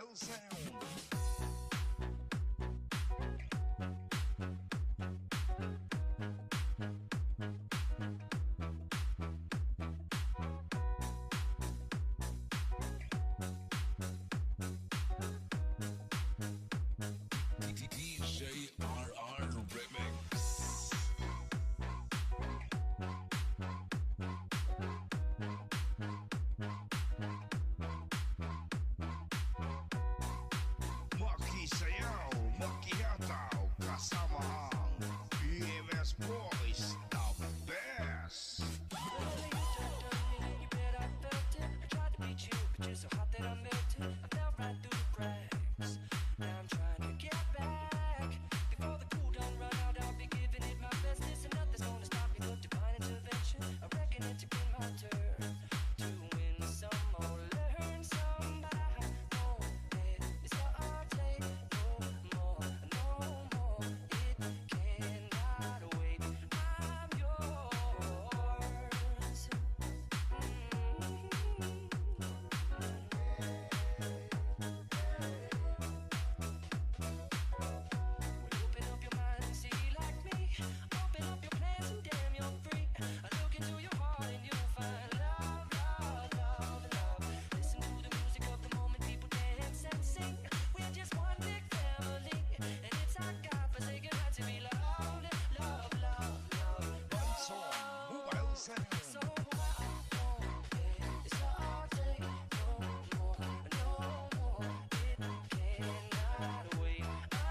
Mobile Sound. DJ RR Remix. Makisayaw, makihataw, kasama ang BMS Boys, the best. You bet I felt it. I tried to beat you, but you're so hot that I melted. I fell right through the cracks. Now I'm trying to get back. Before the cool done run out, I'll be giving it my best. This and nothing's gonna stop me but divine intervention. I reckon it's been my turn to win some or learn some. But I won't hesitate no more, no more. It cannot wait. I'm yours. Open up your mind and see like me. Open up your plans and damn, you're free. I look into your heart and you'll find love, love, love, love. Listen to the music of the moment, people dance and sing. We're just one big family, and it's our God-forsaken right to be loved, love, love, love. One song, Mobile Sound. So I won't hesitate no more, no more. It cannot wait.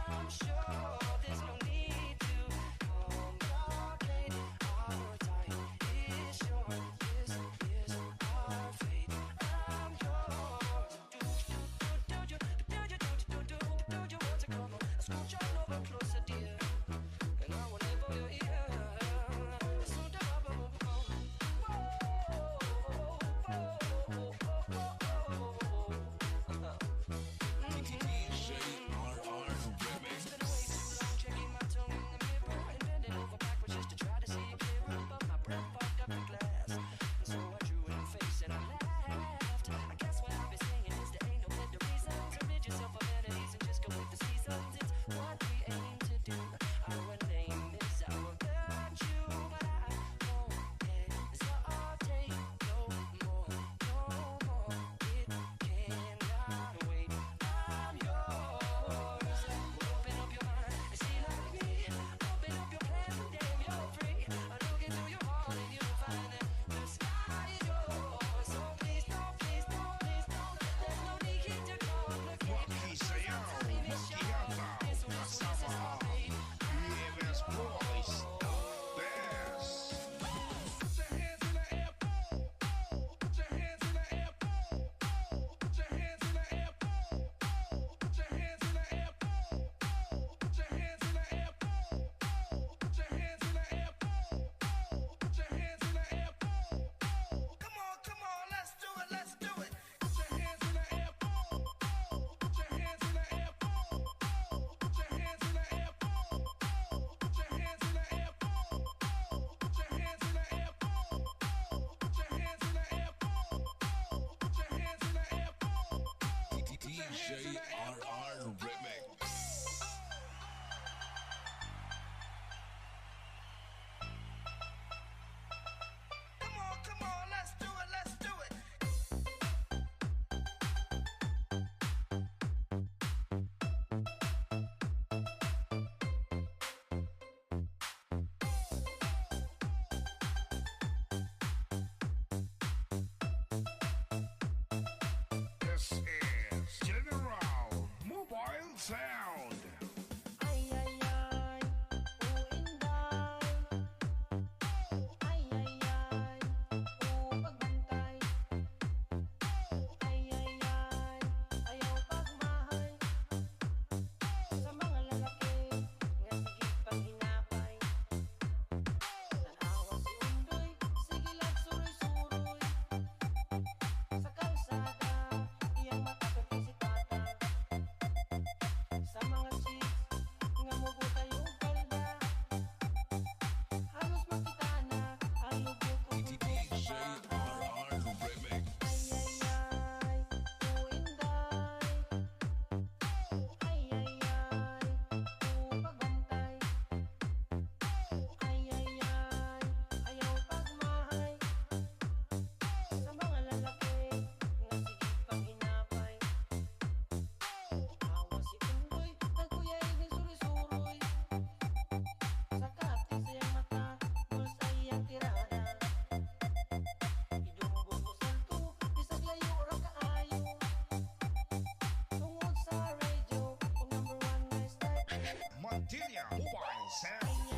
I'm sure there's no need to complicate our time. It's sure this is our fate. I'm yours. Do you want to come on? Scooch on over closer, dear, and I will never hear. DJ RR Remix. Been way too long checking my tongue in the mirror and bending over backwards just to try to see it clearer. But my breath fogged up the glass, and so I drew in your face and I laughed. I guess what I've been saying is there ain't no better reason to rid yourself of vanities and just go with the seasons. It's what we aim to do. Our name is our virtue, but I won't hesitate no more, no more. It cannot wait. I'm yours. Open up your mind and see like me. Open up your plans and damn, you're free. I look into your heart and you'll find that the sky is yours. So please don't, please don't, please don't. There's no need here to complicate. Makisayaw, Time is short. makihataw, This is kasama our ang fate. BMS Boys, the best. Put your hands in the air, boom, boom. Put your hands in the air, boom, boom. Put your hands in the air, boom, boom. Put your hands in the air, boom, boom. Put your hands in the air, boom, boom. Put your hands in the air, boom, boom. Put your hands in the air, boom, boom. Come on, let's do it, let's do it. Put your hands in the air, boom, boom. Put your hands in the air, boom, boom. Put your hands in the air, boom, boom. Put your hands in the air, boom, boom. Put your hands in the air, boom, boom. Put your hands in the air, boom, boom. Put your hands in the air, boom, boom. DJ RR Remix. Come on, let's do it, let's do it. This is General Continue mobile sound.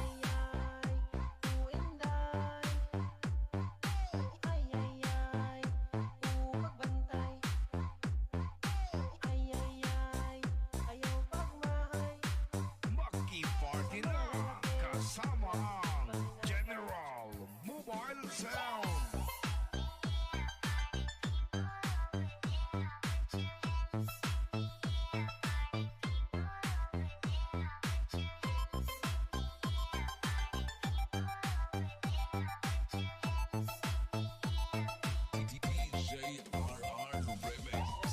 Maki Party na kasama ang General Mobile Sound. DJ RR Remix.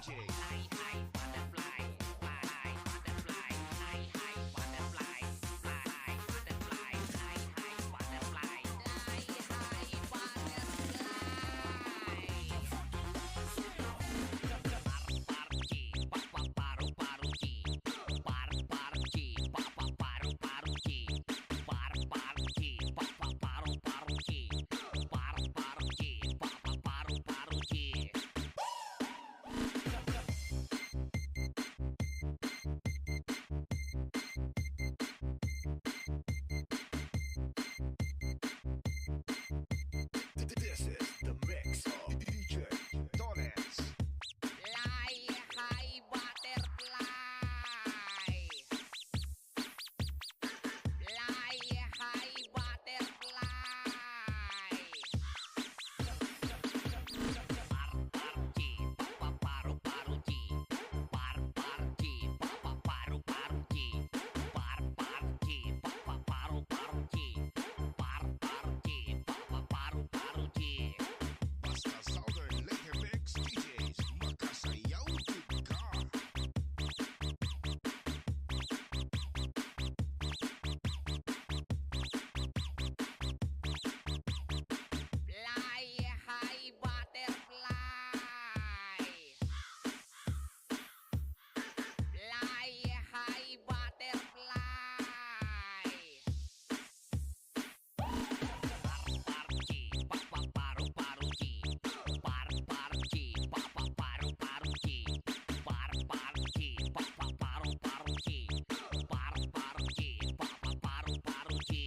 DJ. Fly, high, butterfly. Fly, high, butterfly. Fly, high, butterfly. Fly, high, butterfly. Fly, high, butterfly. Fly, high, butterfly. Papa paru paru ki. Par par ki. Papa paru paru ki. Par par ki. Papa paru paru ki. Par par ki. Papa paru paru ki. This is the mix of DJ Donuts. Fly high butterfly. Fly high butterfly. Par par ki, papa paru paru ki. Par par ki, papa paru paru ki. Par par ki, papa paru paru ki. Par par ki, papa paru paru ki. Basta Southern Laker Mix DJs. Makasayaw ka. Fly high butterfly. Fly high butterfly. Par ki, papa paru paru ki. Par par ki, papa paru paru ki. Par par ki, papa paru paru ki. Par par ki, papa paru paru ki.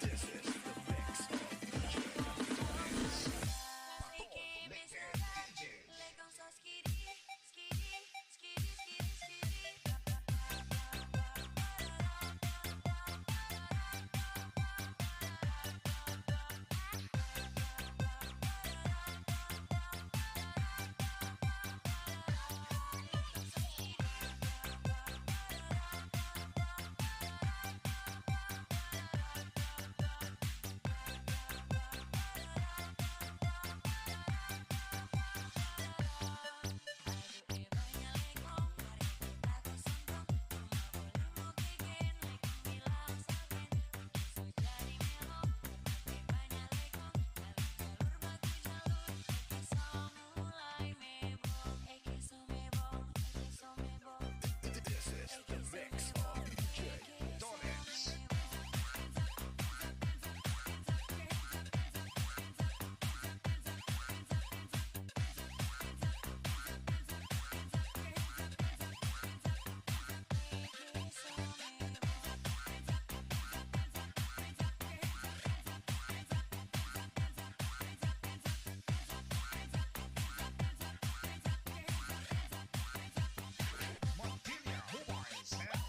This is the mix of DJ Donuts. Pato Laker DJs. This is the mix of DJ Donuts. Montilla Mobile Sound.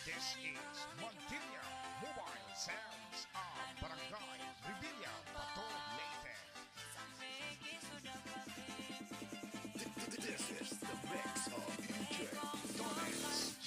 This is Montilla Mobile Sounds of Barangay Revilla, Bato, Leyte. This is the mix of DJ Donuts.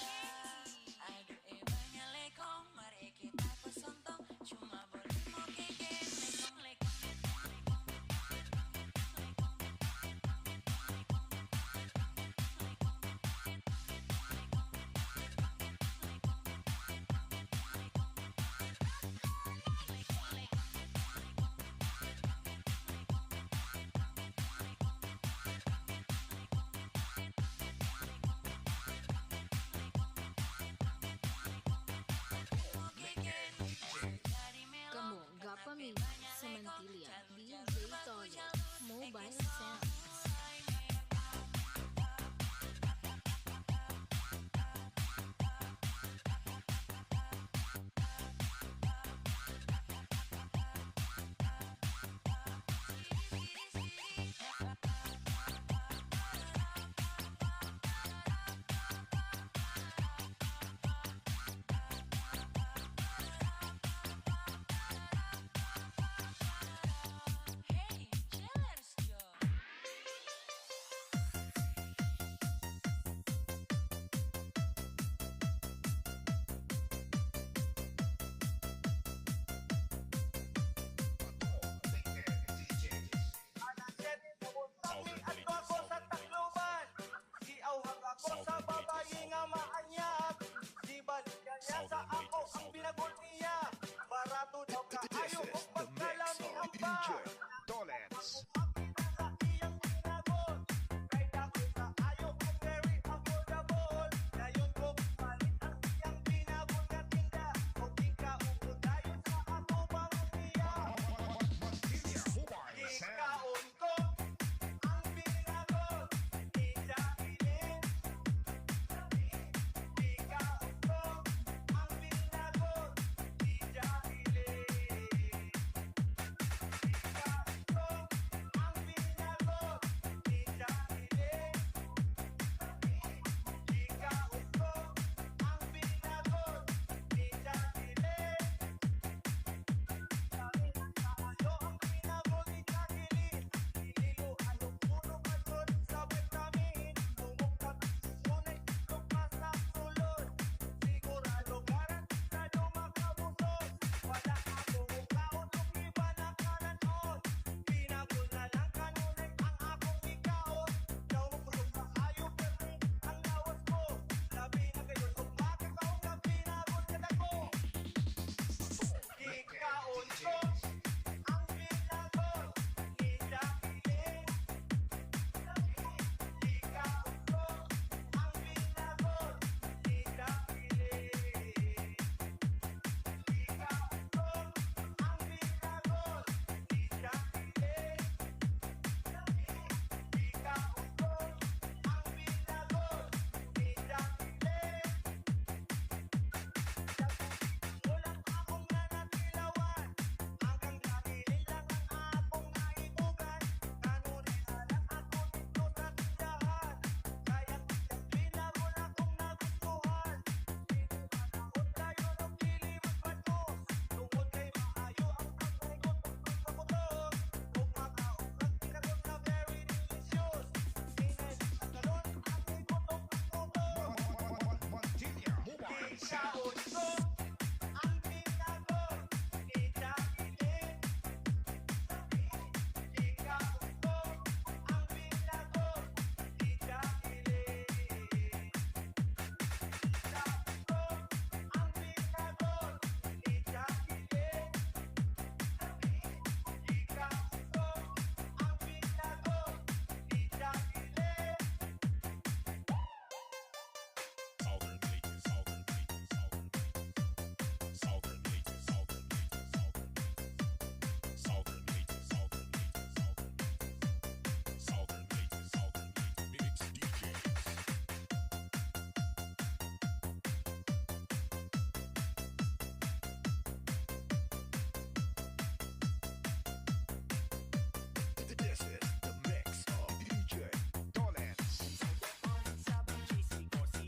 This is the mix of DJ Dollars. This is the mix of DJ Dollars.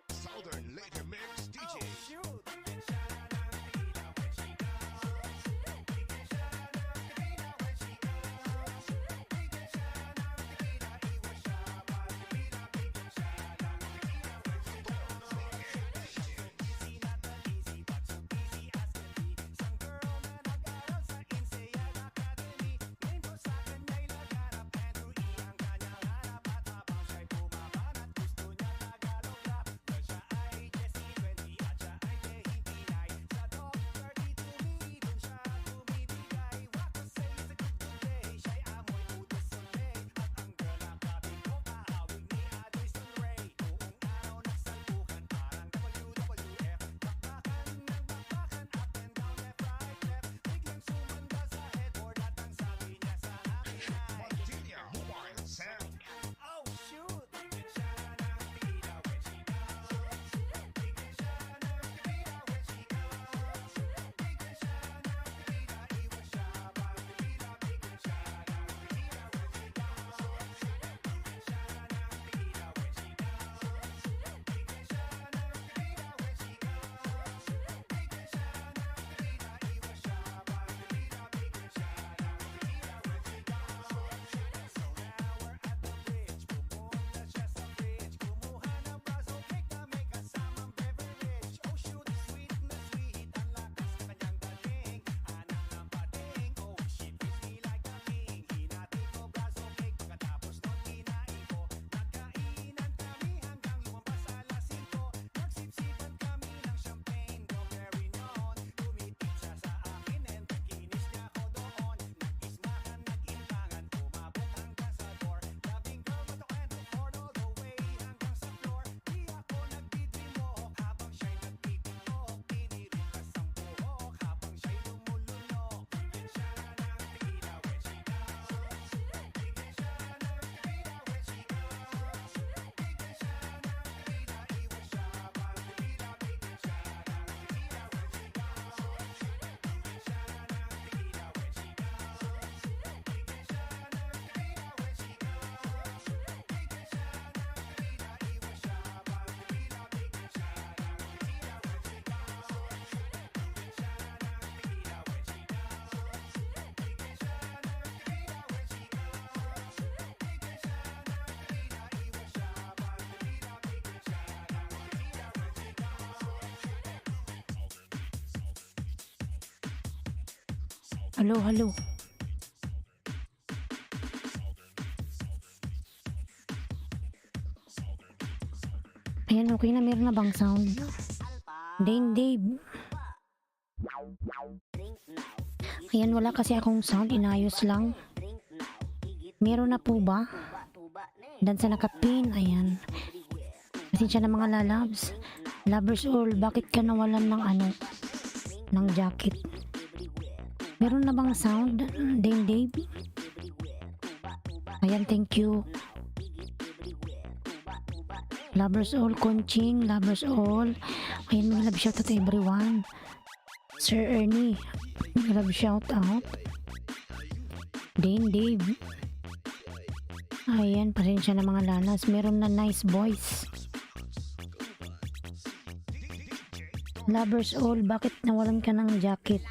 Southern Later Mix DJ. Martinia Mobile Sound. Halo, halo. Ayan, okay na. Meron na bang sound? Dave. Ayan, wala kasi akong sound. Inayos lang. Meron na po ba? Dan sa nakapin. Ayan. Pasensya na mga lalabs. Lovers all, bakit ka nawalan ng ng jacket? Meron na bang sound, Dave? Ayan, thank you. Lovers all, Conching, lovers all. Ayan, mga love shout out everyone. Sir Ernie, mga love shout out. Dave. Ayan, pasensya na mga lanas. Meron na nice boys. Lovers all, bakit nawalan ka ng jacket?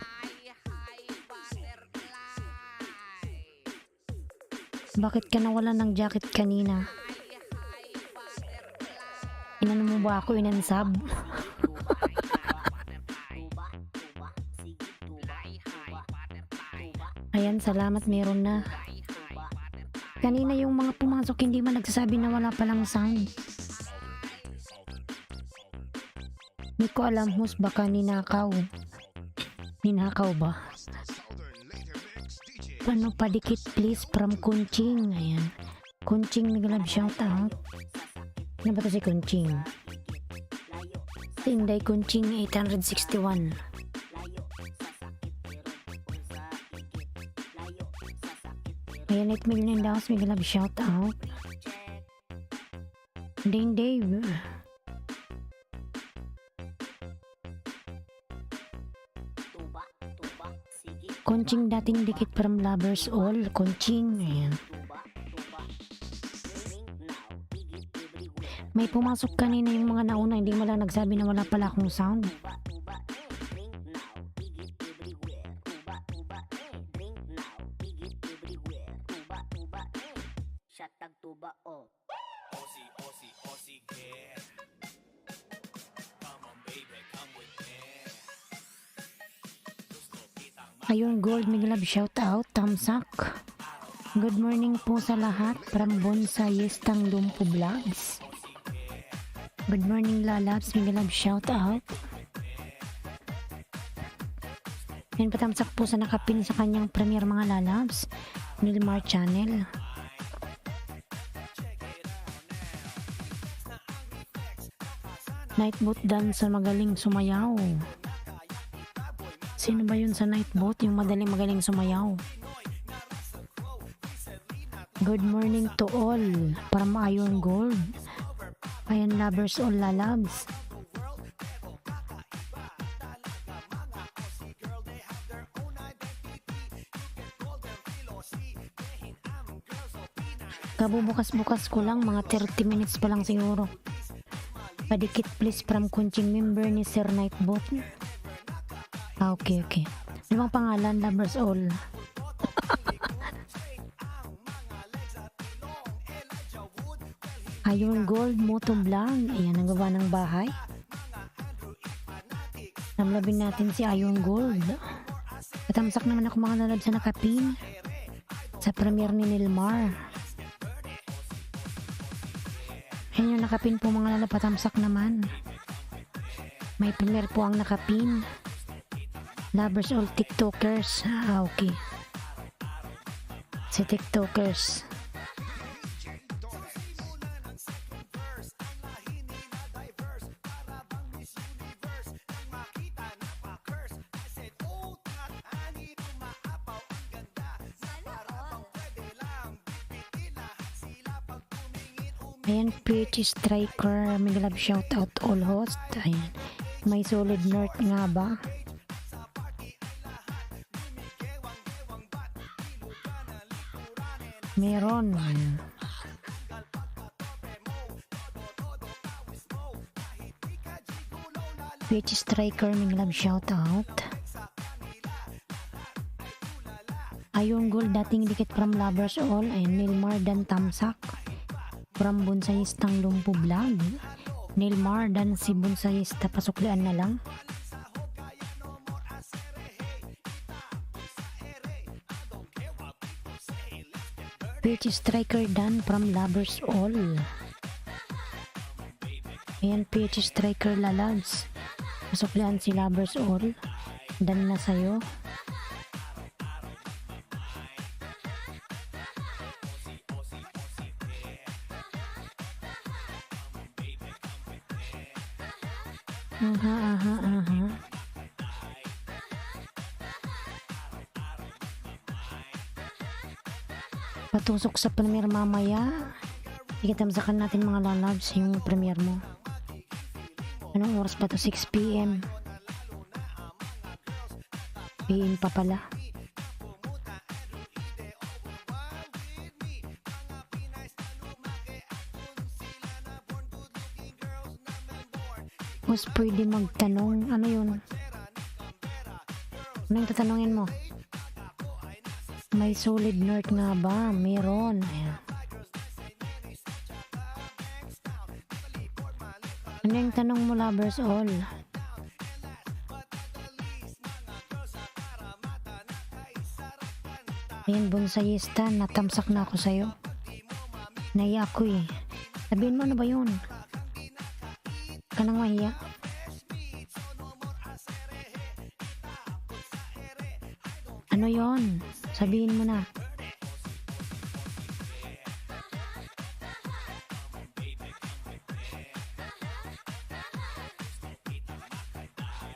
Bakit ka nawalan ng jacket kanina? Inano mo ba ako, inansab? Ayan, salamat, meron na. Kanina yung mga pumasok hindi man nagsasabi na wala palang sound. Hindi ko alam, hus, baka ninakaw. Ninakaw ba? Paano padikit please from Kunching. Ayan. Kunching, nag-love shout out. Ano ba ito si Kunching? Tinday Kunching 861. Ayan, 8 million daws, nag-love shout out. Dave. Conching, dating dikit from lovers all. Conching, ayan. May pumasok kanina yung mga nauna, hindi mo lang nagsabi na wala pala akong sound. Ayun, Gold, may love shout out, Tamsak. Good morning po sa lahat from Bonsayistang Lumpo Vlogs. Good morning, lalabs, may love shout out. Yan, patamsak po sa nakapin sa kanyang premiere mga lalabs, Nilmar Channel. Nightboat dance sa magaling sumayaw. Sino ba yun sa Nightboat? Yung magaling sumayaw. Good morning to all from Iron Gold. Ayan, lovers all lalabs. Kabubukas-bukas ko lang, mga 30 minutes pa lang siguro. Padikit please from Kunching, member ni Sir Nightboat. Okay. Ano bang pangalan, lovers all? Ayun, Gold, Moto Vlog. Ayan, ang baba ng bahay. Namlabin natin si Ayun Gold. Patamsak naman ako mga nalab sa nakapin. Sa premiere ni Nilmar. Ayan yung nakapin po mga nalab, patamsak naman. May premiere po ang nakapin. Lovers all TikTokers. Okay. Si TikTokers. Ayan, PH Striker. May love shout out all host. Ayan. May solid nerd nga ba? Meron. PH Striker, may love shout out. Ayun, Gold, dating dikit from lovers all. Ayan, Nilmar dan Tamsak from Bonsayistang Lumpo Vlog. Nilmar dan si Bonsayista, pasuklian na lang. PH Striker dan from lovers all. Ayan, PH Striker lalabs. Pasuklian si lovers all. Dan na sa'yo. Aha. Patusok sa premiere mamaya. Ikitamsakan natin mga lalabs yung premiere mo. Anong oras ba to? 6 p.m. PM pa pala. Mas pwede magtanong. Ano yun? Ano yung tatanungin mo? May solid nerve nga ba? Meron. Ayan. Ano yung tanong mo, lovers all? Ayan, bonsayista, natamsak na ako sa'yo. Naiya ako eh. Sabihin mo, ano ba yun? Ka nang mahiya. Ano yon? Sabihin mo na.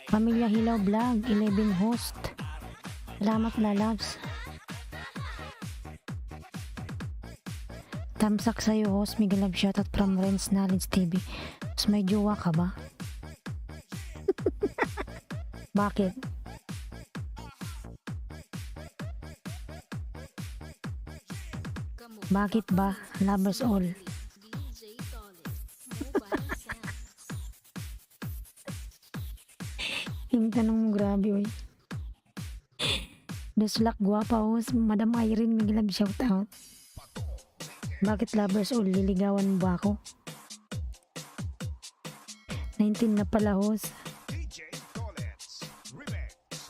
Pamilya Hilaw Vlog, 11 host. Salamat lalabs. Tamsak sa'yo host, Miguel Love shoutout from Ren's Knowledge TV. Mas may jowa ka ba? Bakit? Bakit ba? Lovers all. Yung tanong mo grabe oy. Duslak guwapa host, Madam Irene Miguel Love shoutout. Bakit lovers all? Liligawan mo ba ako? 19 na pala host. DJ Dollets Remix.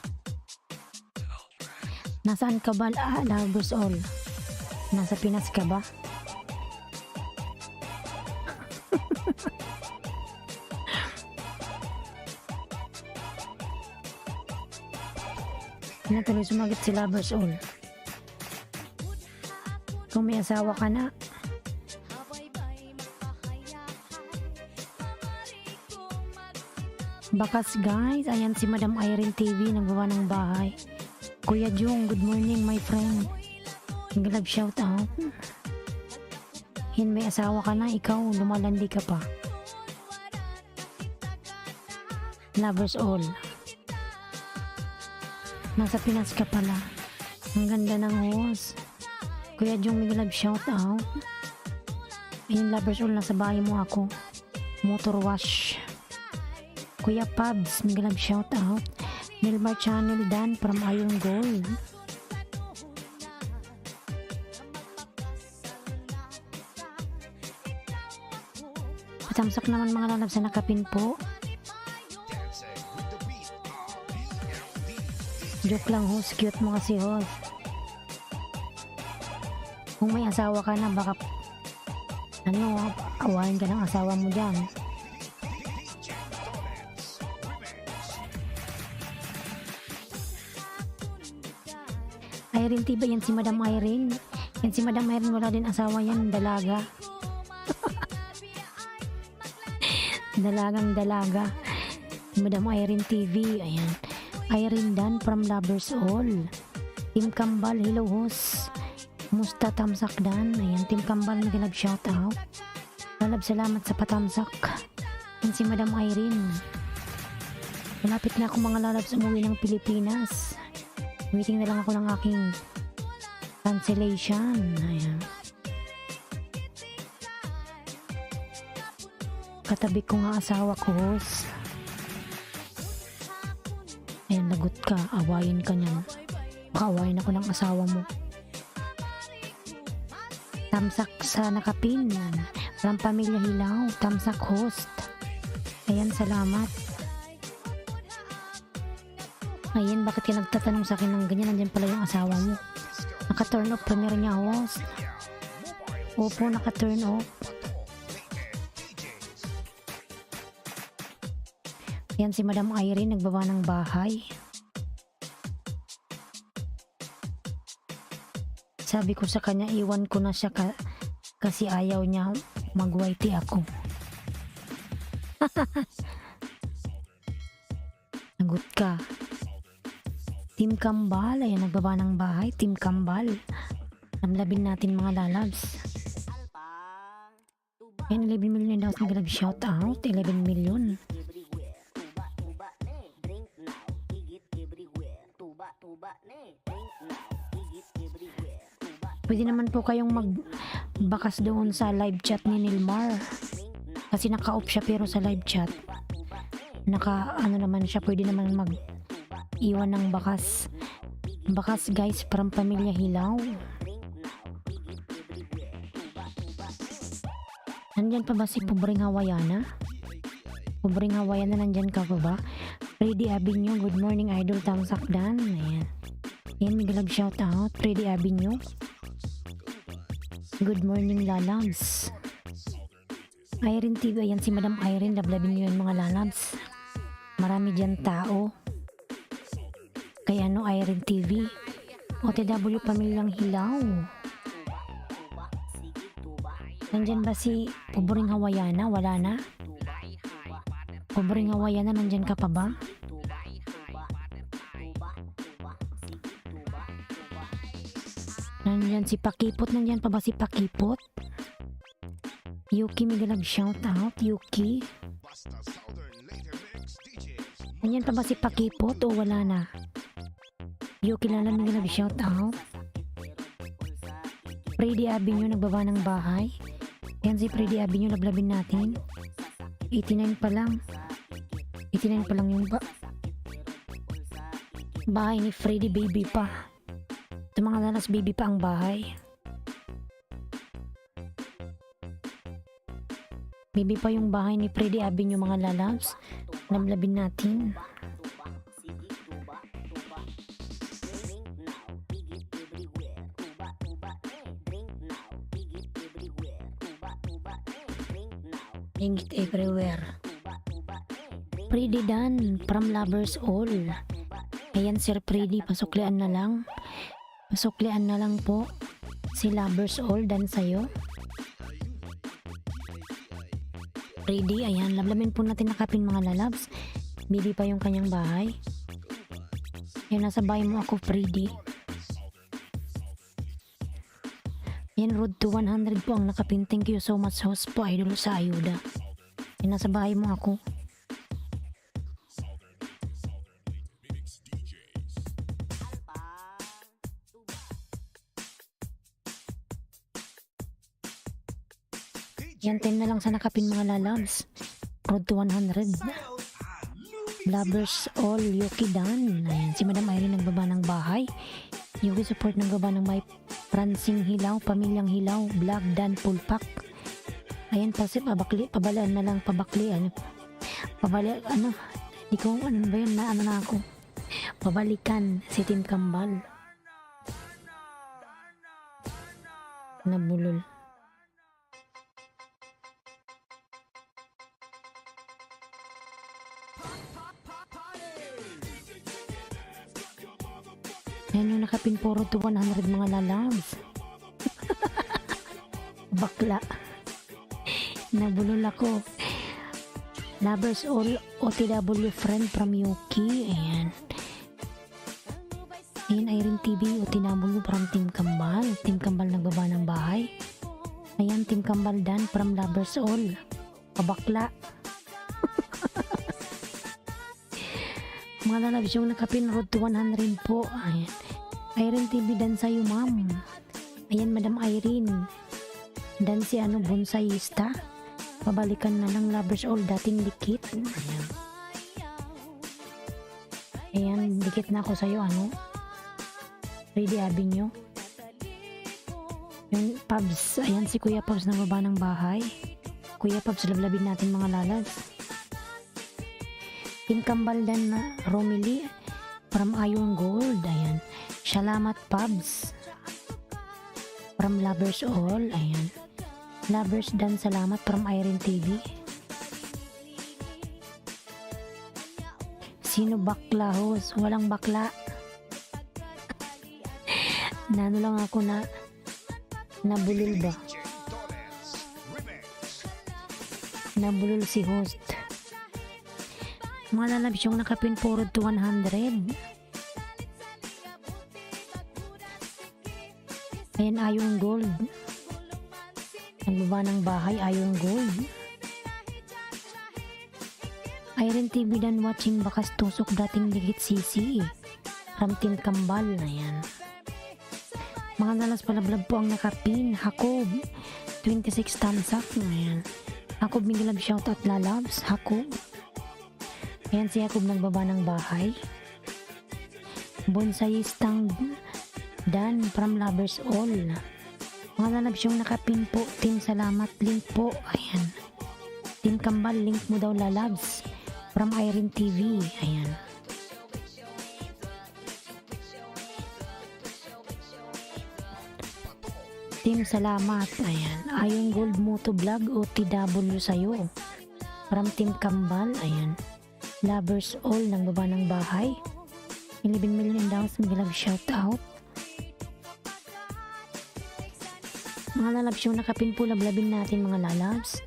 Nasaan ka ba lovers all? Nasa Pinas ka ba? Natuloy sumagot si lovers all. Kung may asawa ka na, bakas guys, ayan si Madam Irene TV nagbawa ng bahay. Kuya Jung, good morning my friend. Love shout out. Hin, may asawa ka na, ikaw lumalandi ka pa. Lovers all. Nasa Pinas ka pala. Ang ganda ng host. Kuya Jung, may love shout out. Ayun, lovers all, nasa bahay mo ako. Motor wash. Kuya Pabs, may love shout out. Nilmar Channel Dan from Iron Gold. Patamsak naman mga lalab sa nakapin po. Dancing with the beat of BLD. Joke lang host, cute mo kasi host. Kung may asawa ka na, baka awahin ka ng asawa mo dyan. DJ Dollets Remix. Irene Tiba, yan si Madam Irene. Yan si Madam Irene, wala din asawa yan, dalaga. Dalagang dalaga. Madam Irene TV, ayan. Irene Dan from Lovers All. Team Kambal, hello host. Musta tamsak Dan? Ayan, Team Kambal, mag-love shout out. Lalab, salamat sa patamsak. Yan si Madam Irene. Malapit na ako mga lalabs umuwi ng Pilipinas. Waiting na lang ako ng aking cancellation. Ayan. Katabi ko nga asawa ko host. Ayan, lagot ka. Awayin ka niyan. Baka awayin ako ng asawa mo. Tamsak sa nakapin. From Pamilya Hilaw. Tamsak host. Ayan, salamat. Ayan, bakit ka nagtatanong sa akin ng ganyan? Nandiyan pala yung asawa mo. Naka-turn off premiere niya host. Opo, naka-turn off. Ayan si Madam Irene nagbaba ng bahay. Sabi ko sa kanya, iwan ko na siya kasi ayaw niya mag-whitey ako. Nagut ka. Team Kambal, ayan nagbaba ng bahay. Team Kambal. Lamlabin natin mga lalabs. Yan, 11 million daw nag shout out. 11 million. Pwede naman po kayong magbakas doon sa live chat ni Nilmar. Kasi naka-off siya pero sa live chat. Ano naman siya, pwede naman mag-iwan ng bakas. Bakas guys, from Pamilya Hilaw. Nandyan pa ba si Pobreng Hawaiana? Pobreng Hawaiana, nandyan ka pa ba? Freddy Avenue, good morning idol, Tamsakdan. Ayan. Ayan, Miguel shout out. Freddy Avenue. Good morning lalabs. Irene TV, ayan si Madam Irene, lablabin nyo yan mga lalabs. Marami dyan tao. Kaya ano, Irene TV. OTW Pamilyang Hilaw. Nandyan ba si Pobreng Hawaiana? Wala na? Pobreng Hawaiana, nandyan ka pa ba? Nandyan si Pakipot. Nandyan pa ba si Pakipot? Yuki, Miguel shout out. Yuki. Nandyan pa ba si Pakipot o wala na? Yuki lang Miguel shout out. Freddy Avenue, nagbaba ng bahay. Yan si Freddy Avenue, lablabin natin. 89 pa lang. 89 pa lang yung bahay ni Freddy, baby pa. Sa mga lalas, baby pa ang bahay. Baby pa yung bahay ni Freddy Avenue mga lalabs. Lablabin natin. Ingit everywhere. Freddy Dan from Lovers All. Ayan Sir Freddy, pasuklian na lang. Pasuklian na lang po si Lovers All Dan sa'yo. Freddy, ayan, lablamin po natin nakapin mga lalabs. Bibi pa yung kanyang bahay. Ayan, nasa bahay mo ako Freddy. Ayan, road to 100 po ang nakapin. Thank you so much host po idol sa ayuda. Ayan, nasa bahay mo ako. Yan, 10 na lang sa nakapin mga lalabs. Road to 100. Lovers All, Yuki Dan. Ayan, si Madam Irene nagbaba ng bahay. Yuki support nagbaba ng may Francing Hilaw, Pamilyang Hilaw, Vlog Dan Pulpak. Ayan, pasip, pabalaan na lang, pabaklian. Di ko, ano ba yun, na ako. Pabalikan, si Tim Kambal. Nabulol. Ayan yung nakapin po road to 100 mga lalabs. Bakla. Nabulol ako. Lovers All, OTW friend from Yuki. Ayan. Ayan, Irene TV, OTW from Team Kambal. Team Kambal nagbaba ng bahay. Ayan, Team Kambal Dan from Lovers All. Pabakla. Mga lalabs yung nakapin road to 100 po. Ayan. Irene TV Dan sa'yo ma'am. Ayan, Madam Irene. Dan si bonsayista. Pabalikan na lang Lovers All, dating dikit. Ayan. Ayan, dikit na ako sa'yo Freddy Avenue. Yung Pubs. Ayan si Kuya Pubs na baba ng bahay. Kuya Pubs, lablabin natin mga lalabs. Team Kambal Dan na Romilly from Iron Gold. Ayan. Salamat Pubs from Lovers All. Ayan. Lovers Dan, salamat from Irene TV. Sino bakla host? Walang bakla. Nano lang ako nabulol ba? Nabulol si host. Mga lalabs yung nakapin po road to 100. Ayan, Ayong Gold. Nagbaba ng bahay, Ayong Gold. Irene TV dan watching bakas tusok dating ligit sisi. From Team Kambal. Ayan. Mga nalas palablab po ang nakapin. Hakob. 26 thumbs up. Ayan. Hakob Mingilab shoutout lalabs. Hakob. Ayan si Hakob nagbaba ng bahay. Bonsayistang Dan from Lovers All. Mga lalabs yung nakapin po. Team salamat. Link po. Ayan. Team Kambal. Link mo daw lalabs. From Irene TV. Ayan. Team salamat. Ayan. Ayong Gold Moto Vlog OTW sa'yo. From Team Kambal. Ayan. Lovers All ng baba ng bahay. 11 million endowments. Miglag shout out. Mga lalabs yung nakapin po, lablabin natin mga lalabs.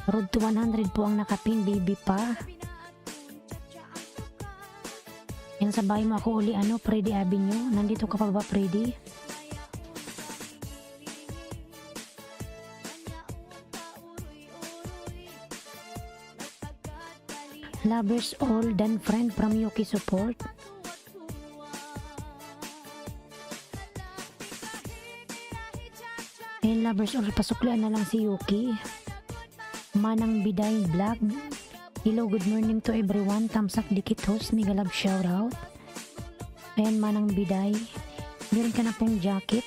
Road to 100 po ang nakapin, baby pa. Yan sa bahay mo ako uli, Freddy Avenue. Nandito ka pa ba, Freddy? Lovers All, Dan Friend from Yuki Support. Ayan, Lovers All, pasuklian na lang si Yuki. Manang Biday Vlog. Hello, good morning to everyone. Tamsak dikit host, mega love shoutout. Ayan, Manang Biday. Meron ka na pong jacket.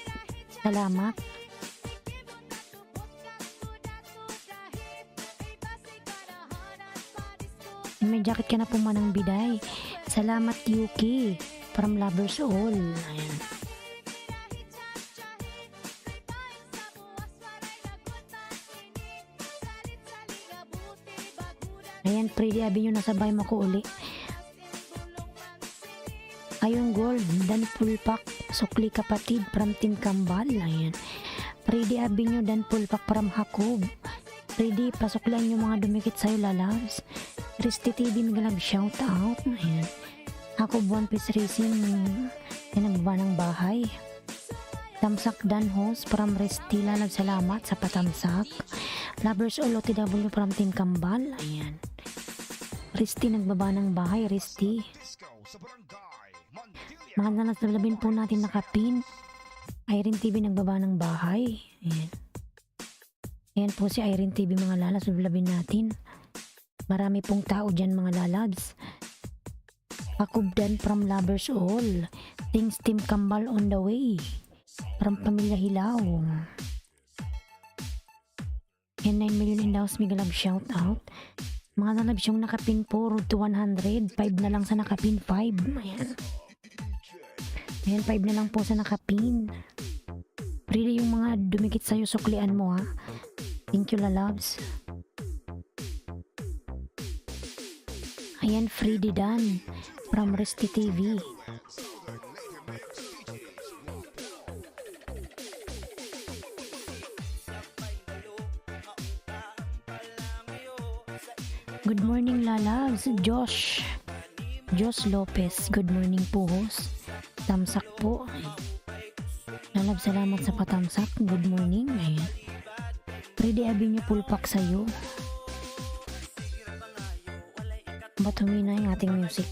Salamat. May jacket ka na pong Manang Biday. Salamat, Yuki. From Lovers All. Ayan. Ayan, Freddy Avenue, nasa bahay mo ko uli. Ayong Gold, Dan Pulpak, Sukli Kapatid, from Team Kambal. Ayan. Freddy Avenue, Dan Pulpak, from Hakob. Freddy, pasuklan yung mga dumikit sa'yo, lalabs. Christy TV, migalab shout out. Ayan. Hakob One Piece Racing, yan ang baba ng bahay. Tamsak Dan Host, from Resty, lalab salamat sa patamsak. Lovers All OTW from Team Kambal. Ayan. Risty nagbaba ng bahay. Risty. Mga nalas na labin po natin nakapin. Irene TV nagbaba ng bahay. Ayan. Ayan po si Irene TV mga lalas. Labin natin. Marami pong tao dyan mga lalabs. Akubdan from Lovers All. Things Team Kambal on the way. From Pamilya Hilaw. And 9 million endowments, mega love shout out. Mga lalabs yung nakapin po, road to 100. 5 na lang sa nakapin, 5. Ayan. Ayan, 5 na lang po sa nakapin. Really yung mga dumikit sa'yo, suklian mo ha. Thank you, lalabs. Ayan, Freddy Dan from Resty TV. Good morning, lalabs. Josh Lopez. Good morning po, host. Tamsak po. Lalab, salamat sa patamsak. Good morning. Ayan. Freddy Avenue Pulpak sa'yo. Ba't humina yung ating music?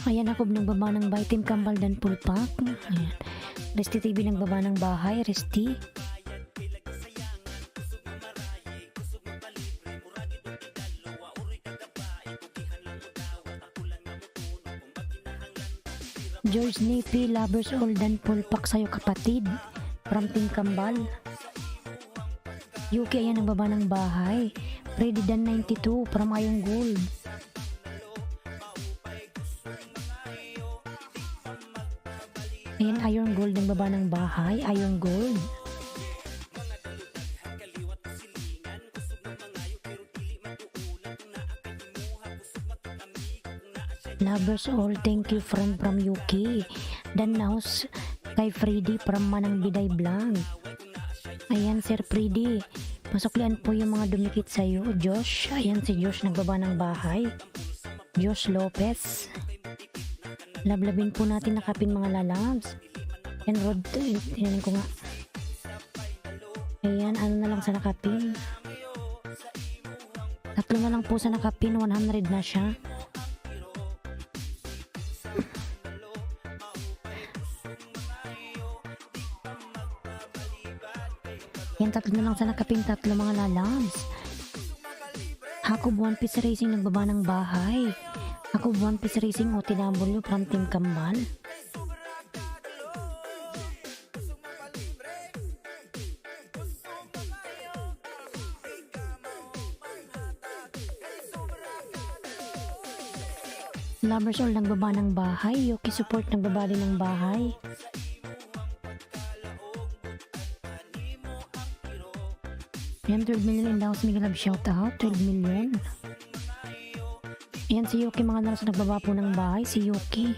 Ayan, ako nagbaba ng bahay. Team Kambal Dan Pulpak. Ayan. Resty TV nagbaba ng bahay. Resty. George Napi, Lovers All Dan Pulpak sa'yo kapatid. From Team Kambal. UK, ayan nagbaba ng bahay. Freddy Dan 92 from Ayong Gold. Ayan, Ayong Gold ang baba ng bahay. Ayong Gold. Lovers All, thank you friend from UK. Dan Naus kay Freddy from Manang Biday Vlog. Ayan, Sir Freddy. Pasuklian po yung mga dumikit sa'yo. Josh, ayan si Josh nagbaba ng bahay. Josh Lopez. Lablabin po natin nakapin mga lalabs. Yan Rod, tinanin ko nga. Ayan, ano na lang sa nakapin. 3 na lang po sa nakapin, 100 na siya. Yan, 3 na lang sa nakapin, 3 mga lalabs. Hakob One Piece Racing nagbaba ng bahay. Hakob One Piece Racing OTW from Team Kambal. Lovers All nagbaba ng bahay. Yuki Support nagbaba din ng bahay. Yan, 12 million in house. Miguel Love shoutout. 12 million. Yan si Yuki mga lalas nagbaba po ng bahay. Si Yuki.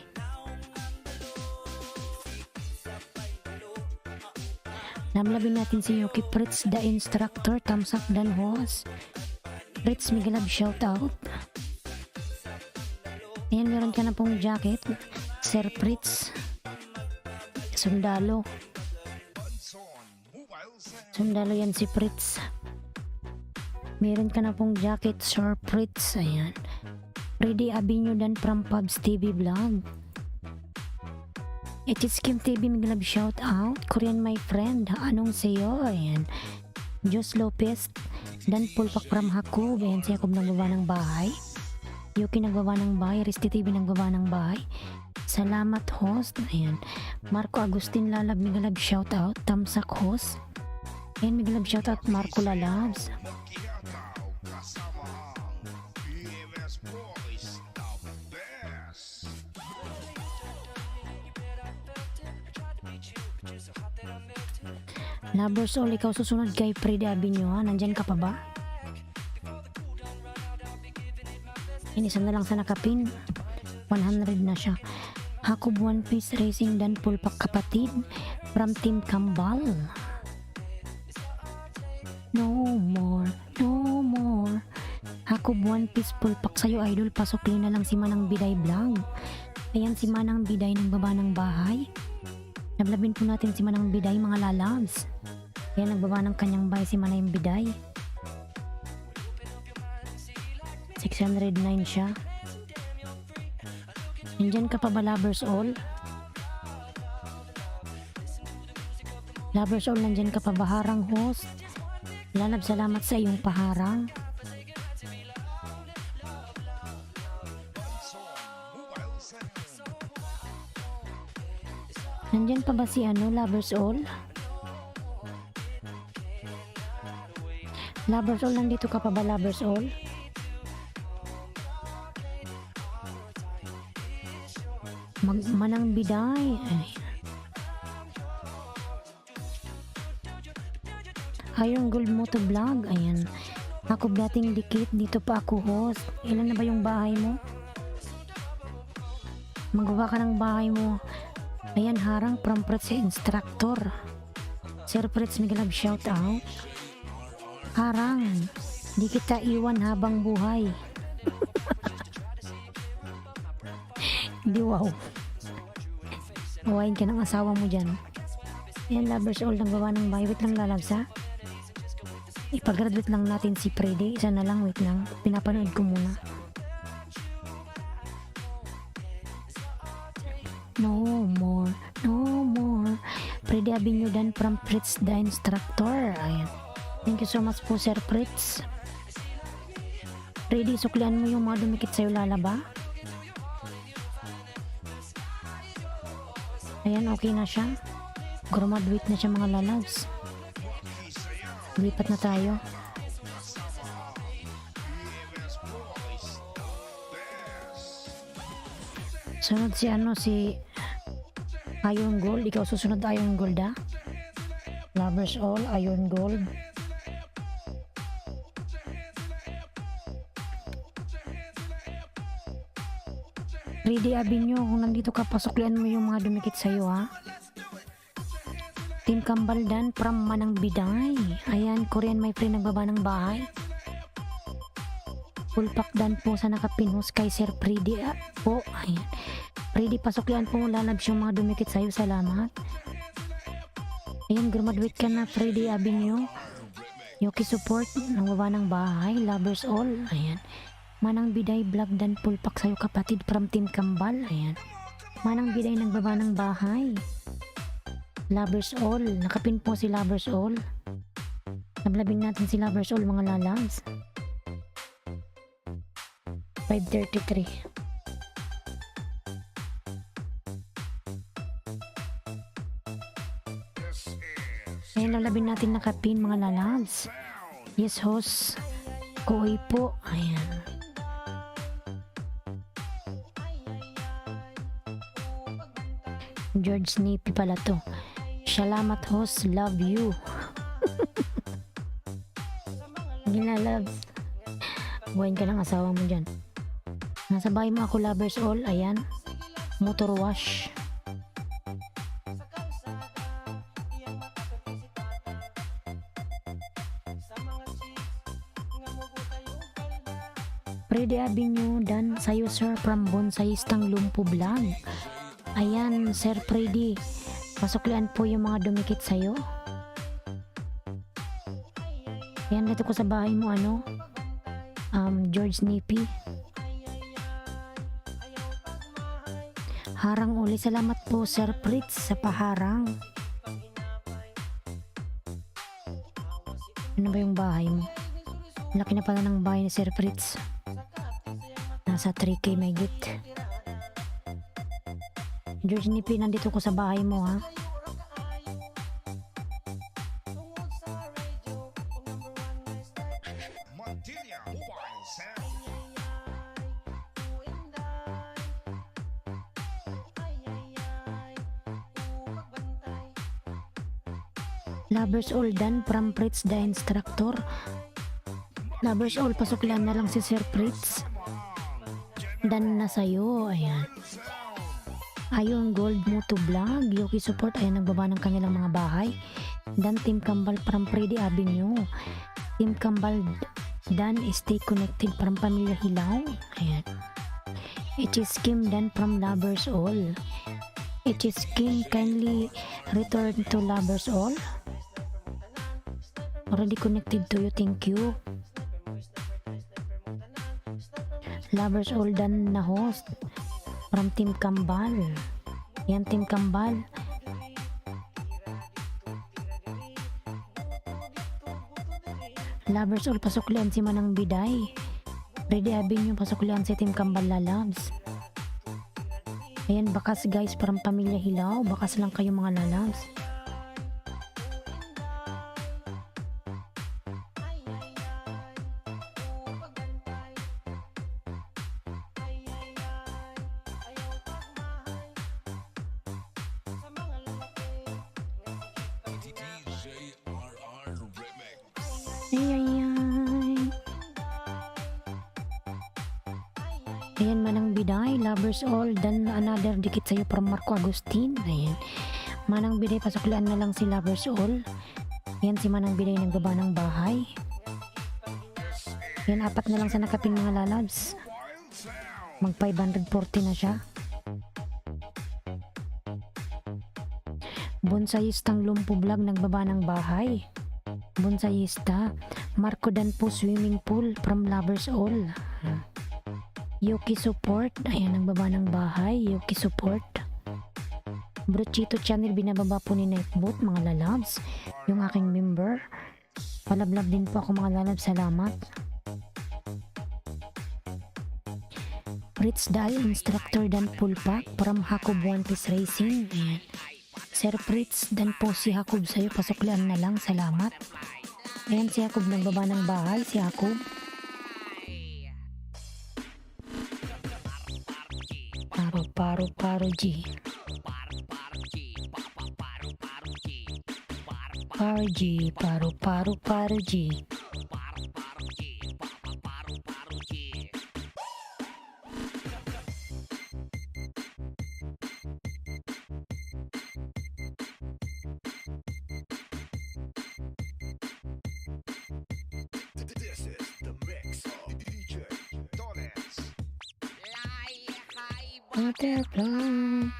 Namlabin natin si Yuki. Fritz the Instructor. Thumbs up dan host. Fritz Miguel Love shoutout. Ayan, meron ka na pong jacket. Sir Fritz. Sundalo. Sundalo yan si Fritz. Meron ka na pong jacket, Sir Fritz. Ayan. Freddy Abinyo dan from Pubs TV Vlog. It's Kim TV Miguel Love shout out. Korean my friend. Anong sa'yo? Ayan. Jos Lopez dan Pulpak from Hakob. Ayan si Hakob nagbaba ng bahay. Yuki nagbaba ng bahay. Risti TV nagbaba ng bahay. Salamat host. Ayan. Marco Agustin Lalab Miguel Love shout out. Tamsak host. Ayan, Miguel Love shout out Marco Lalabs. Lovers All, ikaw susunod kay Freddy Abinyo ha. Nandyan ka pa ba? Isa na lang sa nakapin. 100 na siya. Hakob One Piece Racing dan Pulpak kapatid from Team Kambal. No more, no more. Hakob One Piece Pulpak sa'yo idol. Pasok na lang si Manang Biday Vlog. Ayan si Manang Biday ng baba ng bahay. Nablabin po natin si Manang Biday mga lalabs. Ayan, nagbaba ng kanyang bahay si Manang Biday. 609 siya. Nandyan ka pa ba Lovers All? Lovers All, nandyan ka pa ba harang host? Lalab, salamat sa iyong paharang. Nandyan pa ba si Lovers All? Lovers All, nandito ka pa ba Lovers All? Manang Biday. Iron Gold Moto Vlog. Ayan. Ako dating dikit. Dito pa ako host. Ilan na ba yung bahay mo? Magawa ka ng bahay mo. Ayan, harang from Fritz Instructor. Sir Fritz Miguel Love shout out. Harang. Di kita iwan habang buhay. Di wow. Uwain ka ng asawa mo dyan. Ayan, Lovers All nagbawa ng bahay. Wait lang lalabs ha. Ipagraduate lang natin si Freddy. Isa na lang, wait lang. Pinapanood ko muna. No more, no more. Freddy Abinyo dan from Fritz the Instructor. Ayan. Thank you so much po Sir Fritz. Freddy, suklian mo yung mga dumikit sa'yo lalaba. Ayan, okay na siya. Graduate na siya mga lalabs. Lipat na tayo. Sunod si si Iron Gold. Ikaw susunod Iron Gold ha. Lovers All, Iron Gold. Freddy Abinyo, kung nandito ka, pasuklian mo yung mga dumikit sa'yo ha. Team Kambaldan from Manang Biday. Ayan, Korean my friend nagbaba ng bahay. Pulpakdan po sa nakapinhos kay Sir Freddy po. Ayan. Freddy, pasok yan po. Lalabs yung mga dumikit sa'yo. Salamat. Ayan, graduate ka na, Freddy Avenue. Yoki support, nagbaba ng bahay. Lovers all. Ayan. Manang Biday, vlog dan pulpak sa'yo kapatid from Team Kambal. Ayan. Manang Biday, nagbaba ng bahay. Lovers all. Nakapin po si Lovers all. Nablabing natin si Lovers all, mga lalabs. 5:33. Ayan, lalabing natin nakapin, mga lalabs. Yes, host. Kuoy po. Ayan. George Snippy pala to. Salamat, host. Love you. Ginalabs. Buhayin ka ng asawa mo dyan. Nasa bahay mo ako, lovers all. Ayan. Motor wash. Freddy Avenue dan sayo sir from Bonsayistang Lumpo Vlog. Ayan, Sir Freddy. Pasuklian po yung mga dumikit sa'yo. Ayan, dito ko sa bahay mo, ano? George Snippy. Harang uli. Salamat po, Sir Fritz, sa paharang. Ano ba yung bahay mo? Laki na pala ng bahay ni Sir Fritz. Nasa 3K may git. George Snippy, nandito ko sa bahay mo, ha? Montilla Mobile Sound. Lovers all dan from Fritz the instructor. Lovers all, pasuklan na lang si Sir Fritz. Dan na sa'yo. Ayan. Ayun, gold mo to vlog. Yoki support. Ayan, nagbaba ng kanilang mga bahay. Dan Team Kambal from Freddy Avenue. Team Kambal dan stay connected from Pamilya Hilaw. Ayan. It is Kim dan from Lovers all. It is Kim, kindly return to Lovers all. Already connected to you. Thank you. Lovers all dan na host from Team Kambal. Yan, Team Kambal. Lovers all, pasuklian si Manang Biday. Freddy Avenue, pasuklian si Team Kambal lalabs. Ayan, bakas guys, from Pamilya Hilaw. Bakas lang kayo, mga lalabs. Ayan, Manang Biday, lovers all, dan another dikit sa'yo from Marco Agustin. Ayan, Manang Biday, pasuklian na lang si lovers all. Ayan, si Manang Biday nagbaba ng bahay. Ayan, 4 na lang sa nakapin, mga lalabs. Mag 540 na siya. Bonsayistang Lumpo Vlog, nagbaba ng bahay. Bonsayista, Marco dan po swimming pool from lovers all. Yoki support, ayan, nagbaba ng bahay. Yoki support. Brochito channel, binababa po ni Nightbot, mga lalabs. Yung aking member. Palablab din po ako, mga lalabs. Salamat. Fritz Dal, instructor dan pulpak from Hakob One Piece Racing. Ayan. Sir Fritz, dan po si Hakob sa'yo, pasuklian na lang. Salamat. Ayan, si Hakob nagbaba ng bahay. Si Hakob. Paru G. Paru G. Butterfly.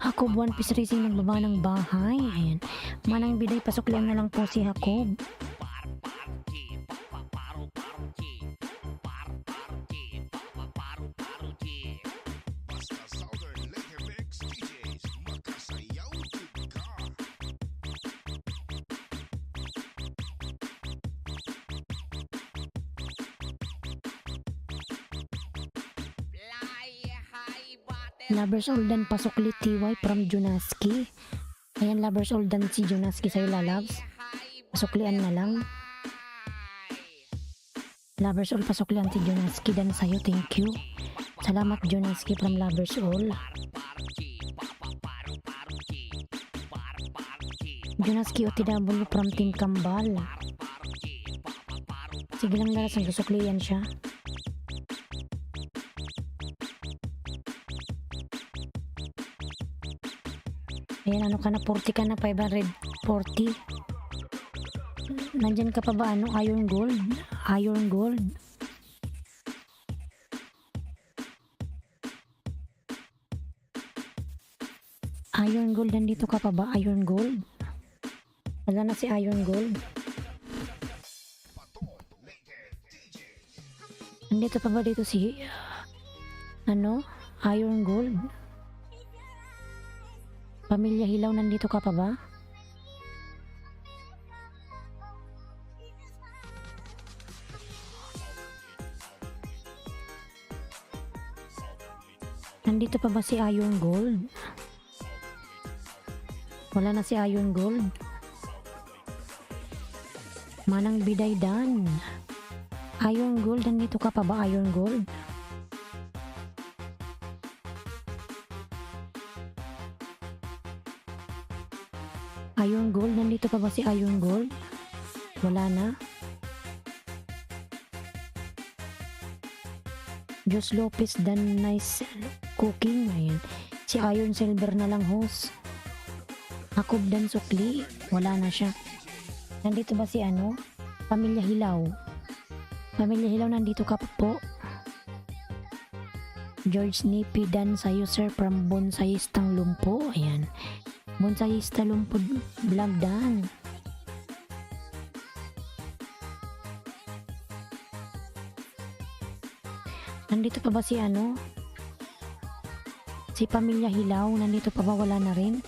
Jacob One Piece Racing nagbaba ng bahay. Ayan. Manang biday, pasuklian na lang po si Jacob. Basta Southern Lake Mix DJs, makasayaw jud ka. Lovers Oldan pasukli TY from Junaski. Ayan, Lovers Oldan si Junaski sa'yo, lalabs. Pasuklian na lang. Lovers All, pasuklian si Junaski dan sa'yo. Thank you. Salamat Junaski from Lovers All. Junaski OTW from Team Kambal. Sige lang, lalas ang susuklian siya. Ayan, ano ka na, 40 ka na, 540. Nandyan ka pa ba, ano, iron gold? Iron gold. Iron gold, nandito ka pa ba, iron gold? Wala na si iron gold. Nandito pa ba dito si, ano, iron gold? Pamilya Hilaw, nandito ka pa ba? Nandito pa ba si Iron Gold? Wala na si Iron Gold. Manang biday dan. Iron Gold, nandito ka pa ba, Iron Gold? Iron Gold, nandito pa ba si Iron Gold? Wala na. Jos Lopez dan nice cooking. Ayan. Si Iron Silver na lang, host. Jacob dan Sukli. Wala na siya. Nandito ba si ano? Pamilya Hilaw. Pamilya Hilaw, nandito ka pa po. George Nipi dan sa'yo, sir, from Bonsayistang Lumpo. Ayan. Bonsayista Lumpo vlog dan. Nandito pa ba si ano? Si Pamilya Hilaw, nandito pa ba? Wala na rin.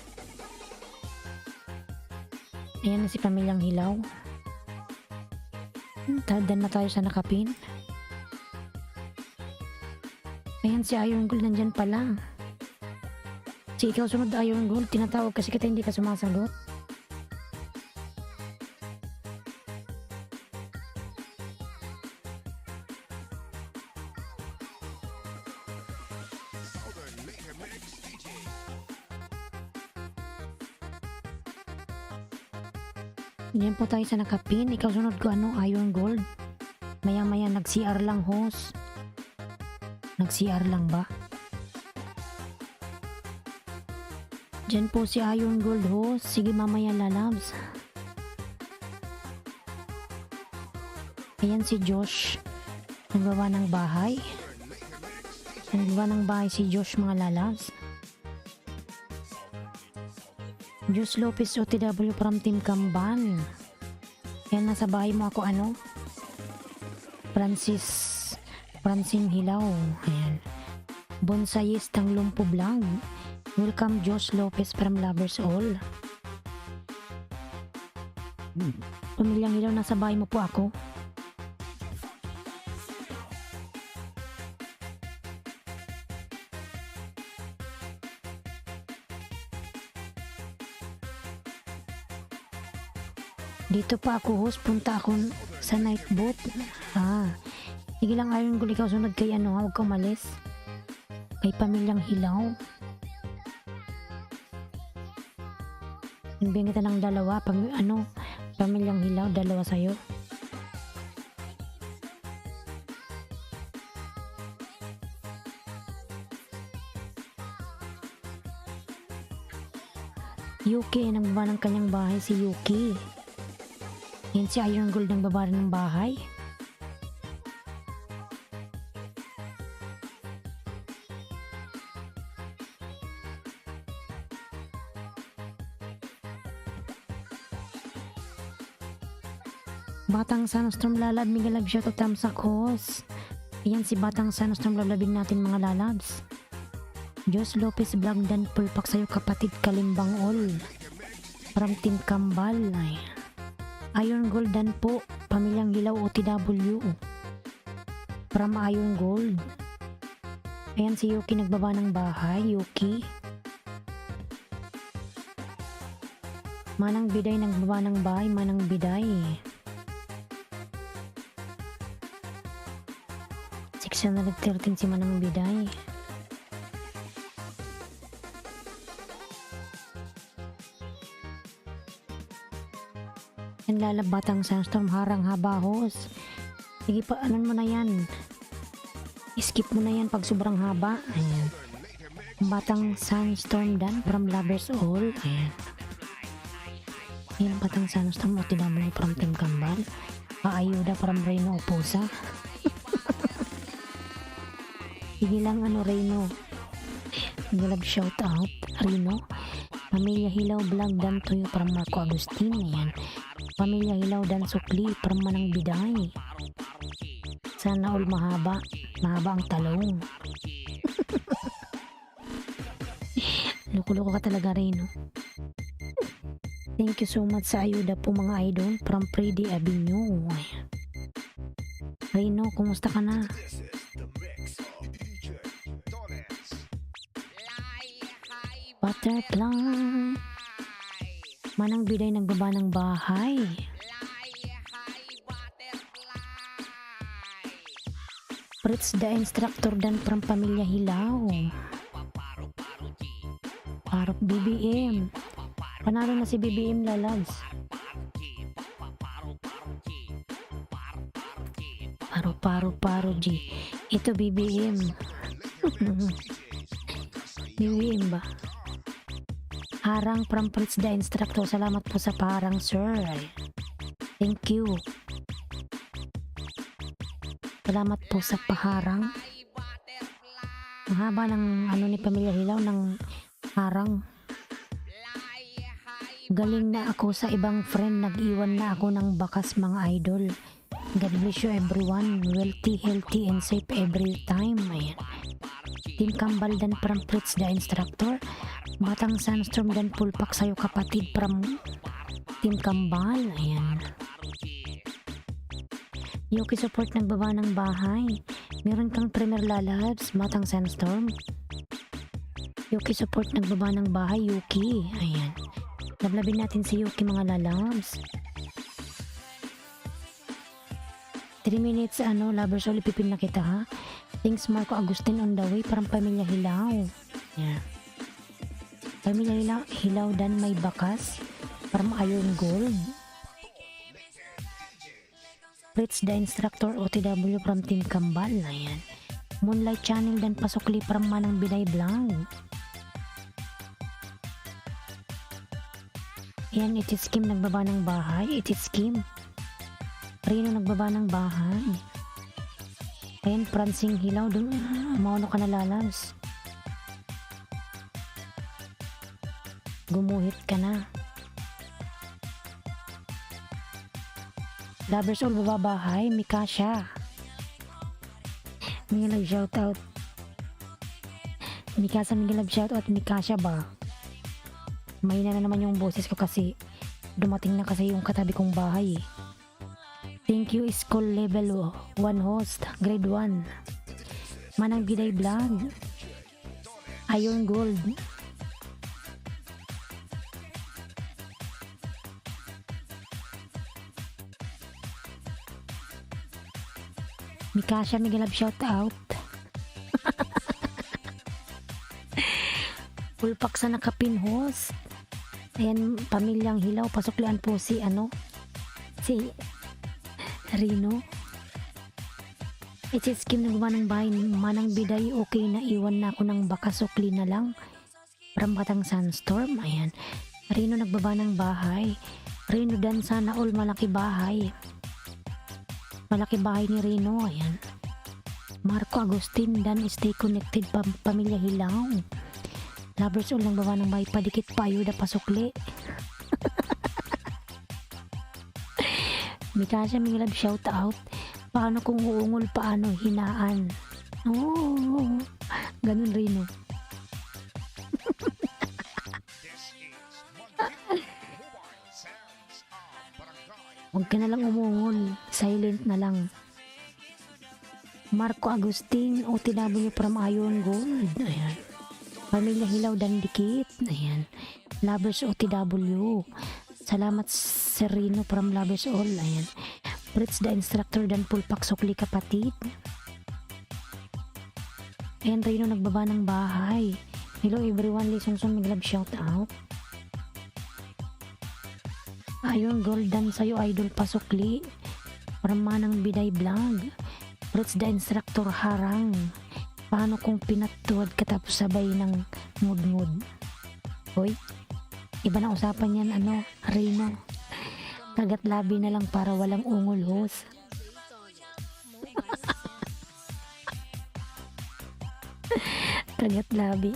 Ayan na si Pamilyang Hilaw. Dan na tayo sa nakapin. Ayan si Iron Gold, nandyan pala. Si ikaw sunod, Iron Gold, tinatawag kasi kita, hindi ka sumasagot. Southern Lake Mix DJs. Diyan po tayo sa nakapin. Ikaw sunod ko, ano, Iron Gold. Maya maya nag-CR lang, host. Nag-CR lang ba? Diyan po si Iron Gold, host. Sige, mamaya lalabs. Ayan si Josh. Nagbawa ng bahay. Nagbawa ng bahay si Josh, mga lalabs. Jos Lopez OTW from Team Kamban. Ayan, nasa bahay mo ako, ano? Francine Hilaw. Ayan. Bonsayistang Lumpo Vlog. Welcome Jos Lopez from Lovers All. Pamilyang Hilaw, nasa bahay mo po ako. Dito pa ako, host. Punta ako sa night boat. Sige lang, Iron Gold, ikaw sunod kay ano, huwag ka umalis. Kay Pamilyang Hilaw. Nabigyan kita ng dalawa. Pamilyang Hilaw, dalawa sa'yo. Yuki, nagbaba ng kanyang bahay si Yuki. Yan si Iron Gold ng baba ng bahay. Batang Sunstorm lalab, mega love shot of thumbs up host. Ayan si Batang Sunstorm, lalabin natin mga lalabs. Jos Lopez Vlog dan pulpak sa'yo kapatid Kalimbang All. From Team Kambal. Ay. Iron Gold dan po, Pamilyang Hilaw OTW. From Iron Gold. Ayan si Yuki nagbaba ng bahay, Yuki. Manang Biday nagbaba ng bahay, Manang Biday. 613 si Manang Biday. Yan lalab Batang Sunstorm, harang habahos. Sige pa, anon mo na yan. Skip mo na yan pag sobrang haba. Ayan. Batang Sunstorm dan from Lovers All. Ayan. Ayan Batang Sunstorm, OTW from Team Kambal. Ayuda from Reno Oposa. Sige lang Reno. Galab shout out Reno. Pamilya Hilaw Vlog dan Tuyo from Marco Agustin. Ayan. Pamilya Hilaw dan Sukli from Manang Biday. Sana all mahaba. Mahaba ang talong. Loko-loko ka talaga Reno. Thank you so much sa ayuda po mga idol from Freddy Avenue. Ayan. Reno, kumusta ka na? This is the mix of DJ Dones. Butterfly. Manang Biday nagbaba ng bahay. Fritz the Instructor dan from Pamilya Hilaw. Parok BBM. Panalo na si BBM lalabs. Paro G. Ito BBM. BBM ba? Harang from Fritz the Instructor. Salamat po sa parang sir. Thank you. Salamat po sa paharang. Ang haba ng ni Pamilya Hilaw ng harang. Galing na ako sa ibang friend. Nag-iwan na ako ng bakas mga idol. God bless you everyone. Wealthy, healthy, and safe every time. Ayan. Team Kambal dan from Fritz the Instructor. Batang Sunstorm dan pulpak sa'yo kapatid from Team Kambal. Ayan. Yuki support nagbaba ng bahay. Meron kang premier lalabs, Batang Sunstorm. Yuki support nagbaba ng bahay, Yuki. Ayan. Lablabin natin si Yuki mga lalabs. 3 minutes lovers all, ipipin na kita ha. Thanks Marco Agustin on the way from Pamilya Hilaw. Yeah. Pamilya Hilaw dan may bakas from Iron Gold. Fritz the Instructor OTW from Team Kambal. Ayan. Moonlight Channel dan Pasukli from Manang Biday Vlog. Ayan, it is Kim nagbaba ng bahay. It is Kim. Reno nagbaba ng bahay. Ayan, Pransing Hilaw. Mauno ka na lalabs. Gumuhit ka na. Lovers all bababahay, Mikasha. Mingilab shoutout. Mingilab shoutout, Mikasha ba? Mahina na naman yung boses ko kasi dumating na kasi yung katabi kong bahay. Thank you School Level 1 host, Grade 1. Manang Biday Vlog. Iron Gold. Mikasha, Miguel shout out. Pulpak sa nakapin host. Ayan, Pamilyang Hilaw, pasuklian po si si Reno. It's Kim nagawa ng bahay. Manang Biday, okay na iwan na ako ng baka, sukli na lang. From Batang Sunstorm. Ayan. Rino nagbaba ng bahay. Rino dan sana all malaki bahay. Malaki bahay ni Rino. Ayan. Marco Agustin dan stay connected pamilya Hilaw. Lovers all nagbaba ng bahay. Padikit pa ayuda pasukli. Mikasha Minglab shout out. Paano kung uungol, paano hinaan? Oh, ganun Rino. Huwag ka na lang umungol. Silent na lang. Marco Agustin, OTW from Iron Gold. Ayan. Pamilya Hilaw dan Dikit. Ayan. Lovers OTW. Salamat Serino from Lovers All. Ayan. Fritz the instructor dan Pulpak Sukli kapatid. Ayan, Rino nagbaba ng bahay. Hello everyone, Lisongson Miglab shout out. Ayun, Goldan sa'yo idol pasukli. Ramanang Biday Vlog. Fritz the instructor harang. Paano kung pinatuwad katapos sabay ng ngud-ngud? Hoy, iba na usapan yan, Rino. Kagat labi na lang para walang ungol host. Kagat labi.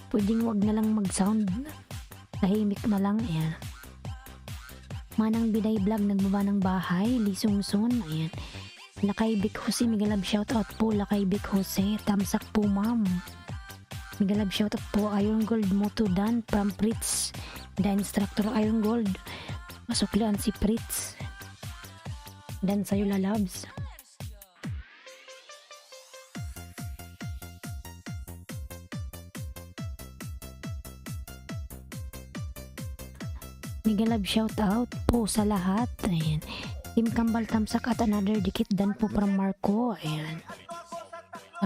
Pwedeng wag na lang mag-sound. Tahimik na lang. Ayan. Manang Biday Vlog nagbaba ng bahay. Lisongson. Ayan. Lakay Big Jose. Migalab shoutout po. Lakay Big Jose. Tamsak po ma'am. Migalab shoutout po. Iron Gold Moto Dan from Fritz. The instructor Iron Gold. Masuklian si Fritz. Dan sa'yo lalabs. Migalab shout out po sa lahat. Ayan. Team Kambal Tamsak at another dikit dan po from Marco. Ayan.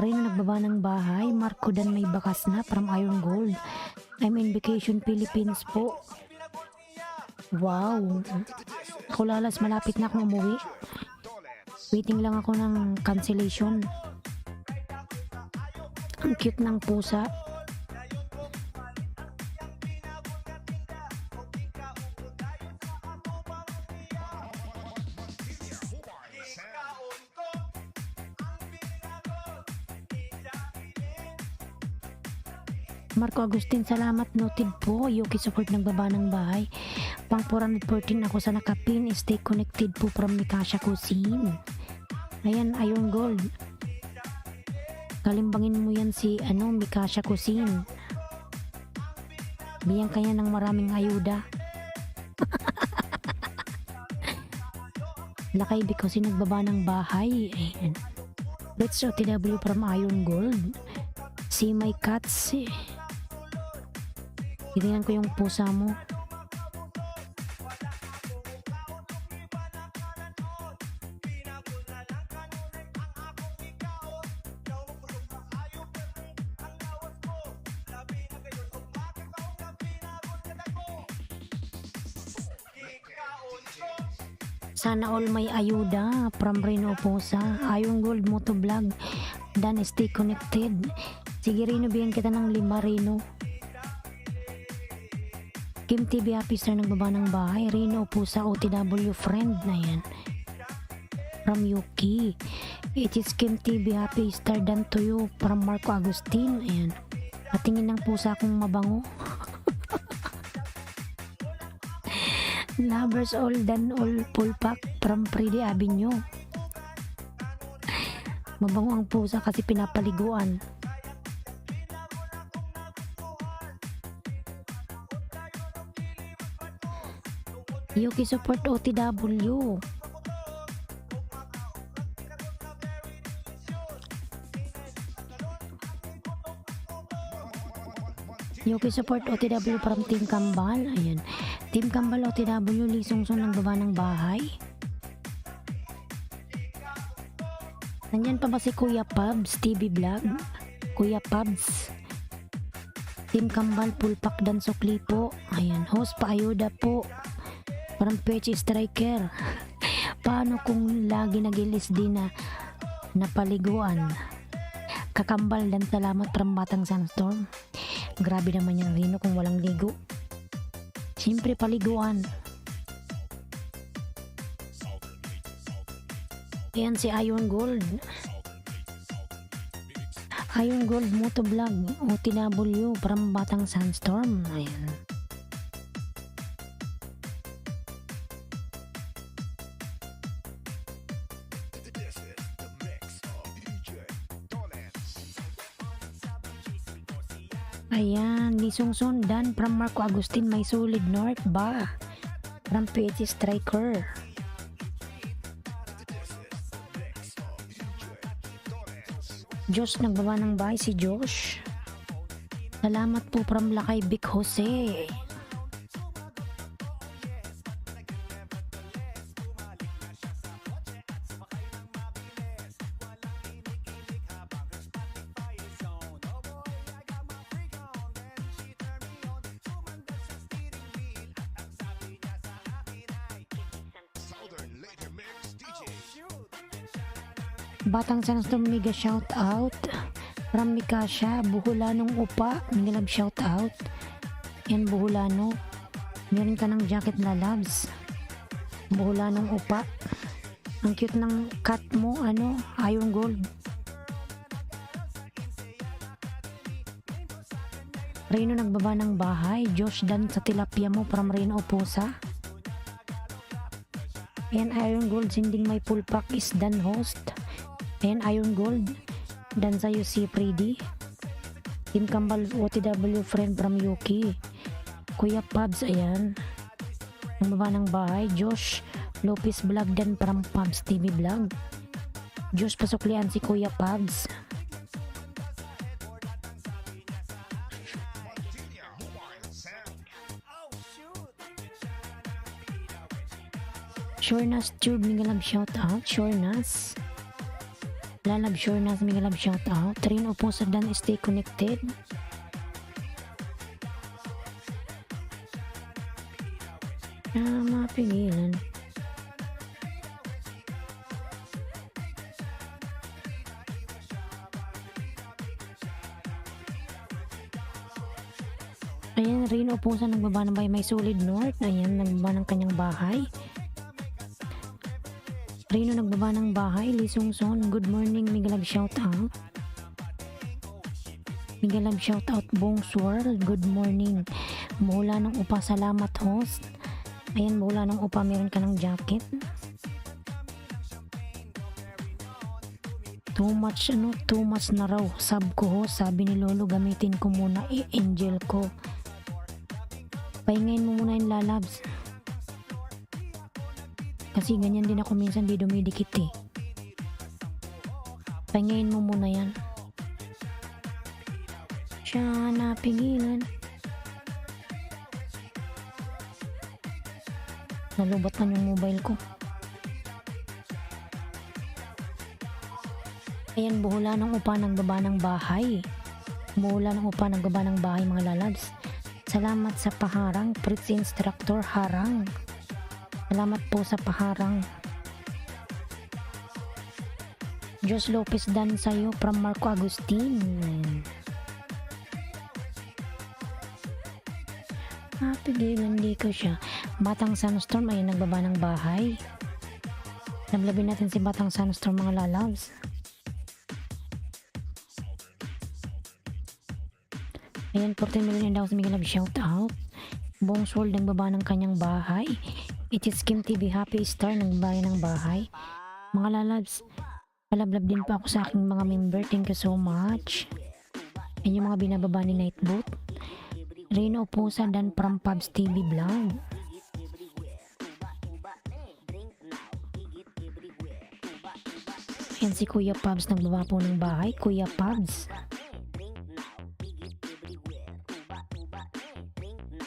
Rino nagbaba ng bahay. Marco dan may bakas na from Iron Gold. I'm in vacation Philippines po. Wow. Ako lalas, malapit na akong umuwi. Waiting lang ako ng cancellation. Ang cute ng pusa. Marco Agustin, salamat, noted po. Yuki support nagbaba ng bahay. Pang 414 ako sa nakapin. Stay connected po from Mikasha Cuisine. Ayan, Iron Gold. Kalimbangin mo yan si Mikasha Cuisine. Bigyan kanya ng maraming ayuda. Lakay because nagbaba ng bahay. Ayan. Let's OTW from Iron Gold. See my cats. Tingnan ko yung pusa mo. Sana all may ayuda from Rino Pusa. Iron Gold Moto Vlog. Dan stay connected. Sige Rino, bigyan kita ng 5 Rino. Kim TV Happy Star nagbaba ng bahay. Rino Pusa OTW friend na yan. From Yuki. It is Kim TV Happy Star dan to you from Marco Agustin. Ayan. Patingin ng pusa kong mabango. Lovers all dan all full pack from Freddy Avenue. Mabango ang pusa kasi pinapaliguan. Yuki support OTW. Yuki support OTW from Team Kambal. Ayan. Team Kambal OTW, Lisongson nagbaba ng bahay. Nandyan pa ba si Kuya Pabs TV Vlog? Kuya Pabs. Team Kambal Pulpak dan Sukli po. Ayan. Host paayuda po. Parang PH striker. Paano kung lagi nagilis din na napaliguan? Kakambal dan salamat from Batang Sandstorm. Grabe naman yung Rino kung walang ligo. Siyempre paliguan. Ayan si Iron Gold. Iron Gold Motovlog OTW from Batang Sandstorm. Ayan. This is the mix of DJ Donuts. Ayan, Lisongson Dan from Marco Agustin May Solid North ba? From PH Striker. This is the mix of DJ Donuts. Josh nagbaba ng bahay si Josh. Salamat po from Lakay Vic Jose. Southern Later Mix DJ. Batang Sandstorm mega shout out. From Mikasha, Buhulanong Upa, mega love shout out. Yan Buhulano. Meron ka ng jacket na loves. Buhulanong Upa. Ang cute ng cat mo, ano, Iron Gold. Reno nagbaba ng bahay. Josh Dan sa tilapia mo from Reno Oposa. And Iron Gold sending my full pack is Dan host. And Iron Gold Dan sa'yo si Freddy. Team Kambal OTW friend from Yuki. Kuya Pabs, ayan. Ang baba ng bahay. Josh Lopez Vlog Dan from Pabs TV Vlog. Josh pasuklian si Kuya Pabs. Martinia Hawaiian Sound. Shornas Tube, mega love shout out. Shornas. Lalab Shornas, mega love shout out. Train Opo sa Dan, stay connected. Mapigilan. Ayan, Rin Opo sa nagbaba ng bahay. May Solid North. Ayan, nagbaba ng kanyang bahay. Rino nagbaba ng bahay. Lisongson, good morning, mega love shout out. Mega love shout out, Bongs World, good morning. Mula ng upa, salamat host. Ayan, mula ng upa, meron ka ng jacket. Too much na raw. Sub ko ho, sabi ni Lolo, gamitin ko muna angel ko. Pahingayin mo muna yung lalabs. Kasi ganyan din ako minsan, di dumidikit eh. Pahingayin mo muna yan. Siya napigilan. Nalubat man yung mobile ko. Ayan, buhula ng upa nagbaba ng bahay. Buhula ng upa nagbaba ng bahay, mga lalabs. Salamat sa paharang, Fritz Instructor Harang. Salamat po sa paharang. Jos Lopez Dan sa'yo from Marco Agustin. Pigilan, di ko siya. Batang Sandstorm, ayun, nagbaba ng bahay. Naglabin natin si Batang Sandstorm, mga lalabs. Ayan, 14 million daw sa mga love shout out. Bongs World nagbaba ng kanyang bahay. It is Kim TV Happy Star nagbaba ng bahay. Mga lalabs, palablab din pa ako sa aking mga member. Thank you so much. Ayan yung mga binababa ni Nightboot. Reno Oposa Dan from Pubs TV Vlog. Ayan si Kuya Pubs nagbaba po ng bahay. Kuya Pubs.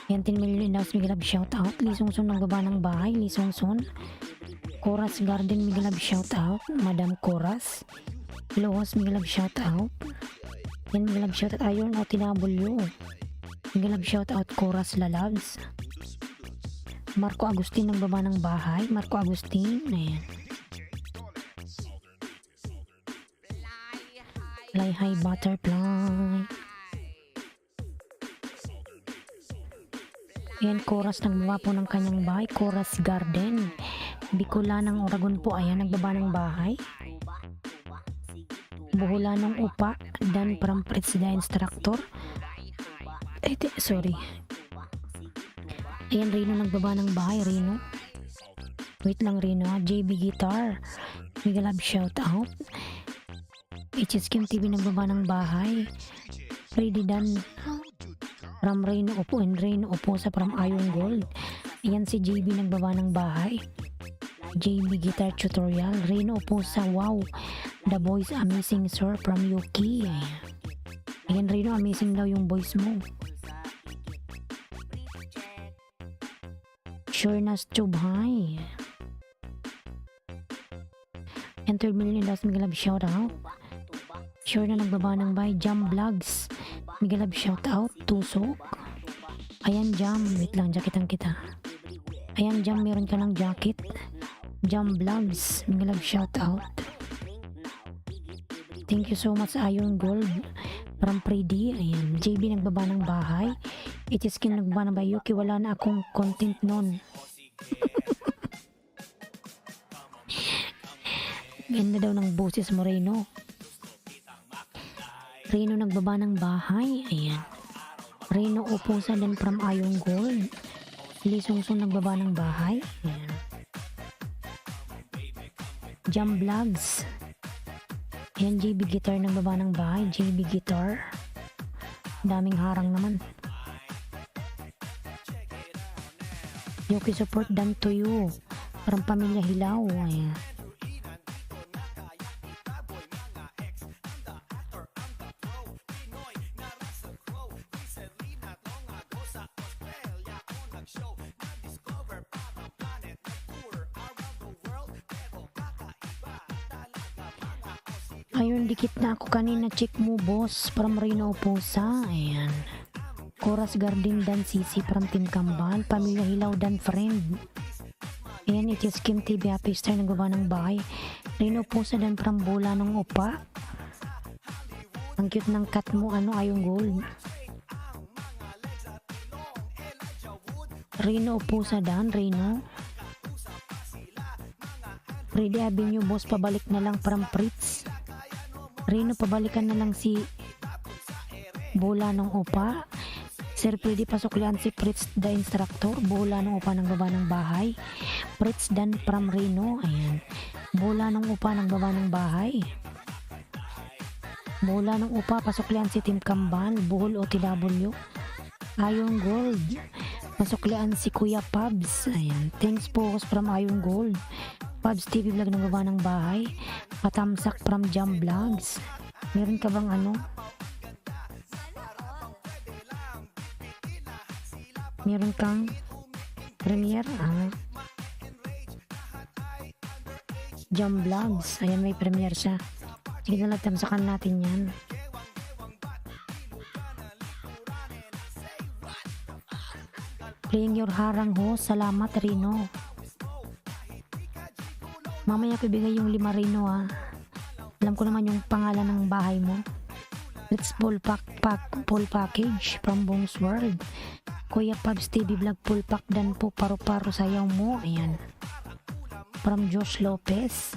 Ayan, 10 million daw sa Mega Love shout out. Lisongson nagbaba ng bahay. Lisongson. Coras Garden Mega Love shout out. Madam Coras. Lohos Mega Love shout out. Ayan, Mega Love shout out. Iron OTW. Mega Love shout out Coras Lalabs. Marco Agustin nagbaba ng bahay. Marco Agustin. Ayan. Fly high butterfly. Ayan, Chorus nagbaba po ng kanyang bahay. Chorus Garden. Bicolanang Oragon po. Ayan, nagbaba ng bahay. Buhulanong Upa. Dan from Fritz the Instructor. Sorry. Ayan, Rino nagbaba ng bahay. Rino. Wait lang, Rino. JB Guitar. Mega Love shout out. HS Kim TV nagbaba ng bahay. Freddy Dan from Reno Opo and Reno Opo sa from Iron Gold. Ayan si JB nagbaba ng bahay. JB Guitar Tutorial. Reno Opo sa Wow. The Voice Amazing Sir from Yuki. Ayan, Reno, amazing daw yung voice mo. Sure na Stube High. And 12 million dollars Mega Love shout out. Sure na nagbaba ng bahay. Jam Vlogs. Mega Love shout out. Tusok. Ayan, Jam. Wait lang, jacketan kita. Ayan, Jam, meron ka ng jacket. Jam Vlogs. Mega Love shout out. Thank you so much, Iron Gold. From Freddy. Ayan, JB nagbaba ng bahay. HS Kim nagbaba ng bahay. Yuki, wala na akong content nun. Ganda daw ng boses mo, Reno. Reno nagbaba ng bahay. Ayan. Reno Upusa din from Iron Gold. Lisungsong nagbaba ng bahay. Ayan. Jam Vlogs. Ayan, JB Guitar nagbaba ng bahay. JB Guitar. Daming harang naman. Yuki support dan to you. From Pamilya Hilaw. Ayan. Ayun, dikit na ako kanina. Check mo, boss. From Reno Pusa. Ayan. Chorus Garden dan Sisi from Team Kambal. Pamilya Hilaw dan Friend. Ayan, it is Kim TV Happy Star nagbaba ng bahay. Reno Pusa dan from Bola ng Upa. Ang cute ng cat mo. Ano, Ayong Gold. Reno Pusa dan. Reno. Ready Avenue, boss. Pabalik na lang from Fritz. Reno, pabalikan na lang si Bola ng Upa. Sir Freddy, pasuklian si Fritz the Instructor. Bola ng Upa ng baba ng bahay. Fritz Dan from Reno. Ayan. Bola ng Upa ng baba ng bahay. Bola ng Upa, pasuklian si Team Kambal. Buhol OTW. Iron Gold. Pasuklian si Kuya Pabs. Ayan. Thanks po from Iron Gold. Pabs TV Vlog ng baba ng bahay. Patamsak from Jam Vlogs. Meron ka bang ano? Meron kang premiere? Jam Vlogs. Ayan, may premiere siya. Sige na lang, tamsakan natin yan. Playing your harang ho. Salamat, Rino. Mamaya ko ibigay yung 5 Reno ha. Alam ko naman yung pangalan ng bahay mo. Let's full package from Bong's World. Kuya Pabs TV Vlog full pack dan po paro-paro sayaw mo. Ayan. From Josh Lopez.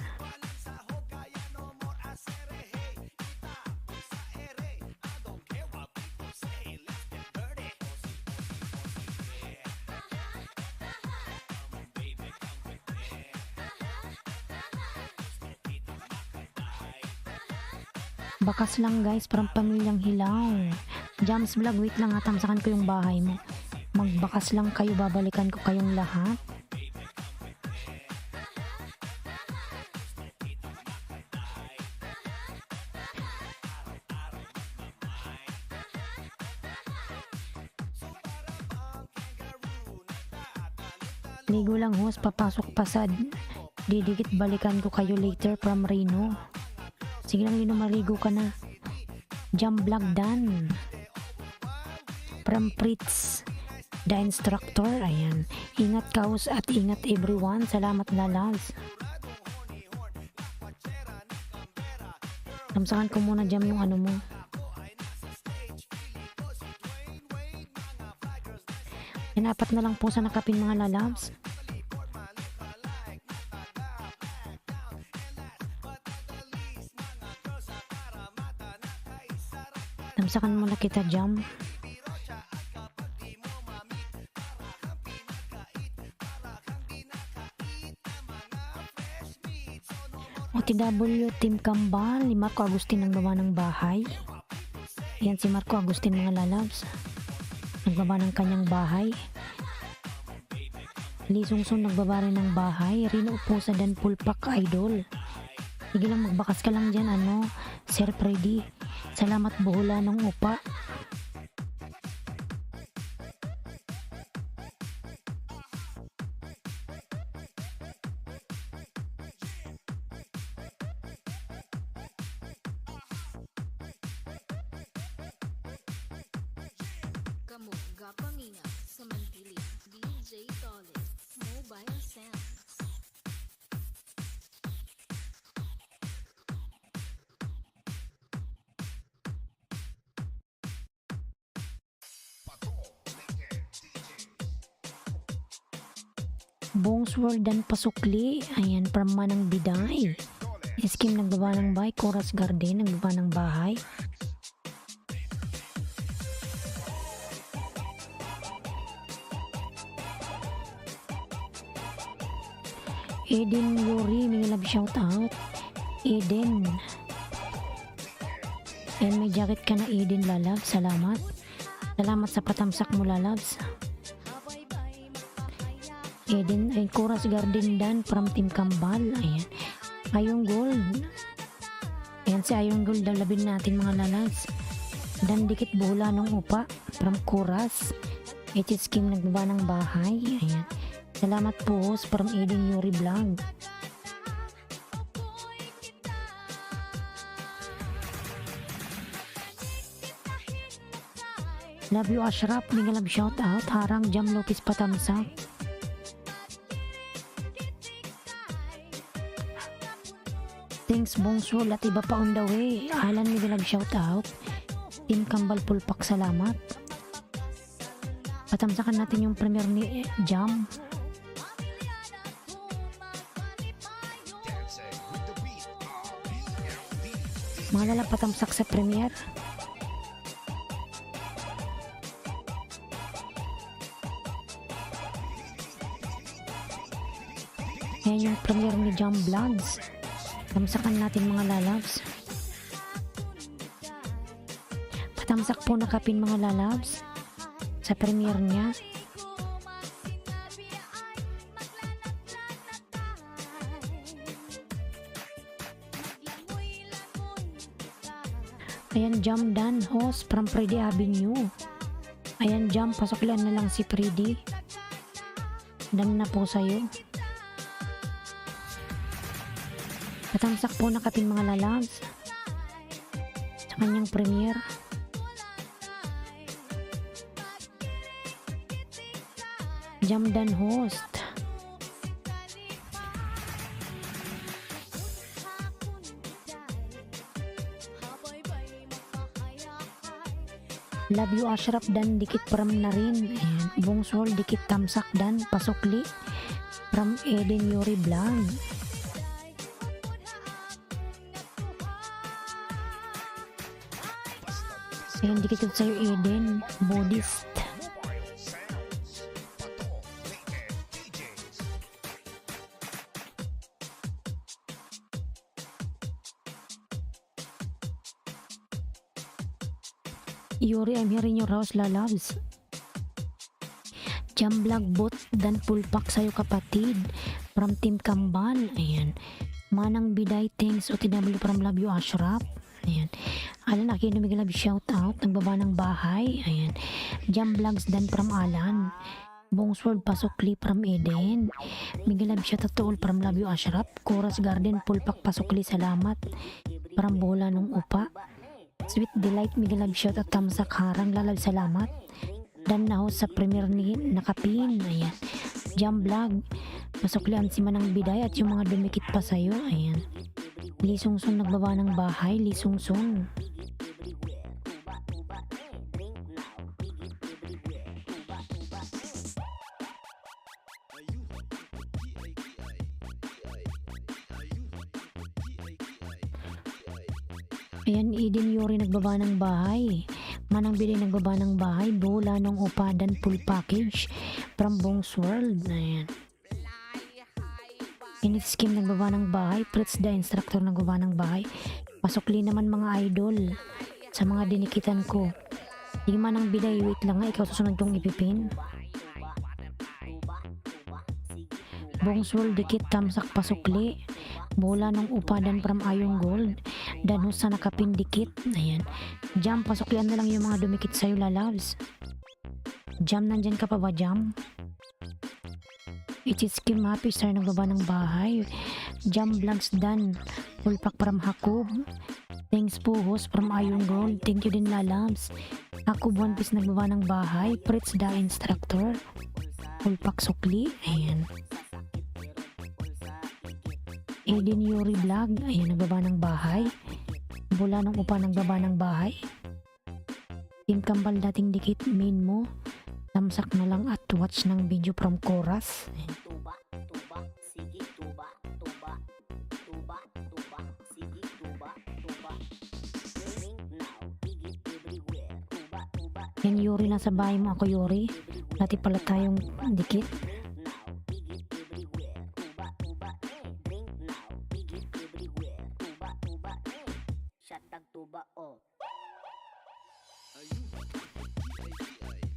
Bakas lang guys, from Pamilyang Hilaw. Jams Vlog, wait lang ha, tamsakan ko yung bahay mo. Magbakas lang kayo, babalikan ko kayong lahat. Ligo lang host, papasok pasad. Didikit balikan ko kayo later from Reno. Sige lang, Lino, marigo ka na. Jam Vlog Dan. From Fritz the Instructor. Ayan. Ingat kaos at ingat everyone. Salamat na loves. Tamsakan ko muna Jam yung ano mo. Yan, 4 na lang po sa nakapin mga lalabs. Tamsakan muna kita, Jam. OTW Team Kambal, ni Marco Agustin nagbaba ng bahay. Yan si Marco Agustin mga lalabs. Nagbaba ng kanyang bahay. Lee Sung-sun nagbaba rin ng bahay. Rino Upusa dan Pulpak Idol. Sige lang, magbakas ka lang dyan, Sir Freddy. Salamat buhula ng upa. Kamu gapanginga sa Mantilis, DJ Toles, Mobile Sounds. Bongs World dan Pasukli. Ayan, from Manang Biday. Eskim nagbaba ng bahay. Chorus Garden nagbaba ng bahay. Eden Yuri, may love shout out. Eden. And may jacket ka na, Eden Lalab. Salamat. Salamat sa patamsak mo, Lalabs. Eden, ay Chorus Garden dan from Team Kambal. Ayan. Ayong Gold. Ayan si Ayong Gold. Dalabin natin mga Lalabs. Dan dikit bola ng upa from Chorus. It's Kim nagbaba ng bahay. Ayan. Salamat po host from Eden Yuri Vlog. Love you Ashraf, may love shout out. Harang Jam Lopez Patamsak. Thanks Bongsul at iba pa on the way. Alan, may love shout out. Team Kambal Pulpak, salamat. Patamsakan natin yung premiere ni Jam. Mga lala, patamsak sa premiere. Yan yung premiere ni Jam Vlogs. Patamsakan natin mga lalabs. Patamsak po nakapin mga lalabs sa premiere niya. Ayan, Jam Dan, host from Freddy Avenue. Ayan, Jam, pasoklan na lang si Freddy. Dan na po sa'yo. Patamsak po nakapin mga lalabs sa kanyang premiere. Jam Dan, host. Love you Ashraf dan dikit from na rin. Ayan. Bungsol dikit tamsak dan pasukli from Eden Yuri Vlog. Ayan, dikit yun sa'yo Eden Buddhist. Yuri, I'm hearing your house, lalabs. Jam Vlog bot dan pulpak sa'yo kapatid from Team Kambal. Ayan. Manang Biday, thanks OTW from Love You Ashraf. Ayan. Alan Aquino, may love shout out. Nagbaba ng bahay. Ayan. Jam Vlogs dan from Alan. Bongsword Pasukli from Eden. May love shout out to all from Love You Ashraf. Chorus Garden pulpak pasukli, salamat. From bola nung upa. Sweet Delight, may love shout out tamsak harang, lalab, salamat. Dan na host sa premiere ni nakapin. Ayan. Jam Vlog. Pasuklian si Manang Biday at yung mga dumikit pa sa'yo. Ayan. Lee Sung-sun nagbaba ng bahay. Lee Sung-sun. Ayan, Eden Yuri nagbaba ng bahay. Manang Biday nagbaba ng bahay. Bola ng upadan full package from Bong's World. Ayan. Init Scheme nagbaba ng bahay. Fritz the Instructor nagbaba ng bahay. Pasukli naman mga idol sa mga dinikitan ko. Di Manang Biday, wait lang nga, ikaw susunod kong ipipin. Bong's World dikit tamsak pasukli. Bola ng upadan from Ayong Gold. Danus sa nakapindikit. Ayan. Jam, pasuklian na lang yung mga dumikit sa'yo, lalabs. Jam, nandyan ka pa ba, Jam? It's Kim Happy Star nagbaba ng bahay. Jam Vlogs Dan. Pulpak from Hakob. Thanks po, host from Ayong Gold. Thank you din, lalabs. Hakob One Piece nagbaba ng bahay. Fritz the Instructor. Pulpak sukli. Ayan. Eden Yuri Vlog, ayan, nagbaba ng bahay. Bola ng upa nagbaba ng bahay. Team Kambal dating dikit main mo. Tamsak na lang at watch ng video from chorus. Ayan. Yan Yuri, nasa bahay mo ako Yuri. Dati pala tayong dikit.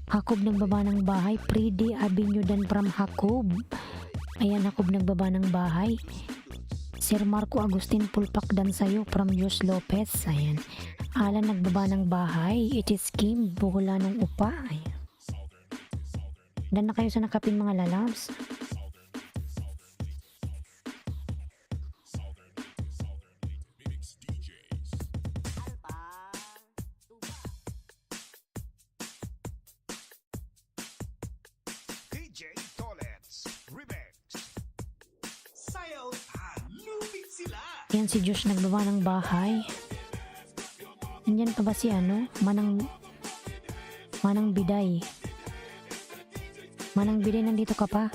Hakob nagbaba ng bahay. Pretty Avenue Dan from Hakob. Ayan, Hakob nagbaba ng bahay. Sir Marco Agustin Pulpak Dan sa'yo from Jus Lopez. Ayan. Alan nagbaba ng bahay. It is Kim. Bola ng upa. Ayan. Dan na kayo sa nakapin mga lalabs. DJ Tolets Remix. Sayaw pa, lumit sila. Yan si Josh nagbaba ng bahay. Nandyan pa ba si Manang Biday? Manang Biday, nandito ka pa?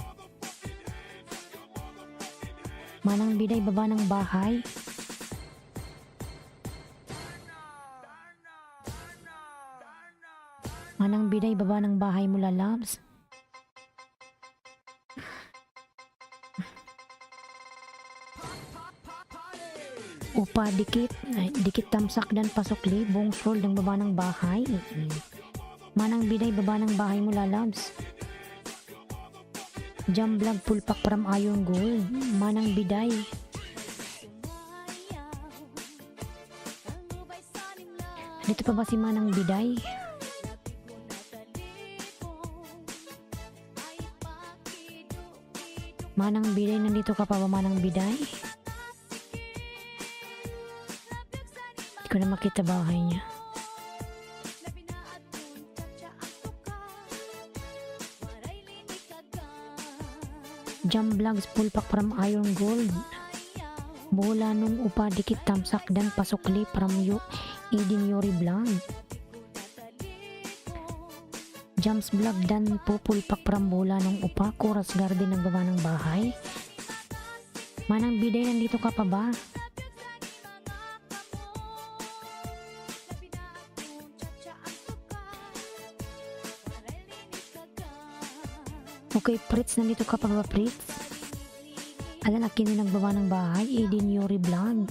Manang Biday, baba ng bahay. Manang Biday, baba ng bahay mo, lalabs. Upa dikit, dikit tamsak dan pasukli. Bong's World ng baba ng bahay. Manang Biday, baba ng bahay mo, lalabs. Jam Vlog Pulpak from Ayong Gold. Manang Biday. Dito pa ba si Manang Biday? Manang Biday, nandito ka pa ba, Manang Biday? Hindi ko na makita bahay niya. Jam Vlogs Pulpak from Ayong Gold. Bola nung upa dikit tamsak dan pasukli from Eden Yuri Vlog. Jams Vlog dan pupulpak from bola nung upa. Chorus Garden ng baba ng bahay. Manang Biday, nandito ka pa ba? Okay, Fritz, nandito ka pa ba, Fritz? Alan, akin yung nagbaba ng bahay. Eden Yuri Vlog.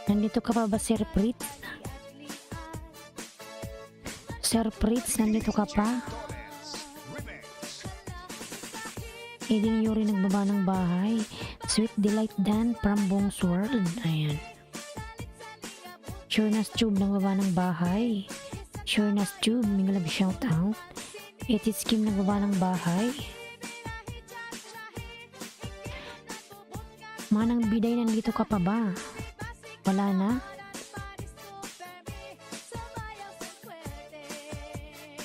Nandito ka pa ba, Sir Fritz? Sir Fritz, nandito ka pa? Eden Yuri nagbaba ng bahay. Sweet Delight Dan from Bong's World. Ayan. Shurnas Tube nagbaba ng bahay. Shurnas Tube, minglab shout out. It is Kim nagbaba ng bahay. Manang Biday, nandito ka pa ba? Wala na?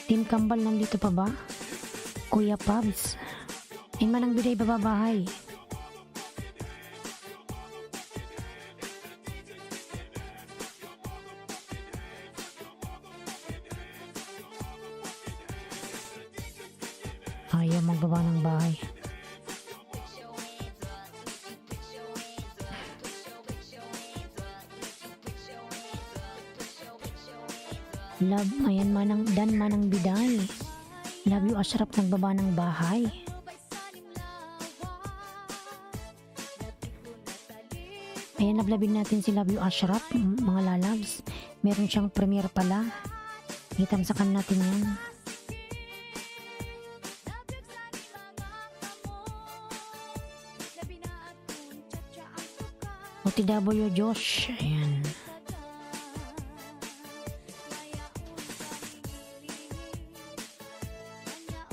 Team Kambal, nandito pa ba? Kuya Pabs. Ay, Manang Biday, baba bahay. Ayaw magbaba ng bahay. Love, ayan, manang biday. Love you, Ashraf, nagbaba ng bahay. Ayan, lablabin natin si Love you, Ashraf, mga lalabs. Meron siyang premiere pala. Itamsakan natin yan. OTW Josh, ayan.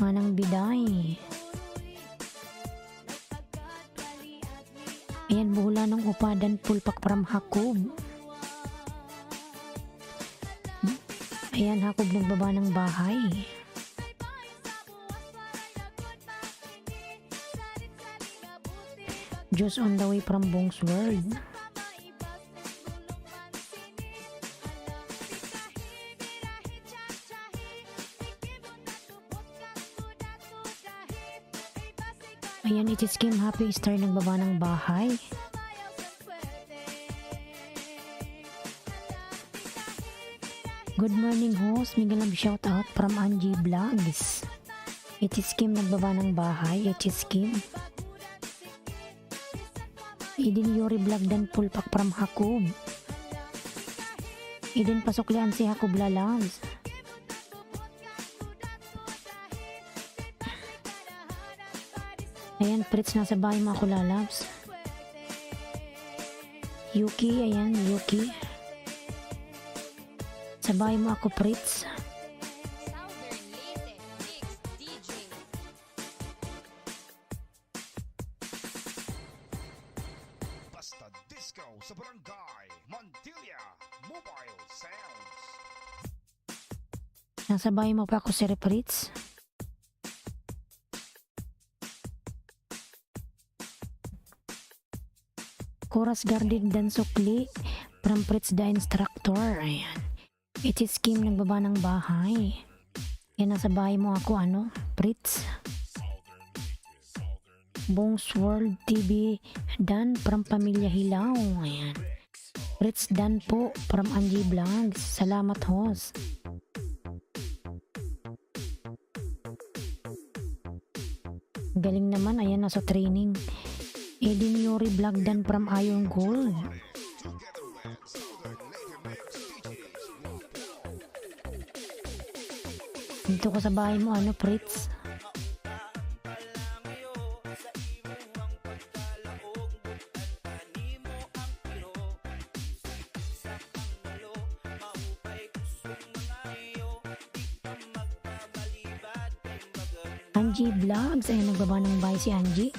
Manang biday. Ayan, buhula ng upadan pulpak from Hakob. Ayan, Hakob nagbaba ng bahay. Just on the way from Bong's World. Ayan, it is Kim Happy Star nagbaba ng bahay. Good morning, host. Miguel ang shout out from Angie Vlogs. It is Kim nagbaba ng bahay. It is Kim. Eden Yuri Vlog dan pulpak from Hakob. Eden pasoklian si Hakob lalabs. Ayan, Fritz, nasa bahay mo ako lalabs. Yuki, ayan, Yuki. Sa bahay mo ako, Fritz. Southern Leyte Mix DJ. Basta Disco sa Barangay Montilla Mobile Sounds. Nasa bahay mo pa ako, Sir Fritz. Chorus Garden dan Sukli from Fritz the Instructor. Ayan. It is Kim nagbaba ng bahay. Yan, nasa bahay mo ako, Fritz. Bong's World TV Dan from Pamilya Hilaw. Ayan. Fritz Dan po from Angie Vlogs. Salamat, host. Galing naman, ayan, nasa training. Eden Yuri Vlog Dan from Iron Gold. Dito ko sa bahay mo, Fritz. Angie Vlogs, ayan, nagbaba ng bahay si Angie.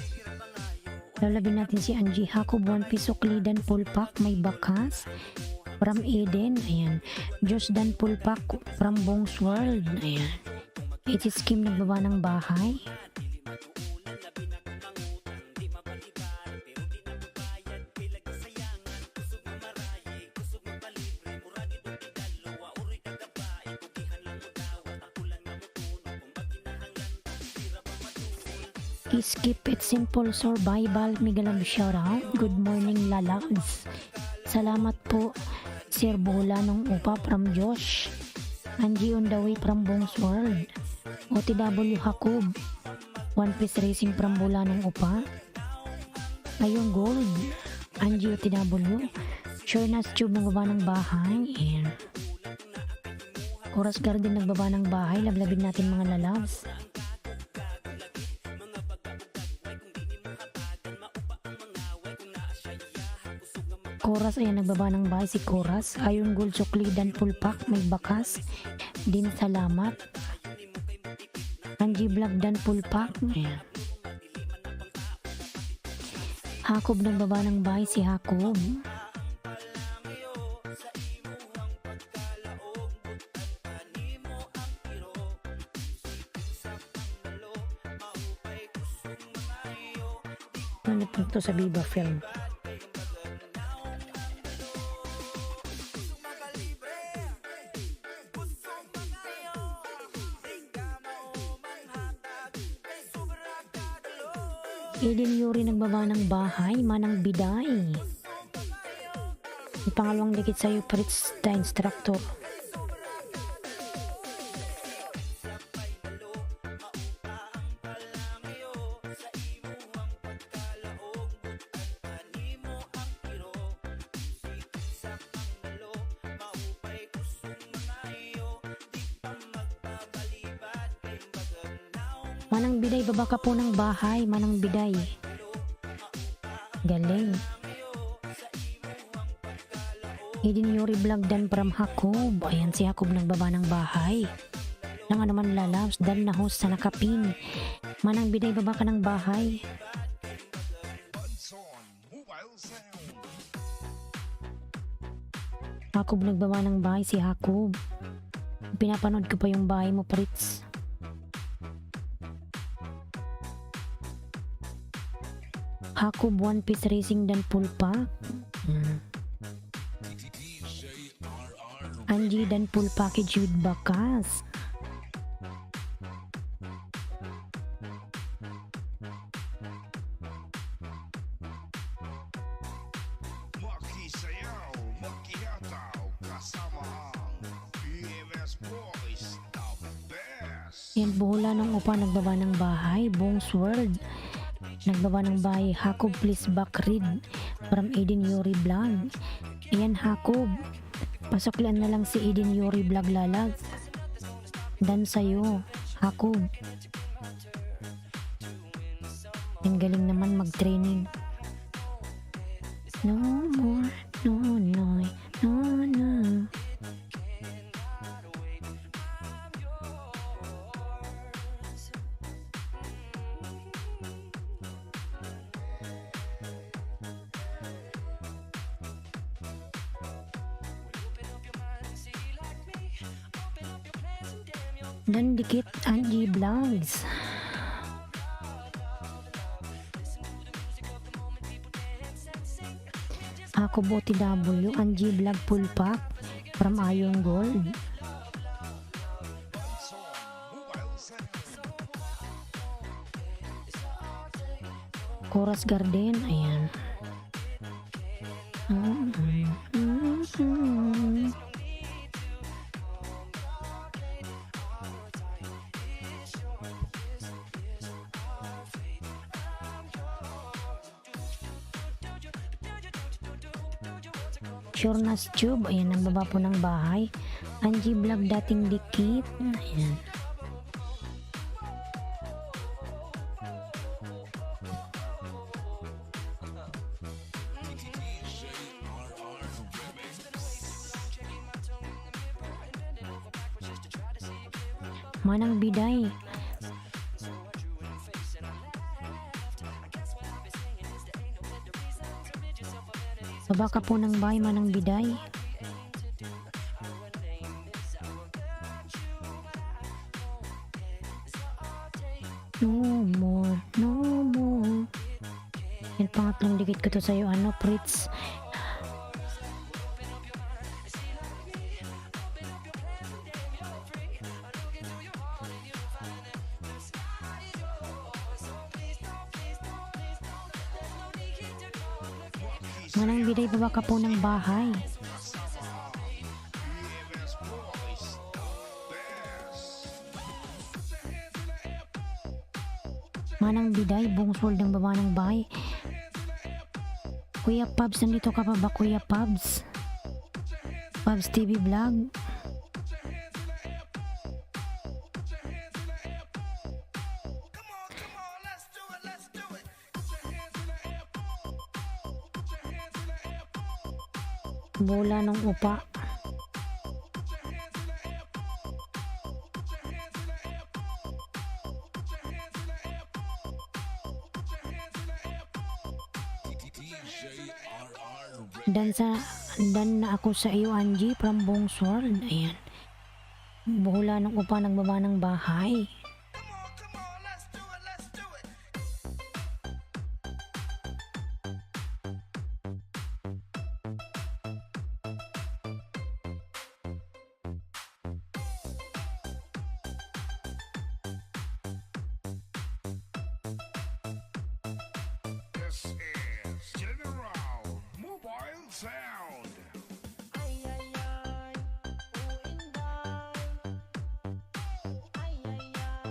Lalabin natin si Angie. Hakob 1 piso Klidan full pack, may bakas from Eden. Ayan. Josh Dan full pack from Bong's World. Ayan. It is Kim nagbaba ng bahay. Skip it simple survival. Miguel ang shout out. Good morning, lalabs. Salamat po, Sir Bola ng upa from Josh. Angie on the way from Bong's World. OTW Hakob 1 piece racing from Bola ng upa. Ayong gold. Angie OTW. Sure na tube nagbaba ng bahay. Ayan. Chorus Garden nagbaba ng bahay. Lablabin natin mga lalabs. Chorus, ayan, nagbaba ng bahay si Chorus. Ayong gold sukli dan full pack, may bakas din, salamat. Angie Vlog dan full pack. Ayan. Hakob nagbaba ng bahay si Hakob. Ano po sa Viva Film? Eden Yuri nagbaba ng bahay, manang biday. May pangalawang dikit sa'yo, Fritz the Instructor. Manang Biday, baba ka po ng bahay. Manang Biday. Galing. Eden Yuri Vlog dan from Hakob. Ayan si Hakob nagbaba ng bahay. Nang ano man lalabs, dan na host sa nakapin. Manang Biday, baba ka ng bahay. Bunson Mobile Sound. Hakob nagbaba ng bahay, si Hakob. Pinapanood ko pa yung bahay mo, Pritz. Hakob One Piece Racing dan Pulpa. Angie dan full package with bakas. Makisayaw, makihataw, kasama ang PMS Boys, the best. Yan, buhula ng upa, nagbaba ng bahay. Buong Sword nagbaba ng bahay. Hakob please back read from Eden Yuri Vlog. Ayan Hakob, pasoklan na lang si Eden Yuri Vlog lalag. Dan sa'yo Hakob. Ang galing naman mag-training. No more, no, no, no, no. Dan dikit Angie Vlogs. Ako Boti W, Angie Vlog full pack from Iron Gold. Bunson Mobile Sound. Chorus Garden, ayan. Shornas Tube, ayan ang baba po ng bahay. Angie Vlog dating dikit, ayan. Manang Biday, baba ka po ng bahay, Manang Biday. No more, no more. Yan, pangatlong dikit ko to sa'yo, ano, Pritz. Manang Biday, baba ka po ng bahay. PMS Boys, the best. Manang Biday, bungsol ng baba ng bahay. Kuya Pabs, nandito ka pa ba, Kuya Pabs? Pabs TV Vlog. Bola ng upa. Dan na ako sa iyo, Angie, from Buong Sword. Ayan. Bola ng upa, nagbaba ng bahay. This is General Mobile Sound.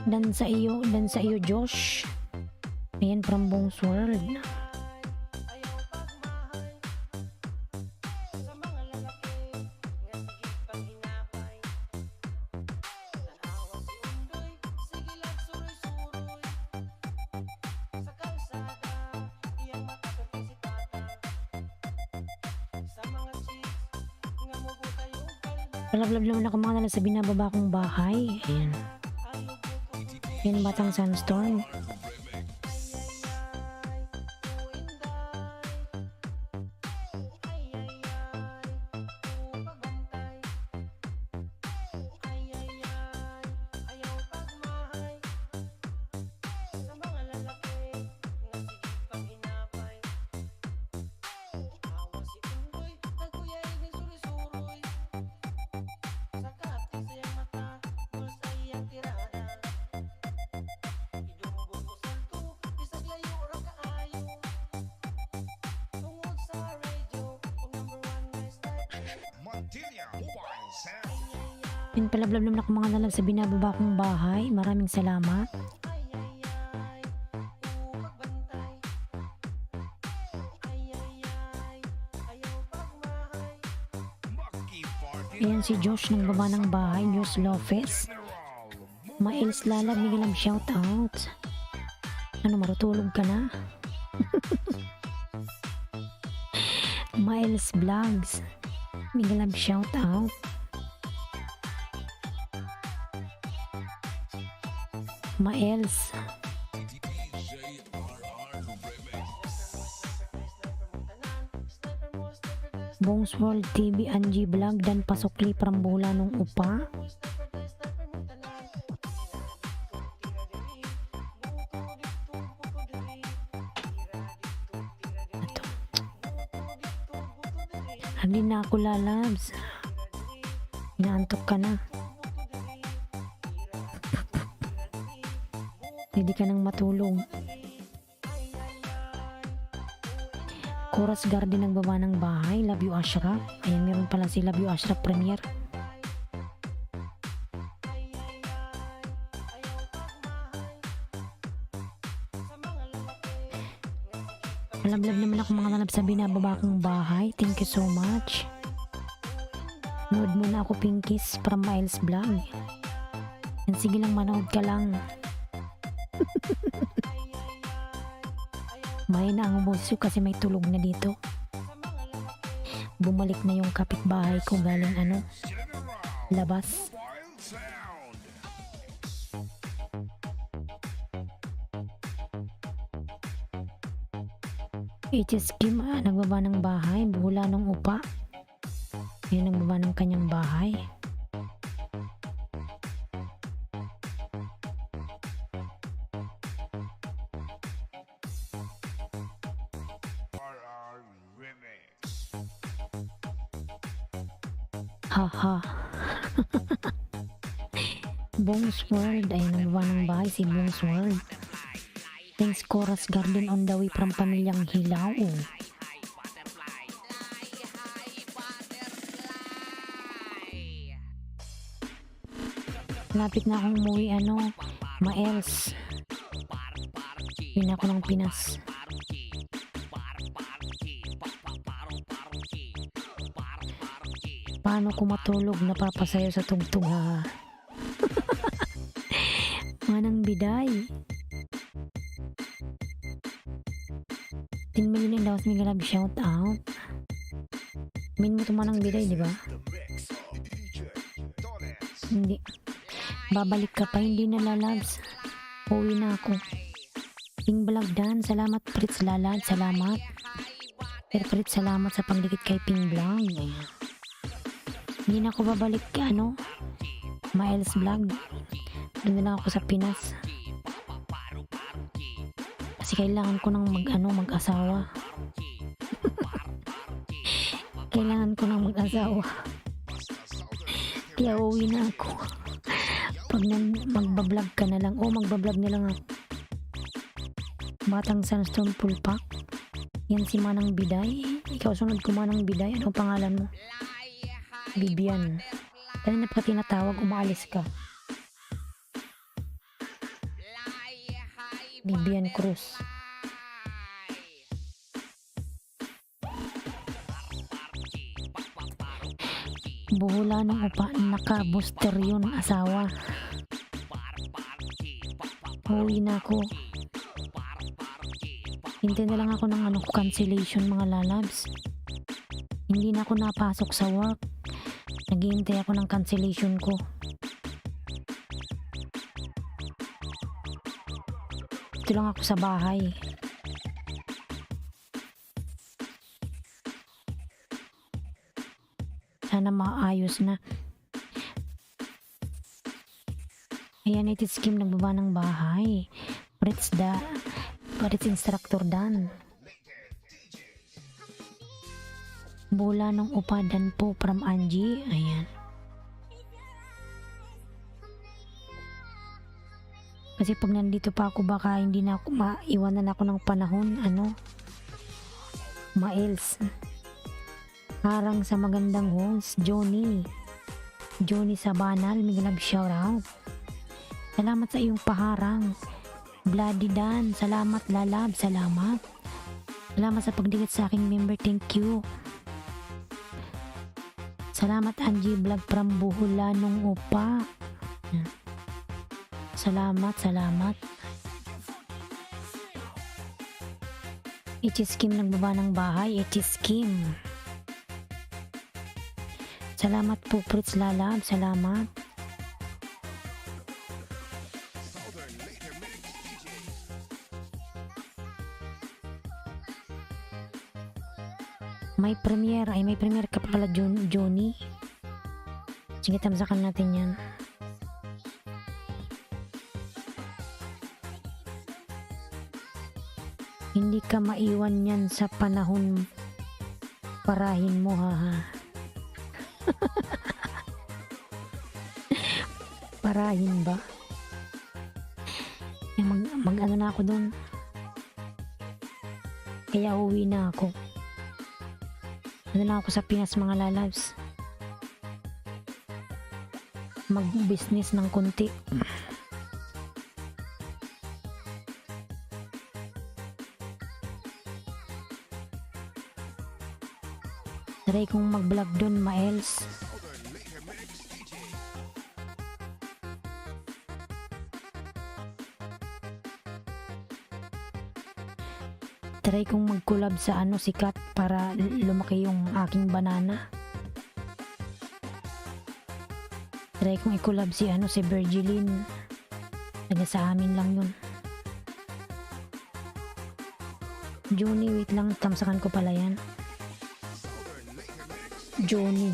Dan sa iyo, Josh. Ayan, from Buong Sword. Palablab naman ako mga lalabs sa binababa kong bahay. Ayan. Yan, Batang Sandstorm. Montilla Mobile Sound. Yan, palablab naman ako mga lalabs sa binababa kong bahay. Maraming salamat. Monkey Party Ayan si Josh ng baba ng bahay. Josh Lopez. General. Maels Lalab, Miguel Am, shout out. Ano, marutulog ka na? Maels Vlogs, Miguel Am, shout out. Maels. Bongs World TV, Angie Vlog, dan Pasokli Prambula nung upa. Ito. Hindi na ako lalabs. Inaantok ka na. Hindi ka nang matulog. Chorus Garden ng baba ng bahay. Love you Ashraf. Ayan, meron pala si Love you Ashraf Premier. Malablab naman ako mga lalab sa binababa kong bahay. Thank you so much. Nood muna ako Pinkies from Miles Vlog. Yan, sige lang, manood ka lang. Mahina ang boses kasi may tulog na dito. Bumalik na yung kapitbahay ko galing labas. Mobile Sound. HS Kim, nagbaba ng bahay. Buhula ng upa. Yan, nagbaba ng kanyang bahay. RR Remix. Haha. Bongs World. Ayun, nagbaba ng bahay si Bongs World. Thanks Chorus Garden on the way from Pamilyang Hilaw. Lapit na akong umuwi, Maels. Yun ako ng Pinas. Paano ko matulog? Napapasayo sa tugtog, ha? Manang biday. 10 million daw sa Miguel Ab, shout out. Min mo tumanang biday, di ba? The mix of DJ Dones. Hindi. Babalik ka pa, hindi na lalabs. Uwi na ako. Ping Vlog Dan, salamat Fritz Lalad, salamat. Fritz, salamat sa pagdikit kay Ping Vlog. Ayan. Hindi na ako babalik Miles Vlog. Doon na lang ako sa Pinas. Kasi kailangan ko nang mag-asawa. Kailangan ko nang mag-asawa. Kaya uwi na ako. Pag magbablog ka na lang, magbablog na lang ako. Batang Sandstorm Full Pack. Yan si Manang Biday. Ikaw sunod ko Manang Biday. Anong pangalan mo? Bibian. Kanina pa tinatawag, umaalis ka. Bibian Cruz. Buhula ng upa, naka-booster yun, asawa. Uwi na ako. Hintay na lang ako ng cancellation mga lalabs. Hindi na ako napasok sa work. Naghihintay ako ng cancellation ko. Dito lang ako sa bahay. Sana maayos na. Ayan, it is Kim nagbaba ng bahay. Fritz instructor Dan. Bola ng upadan po from Angie. Ayan. Kasi pag nandito pa ako baka hindi na ako maiwanan ako ng panahon. Maels. Harang sa magandang host, Johnny Sabanal, may love shoutout. Salamat sa iyong paharang. Bloody Dan, salamat Lalab, salamat. Salamat sa pagdigat sa aking member, thank you. Salamat Angie Vlog from Buhulanong Upa. Salamat. It is Kim nagbaba ng bahay, it is Kim. Salamat po Fritz Lalab, salamat. May premiere ka pala Johnny. Sige, tamsakan natin yan. Hindi ka maiwan yan sa panahon. Parahin mo ha. Parahin ba? Mag-ano na ako doon. Kaya uwi na ako. Ano na ako sa Pinas mga lalabs. Mag-business ng konti. Try kong mag-vlog doon, Maels. Try kong mag-collab sa sikat para lumaki yung aking banana. Try kong i-collab si Virgilin. Taga sa amin lang yun. Johnny, wait lang, tamsakan ko pala yan. Johnny.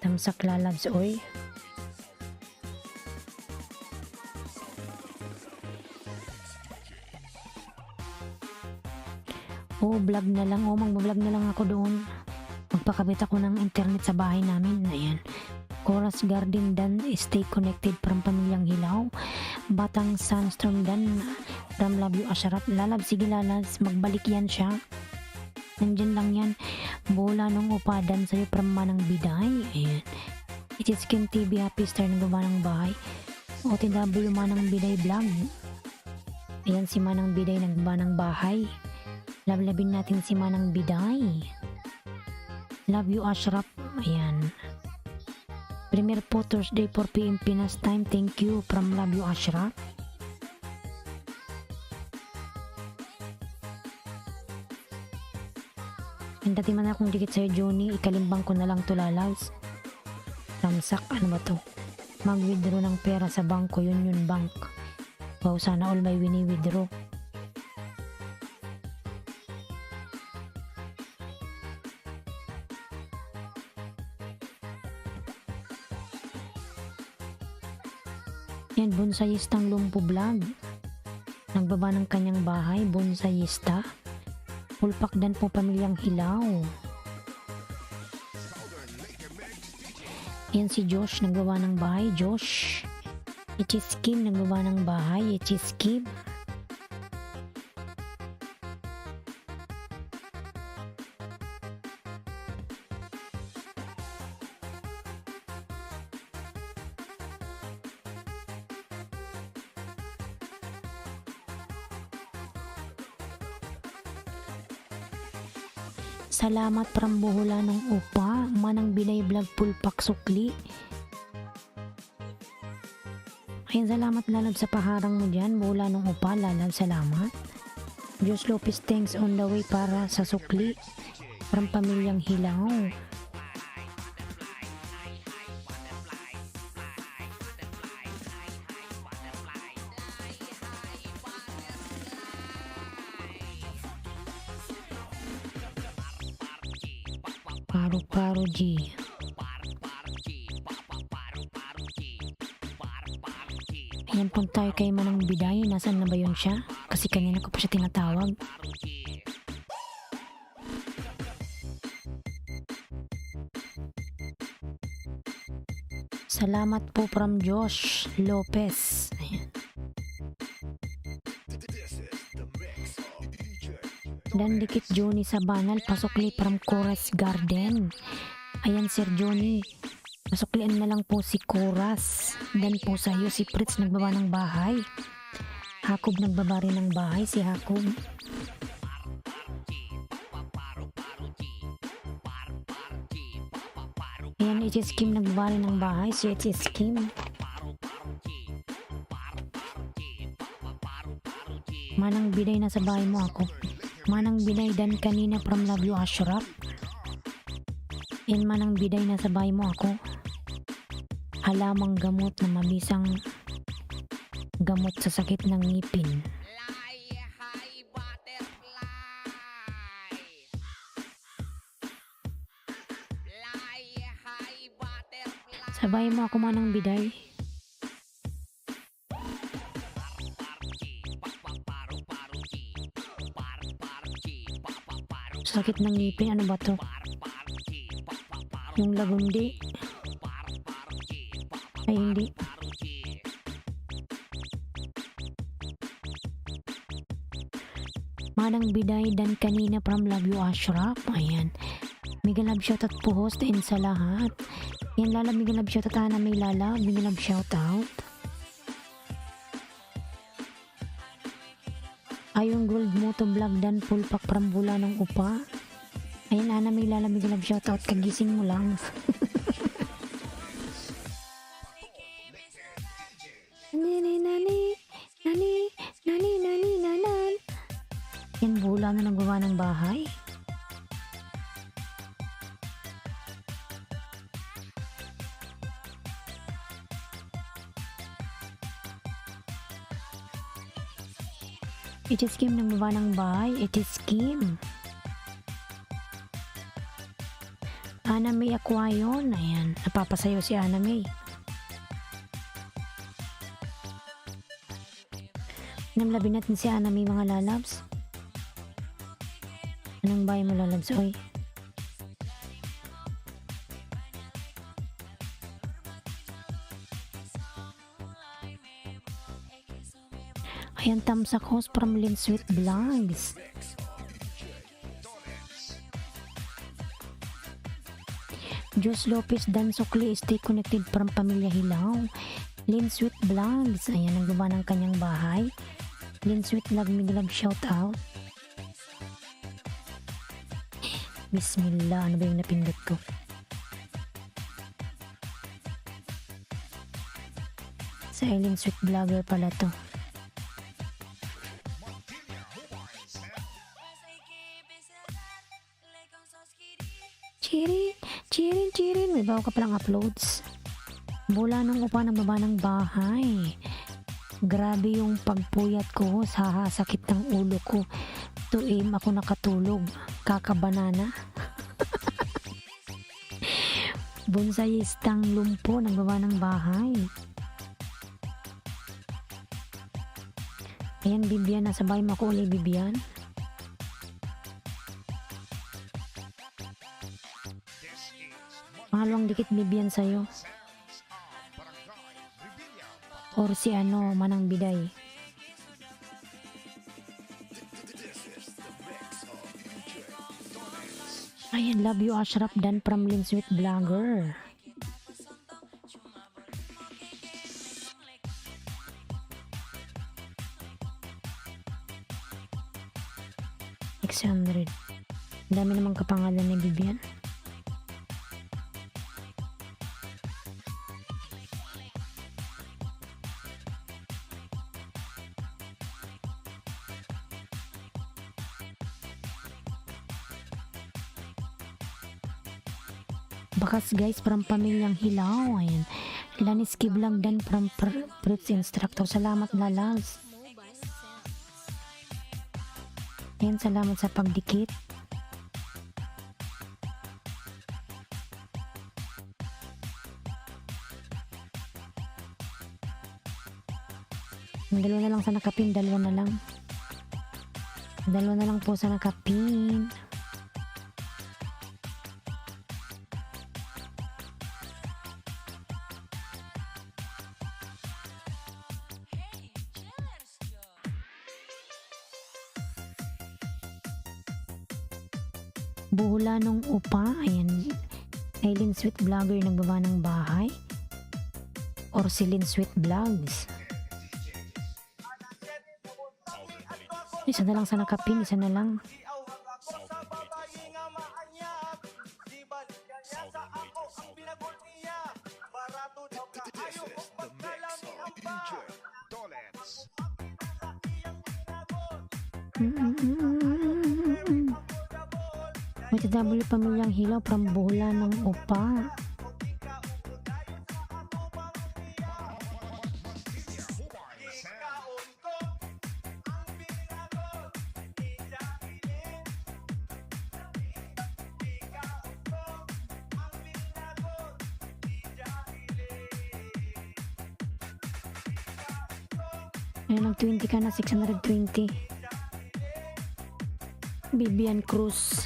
Tamsak lalabs, oy. Vlog na lang. Mag-vlog na lang ako doon. Magpakabit ako ng internet sa bahay namin. Ayan. Chorus Garden Dan, stay connected from Pamilyang Hilaw. Batang Sunstorm Dan, from Love You Asharat. Lalab, sige lalabs, magbalik yan siya. Nandyan lang yan. Bola nung upadan sa'yo from Manang Biday. Ayan. It is Kim TV, happy star ng Manang Bahay. OTW Manang Biday vlog. Ayan si Manang Biday ng Manang Bahay. Lablabin natin si Manang Biday. Love You Ashraf. Ayan. Premiere po Thursday 4 PM Pinas time. Thank you from Love You Ashraf. And dati man akong dikit sa'yo Johnny. Ikalimbang ko na lang to lalaws. Ramsak. Ano ba to? Mag-withdraw ng pera sa bangko. Yun bank. Wow, sana all may wini-withdraw. Yan, bonsayistang Lumpo Vlog. Nagbaba ng kanyang bahay, bonsayista. Pulpakdan po Pamilyang Hilaw. Yan si Josh, nagbaba ng bahay, Josh. It's Kim, nagbaba ng bahay, it's Kim. Salamat from Buhulanong Upa, Manang Binay Vlog Pulpak Sukli. Ayun, salamat lalab sa paharang mo dyan, Buhulanong Upa, lalab, salamat. Diyos Lopez thanks on the way para sa sukli from pamilyang Hilaw. Paru-paro G. Ayan po tayo kay Manang Biday. Nasaan na ba yun siya? Kasi kanina ko pa siya tinatawag. Salamat po from Josh Lopez. Ayan. This is the mix of DJ Dan dikit Johnny sa banal. Pasukli from Chorus Garden. Ayan Sir Johnny. Pasuklian na lang po si Chorus. Dan po sa'yo si Fritz nagbaba ng bahay. Hakob nagbaba rin ng bahay si Hakob. Ayan, HS Kim nagbaba rin ng bahay si HS Kim. Manang Biday na sa bahay mo ako. Manang Biday dan kanina from Love You Ashraf. Yan Manang Biday na sa bahay mo ako. Halamang gamot na mabisang gamot sa sakit ng ngipin. Sa bahay mo ako Manang Biday. Sakit ng ngipin, ano ba to? Yung lagundi. Ay hindi. Manang Biday dan kanina from Love You Ashraf. Ayan. Mega love shoutout po host and sa lahat. Yan Lala, mega love shoutout. Ana may Lala, mega love shoutout. Ayong gold moto vlog dan full pack from Bula ng Upa. Ayan Ana may Lala, mega love shoutout. Kagising mo lang. Nani. Yan Bula na nagawa ng bahay. It is Kim nang baba ng bahay. It is Kim. Ana May Aquayon. Ayan. Napapasayo si Ana May. Namlabi natin si Ana May mga lalabs. Anong bahay mo lalabs? Oy. Ayan, tamsak host from Lin Sweet Vlogs. Diyos Lopez dan Sukli stay connected from Pamilya Hilaw. Lin Sweet Vlogs. Ayan, nagbaba ng kanyang bahay. Lin Sweet Vlog, miglab shout out. Bismillah, ano ba yung napindot ko? Sa Lin Sweet Vlogger pala to. Chirin. May bago ka palang uploads. Bula nung upa ng baba ng bahay. Grabe yung pagpuyat ko. Sakit ng ulo ko. Tuim ako nakatulog. Kakabanana. Bonsayistang lumpo ng baba ng bahay. Ayan, Bibian. Nasa bahay mo ako ulit, Bibian. Pangalawang dikit Bibian sa'yo. Or si Manang Biday. Ayan, Love You Ashraf dan from Lin Sweet Vlogger. $600. Dami namang kapangalan ni Bibian. Bakas guys from Pamilyang Hilaw. Ayan. Laniski Vlog dan from Fruits Instructor. Salamat lalabs. Ayan, salamat sa pagdikit. Dalawa na lang sa nakapin, dalawa na lang. Dalawa na lang po sa nakapin. Buhula nung upa. Ayan. Aileen Sweet Vlogger nagbaba ng bahay. Or si Lynn Sweet Vlogs. Isa na lang sa nakapin, isa na lang. This is the mix of DJ Donets. OFW Pamilyang Hilaw from Buhula ng Upa. Ayan, nag-20 ka na, 620. Vivian Cruz.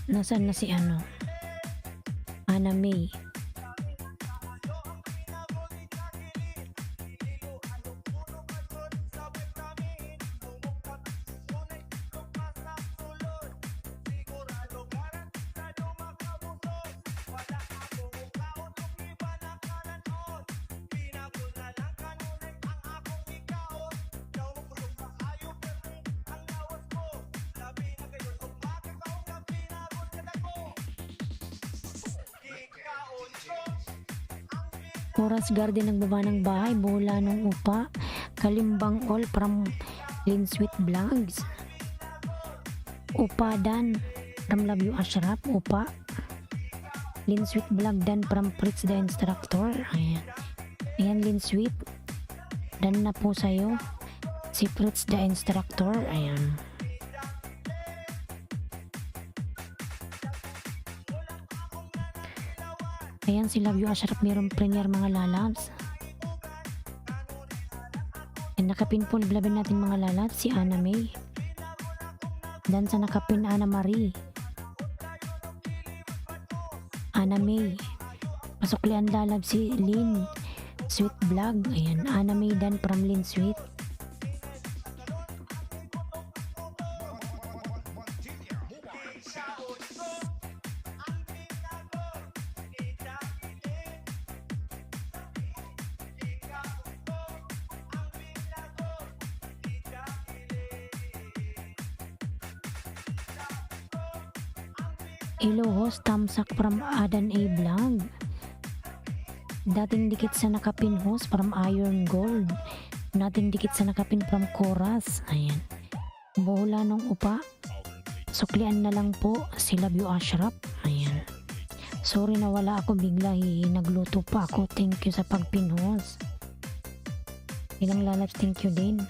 Nasaan na si ano? Ana May. Oras Garden nagbaba ng bahay, Buhula ng Upa. Kalimbang All from Lynn Sweet Vlogs. Upa Dan from Love You Ashraf. Upa Lynn Sweet Vlog Dan from Fritz the Instructor. Ayan. Ayan Lynn Sweet. Dan na po sa'yo si Fritz the Instructor. Ayan. Ayan si Love You Ashraf, mayroong premier mga lalabs. And nakapin po, naglaban natin mga lalabs, si Ana May. Dan sa nakapin, Ana Marie. Ana May. Pasuklian lalab si Lynn Sweet Vlog. Ayan, Ana May Dan from Lynn Sweet. Hello host, Tamsak from Adan A Vlog. Dating dikit sa nakapin host from Iron Gold. Nating dikit sa nakapin from Chorus. Ayan. Buhula nung Upa. Suklian na lang po si Love You Ashraf. Ayan. Sorry na wala ako bigla. Nagluto pa ako. Thank you sa pagpin host. Ilang lalabs, thank you din.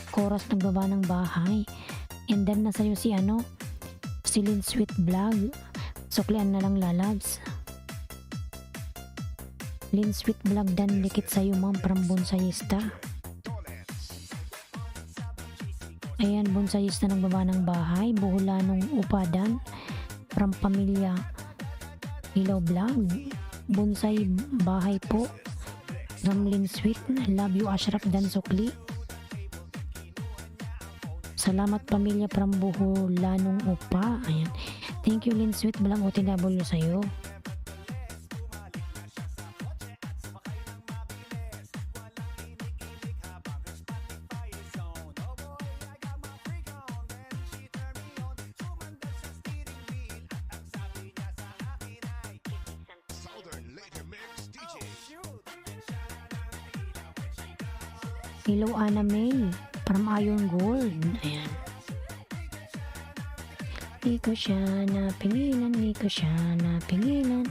Chorus nagbaba ng bahay. And then na sa'yo si ano? Si Lynn Sweet Vlog. Suklian na lang lalabs. Lynn Sweet Vlog Dan likit sa'yo ma'am from Bonsayista. Ayan, Bonsayista nagbaba ng bahay. Buhula nung Upa Dan from Pamilya Hilaw Vlog. Bonsay bahay po from Lynn Sweet. Love You Ashraf Dan Sukli. Salamat pamilya from Buhula nung Upa. Ayan. Thank you Lynn Sweet Vlog OTW sa'yo. Southern Later Mix DJ. Hello Ana May from Iron Gold. Ayan. Di ko siya napigilan, di ko siya napigilan.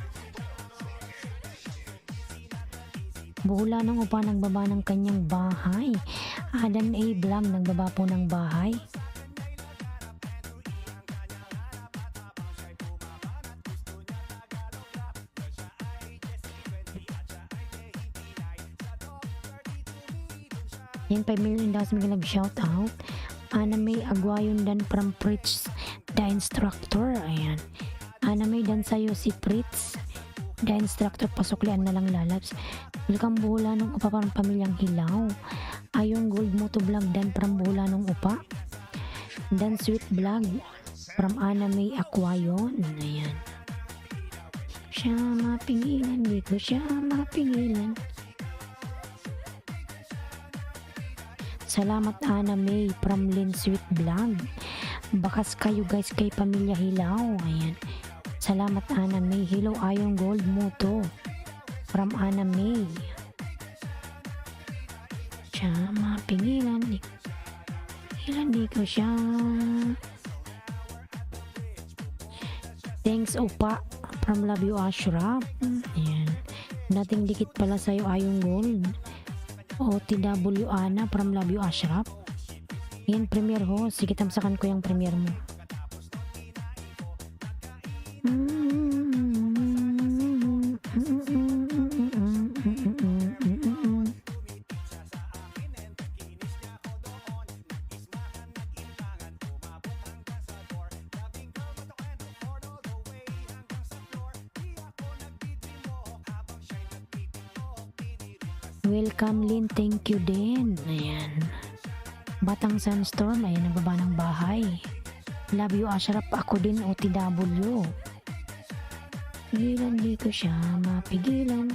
Buhula ng upa nagbaba ng kanyang bahay. Adan A. Blang nagbaba po ng bahay. Yan, 5 million daw may nag-shout out. Ana May Aguayon dan from Fritz the instructor. Ayan. Ana May dan sa'yo si Fritz the instructor. Pasuklian na lang lalabs. Welcome buhula ng upa parang pamilyang Hilaw. Ayong Gold Moto Vlog dan from buhula ng upa. Dan Sweet Vlog from Ana May Aguayon. Ayan. Siya mapigilan, di ko siya mapigilan. Salamat Ana May from Lin Sweet Vlog. Bakas kayo guys kay Pamilya Hilaw. Ayan. Salamat Ana May. Hello Ayong Gold Moto from Ana May. Siya mapigilan. Di ko siya. Thanks Opa from Love You Ashraf. Ayan. Dating dikit pala sa'yo Ayong Gold. OTW Ana from Love You Ashraf. Yan, premiere ho. Sige, tamsakan ko yung premiere mo. Welcome Lin, thank you din. Ayan. Batang Sunstorm, ayan, nagbaba ng bahay. Love You Ashraf, ako din OTW. Pigilan, di ko siya mapigilan.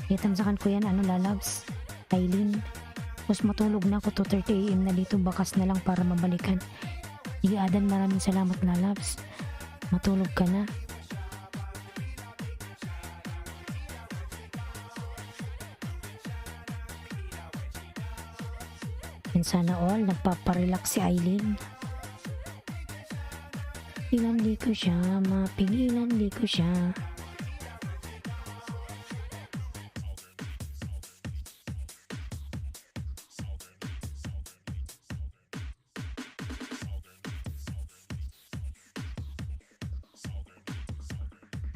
Itamsakan ko yan, lalabs. Aileen. Tapos matulog na ako, 2:30 AM na dito, bakas na lang para mabalikan. Adan, maraming salamat lalabs. Matulog ka na. And sana all, nagpaparelax si Aileen. Pigilan, di ko siya mapigilan, di ko siya.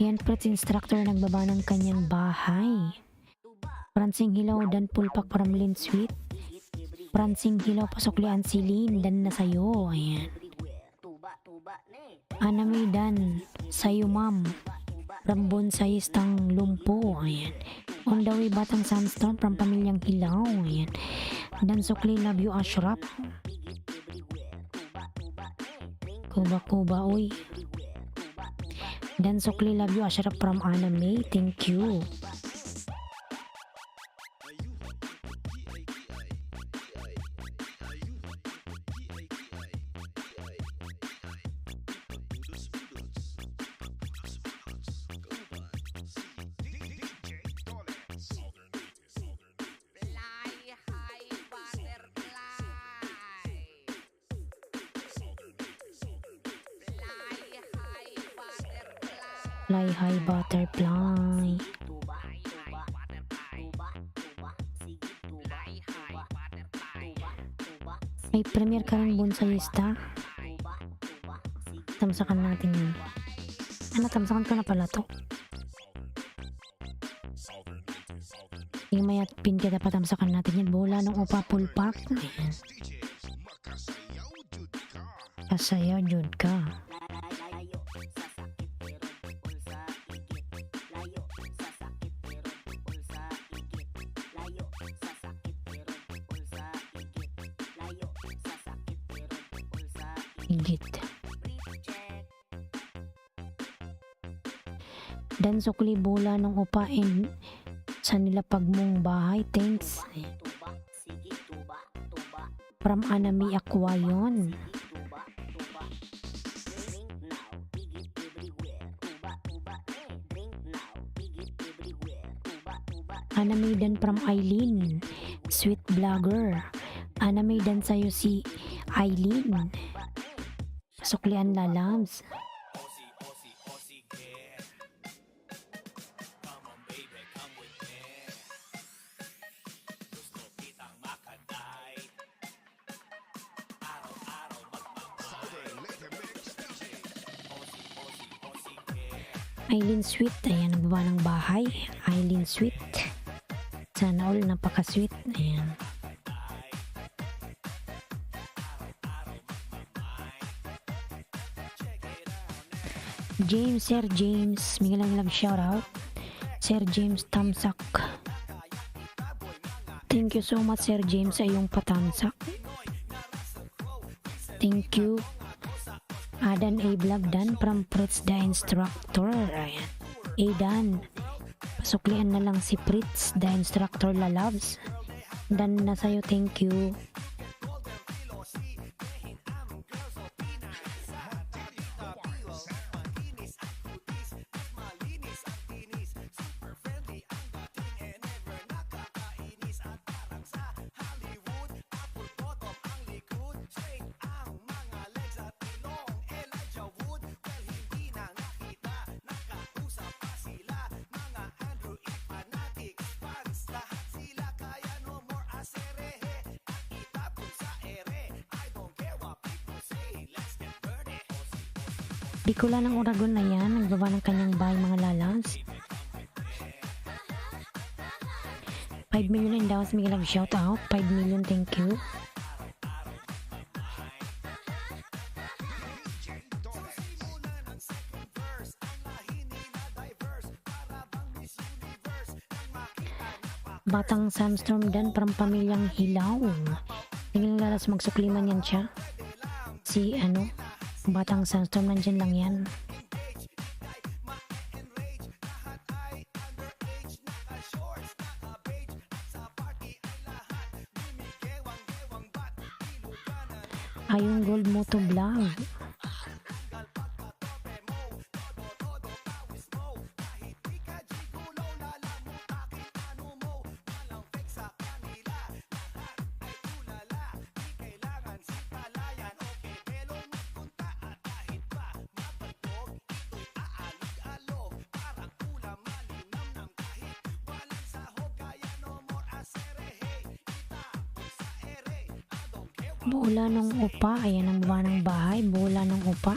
Yan, Fritz instructor nagbaba ng kanyang bahay. Prancing Hilaw dan pulpak from Lin Sweet. Prancing Hilaw, pasuklian si Lin dan na sayo. Ayan. Ana May dan sayo ma'am. Rambon sayistang lumpo. Ayan. On the way Batang Sunstorm from Pamilyang Hilaw. Ayan. Dan sukli Love You Ashraf. Kuba uy. Dan sukli Love You Ashraf from Ana May. Thank you. Fly high butterfly. May premiere ka rin bonsayista. Tamsakan natin yun. Tamsakan ko na pala to. Yung may pin kita pa, tamsakan natin yan. Bola ng upa pulpak. Ayan. Kasayaw jud ka. Higit. Dan sukli bola ng upa and sa nilapag mong bahay. Thanks. From Ana May Aguayon. Ana May dan from Aileen. Sweet Vlogger. Ana May dan sa'yo si Aileen. Suklian lalabs. Eileen Sweet, ayan, nagbaba ng bahay. Eileen Sweet. Sana all napaka-sweet. Ayan. James, Sir James, may lang shoutout. Sir James Tamsak. Thank you so much, Sir James, sa iyong patamsak. Thank you. Adan A. Vlog Dan from Fritz the Instructor. Ayan. Dan. Pasuklian na lang si Fritz the Instructor lalabs. Dan na sa'yo, thank you. Bicol ng Oragon na yan, nagbaba ng kanyang bahay mga lalas. 5 million and daw sa mga shout out. 5 million, thank you. Batang Sandstorm Dan from pamilyang Hilaw. Tingin lalas magsukliman yan siya. Si Batang Sandstorm, nandyan lang yan. Ayong Gold Moto Vlog. Bula ng upa, ayan ang baba ng bahay, bula ng upa.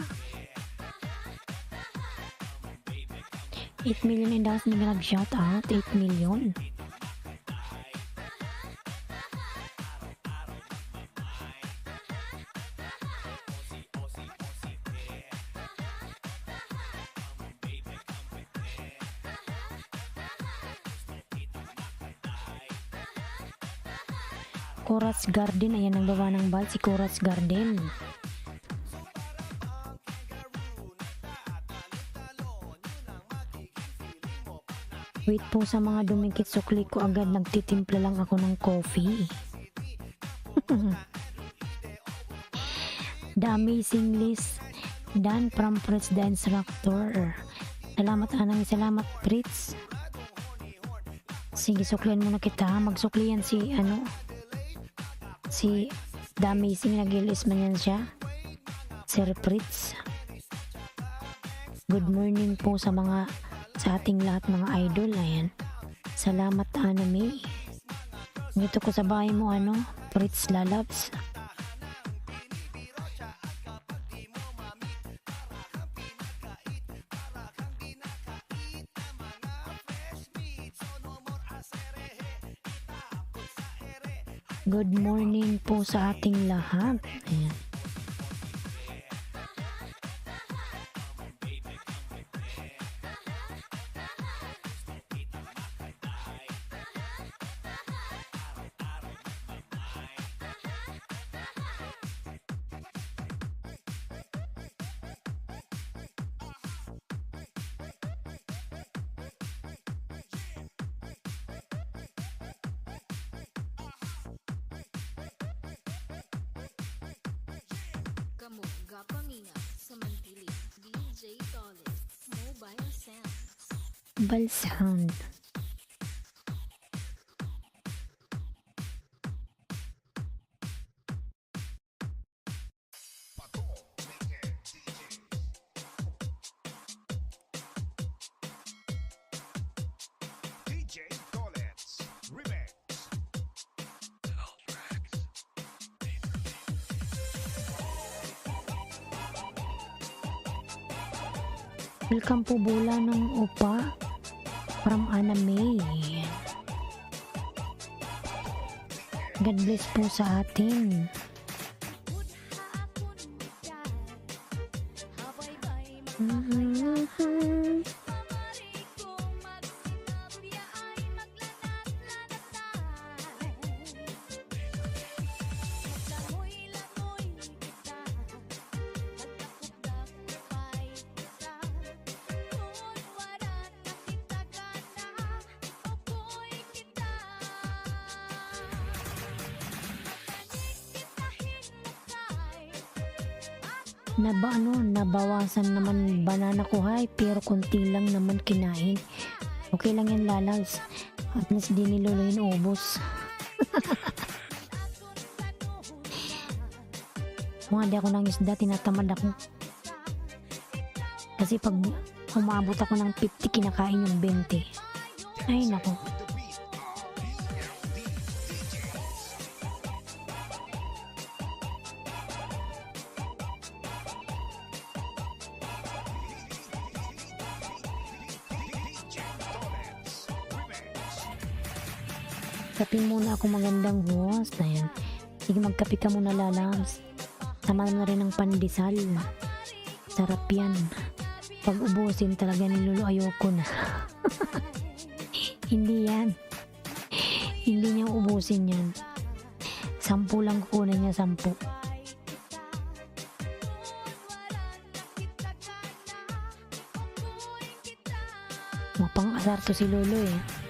8 million and daw nila nag-shout out, 8 million. Coraz Garden, ayan ang baba ng bal, si Coraz Garden. Wait po sa mga dumikit sukli ko, agad nagtitimpla lang ako ng coffee. The Amazing List Dan from Fritz the Instructor. Salamat anang, salamat Fritz. Sige, suklian muna kita, magsuklian si si The Amazing, nag-ilis man yan siya, Sir Fritz. Good morning po sa ating lahat mga idol. Ayan, salamat Anime. Dito ko sa bahay mo Fritz Lalabs. Good morning po sa ating lahat. Ayan. Kamu gapaminga sa Mantilis, DJ Toles, Mobile Sounds. Balsound. Welcome po bola ng upa from Ana May. God bless po sa atin. Mhm. Nabawasan naman banana ko hay, pero konti lang naman kinain. Okay lang yan lalals. At least di ni Lolo inuubos. Mga di ako ng isda, tinatamad ako. Kasi pag umabot ako ng 50, kinakain yung 20. Ay nako. Kape muna ako magandang host. Ayan. Sige, magkape ka muna lalams. Tama na rin ng pandesal. Sarap yan. Pag ubusin talaga ni Lolo, ayoko na. Hindi yan. Hindi niya ubusin yan. 10 lang kukunin niya, 10. Mapang-asar to si Lolo eh.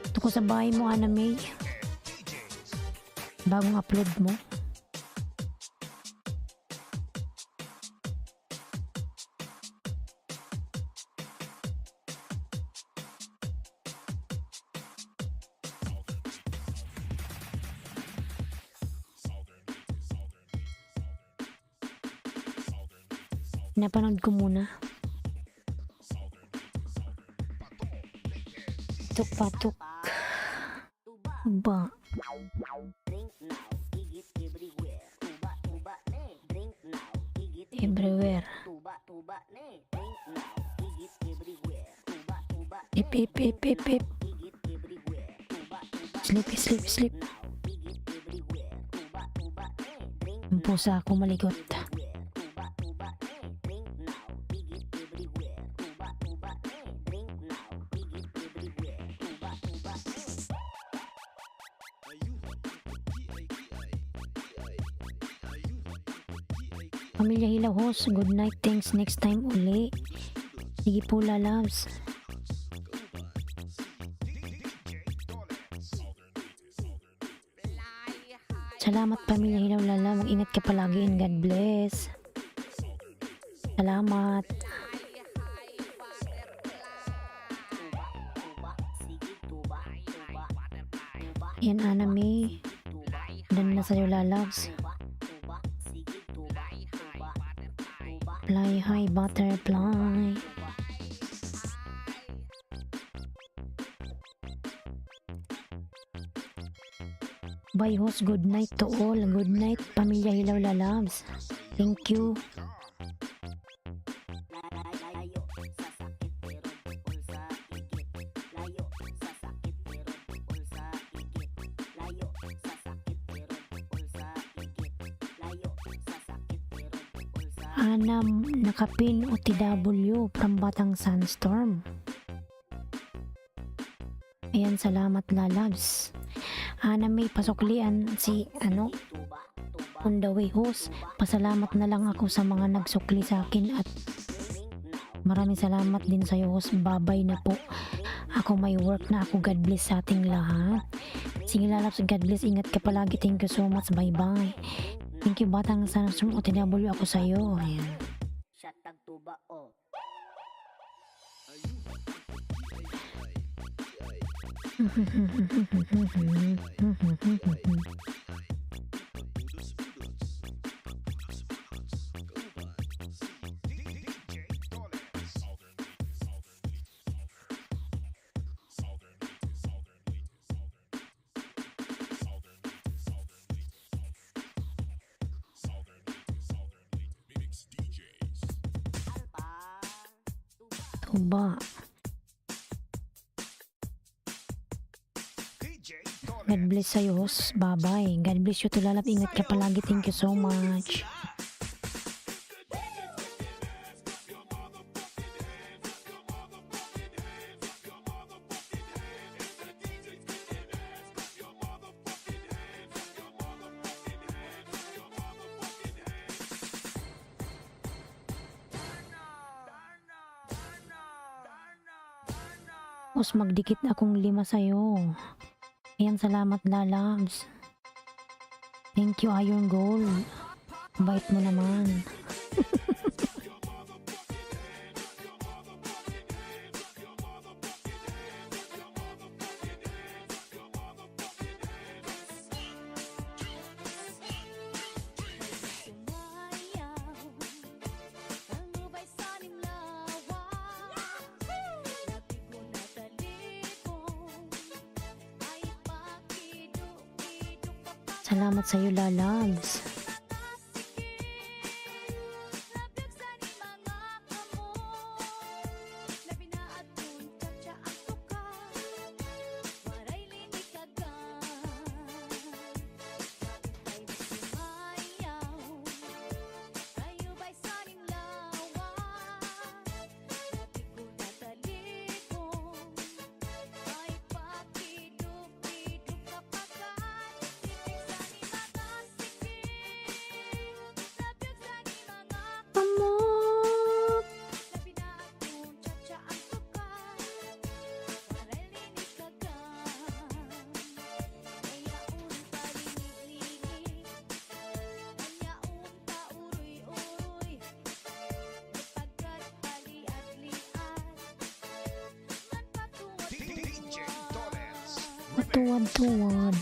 Ito ko sa bahay mo, Ana May. Bagong upload mo. Napanood ko muna. Patok-patok. Ba? Everywhere. Ip, ip, ip, ip, ip. Sleep, sleep, sleep. Ang pusa ako maligot. Pamilya Hilaw host, good night, thanks, next time uli. Sige po lalabs. Salamat Pamilya Hilaw lala, mag-ingat ka palagi and God bless. Salamat. Yan Ana May. Dan na sa'yo lalabs. Fly high butterfly. Bye host, good night to all. Good night Pamilya Hilaw lalabs. Thank you. Ana Nakapin OTW from Batang Sandstorm. Ayan, salamat lalabs. Ana May pasuklian si on the way host. Pasalamat na lang ako sa mga nagsukli sa akin at maraming salamat din sa iyo host. Babay na po. Ako may work na ako. God bless sa ating lahat. Sige lalabs, God bless, ingat ka palagi, thank you so much, bye bye. Thank you batang Sandstorm, OTW ako sa'yo. Ayan. Siya tagtuba o. DJ Dones. Tuba. DJ God Dones. bless sa'yo, host. Bye-bye. God bless you, Tulalap. Ingat ka palagi. Thank you so much. Host, magdikit na akong 5 sa'yo. Ayan, salamat lalabs. Thank you, Iron Gold. Bait mo naman. Salamat sa iyo, lalabs. Amot. DJ Dones. Matuwad-tuwad.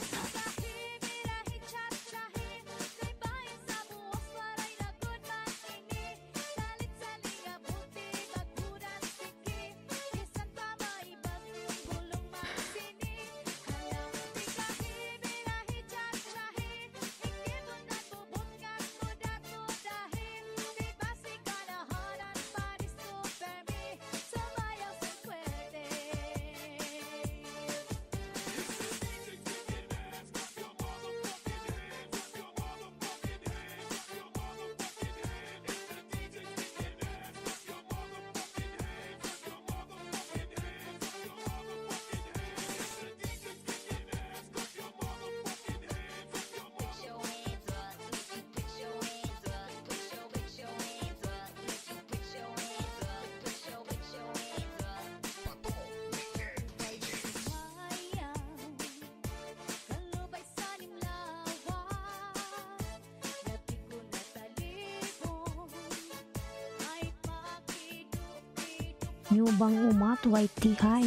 New Bang Umat, YT, hi.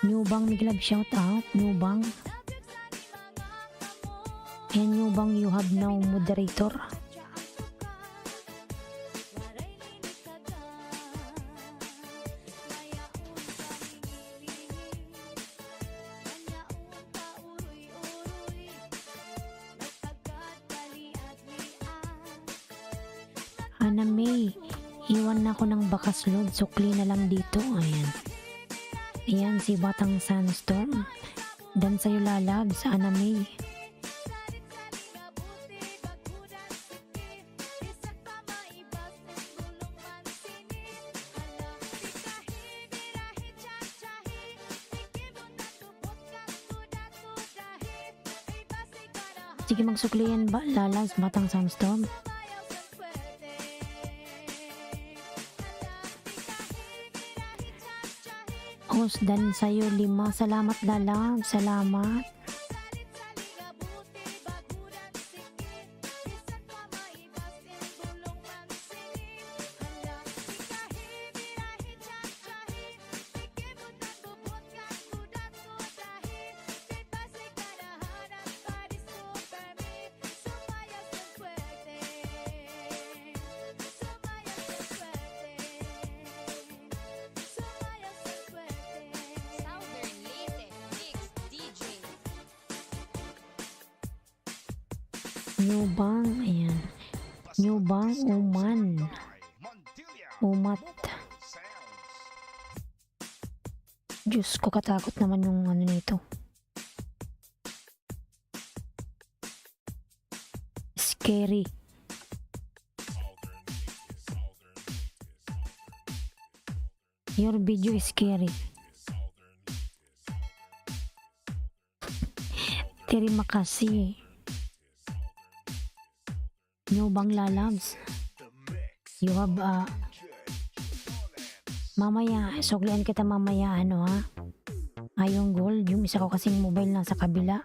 New Bang Miglab, shout out. New Bang. And New Bang, you have now moderator. Ana May, iwan na ako ng bakas load, sukli na lang dito. Ayan. Ayan si Batang Sandstorm. Dan sa'yo lalabs, Ana May. Sige, magsuklian ba lalabs, Batang Sandstorm? Host, dan sa'yo 5. Salamat lalabs, salamat. Nyubang, ayan. Nyubang, Uman, Montilla Umat. Sounds. Diyos ko, katakot naman yung ano nito. Scary. Your video is scary. Terima kasih. Nyubang lalabs. You have mamaya, suglian kita mamaya ano ha. Yung gold, yung isa ko kasing mobile nasa kabila.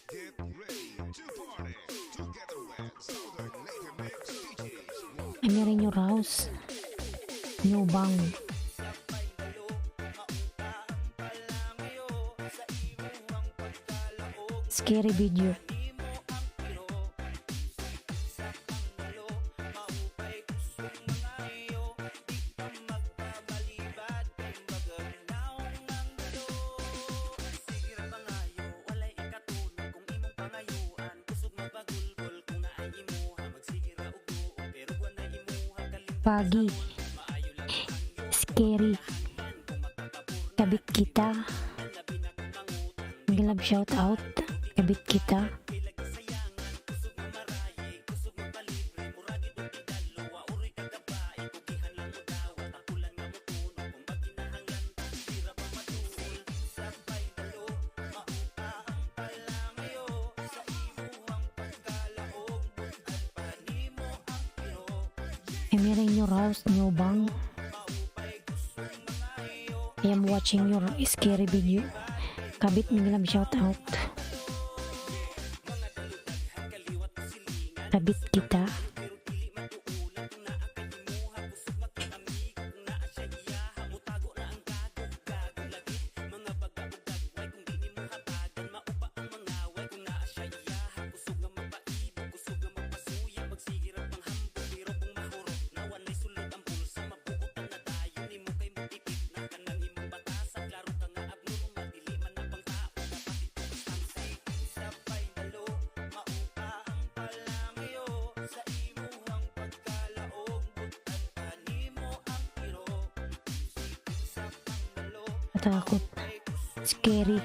Get ready to party together with Southern Lady Mix DJs. Ay, meron yung Rouse. Nyubang. Scary video. Pagi. Scary. Kabit kita. Galab shout out. Kabit kita. I meron your house, Nyubang. I am watching your scary video. Kabit minglam shout out. Kabit kita. Takot. Scary.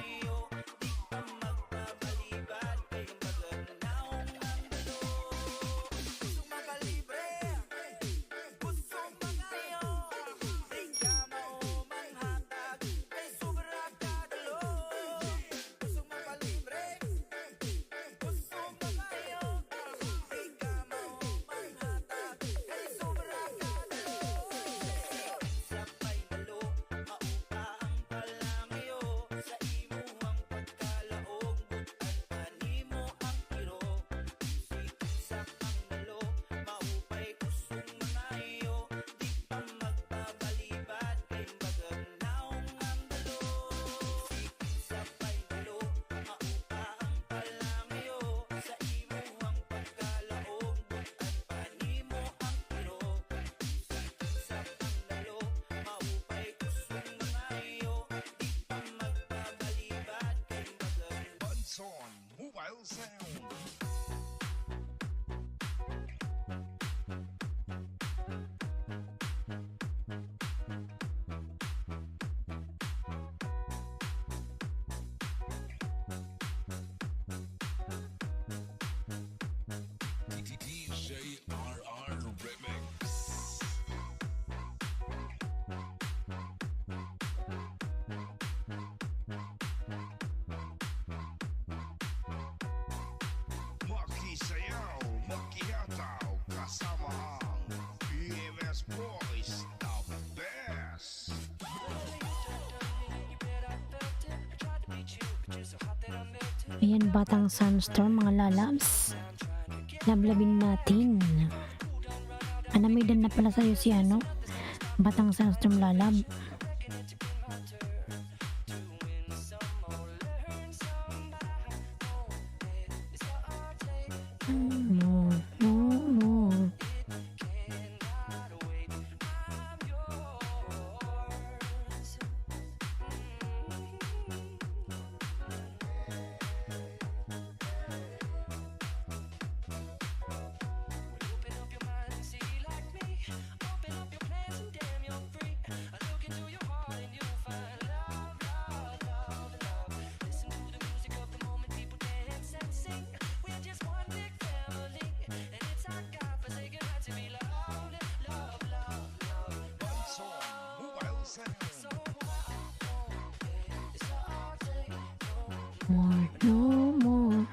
Bunson Mobile Sound. DJ RR Remix. Makisayaw, makihataw, kasama ang EMS Boys, the best. Ayan, Batang Sunstorm, mga lalabs. Lablabin natin. Anamidan na pala sa'yo si ano? Batang Sunstorm lalab. More, no more.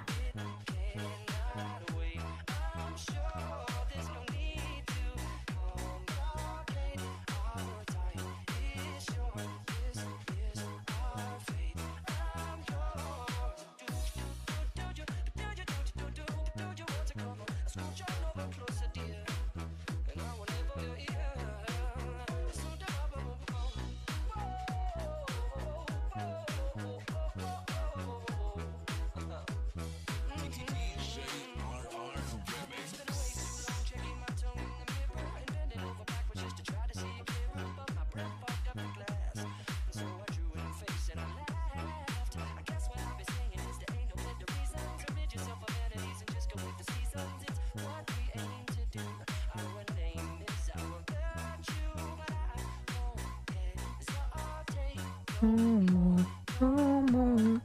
No more, no more.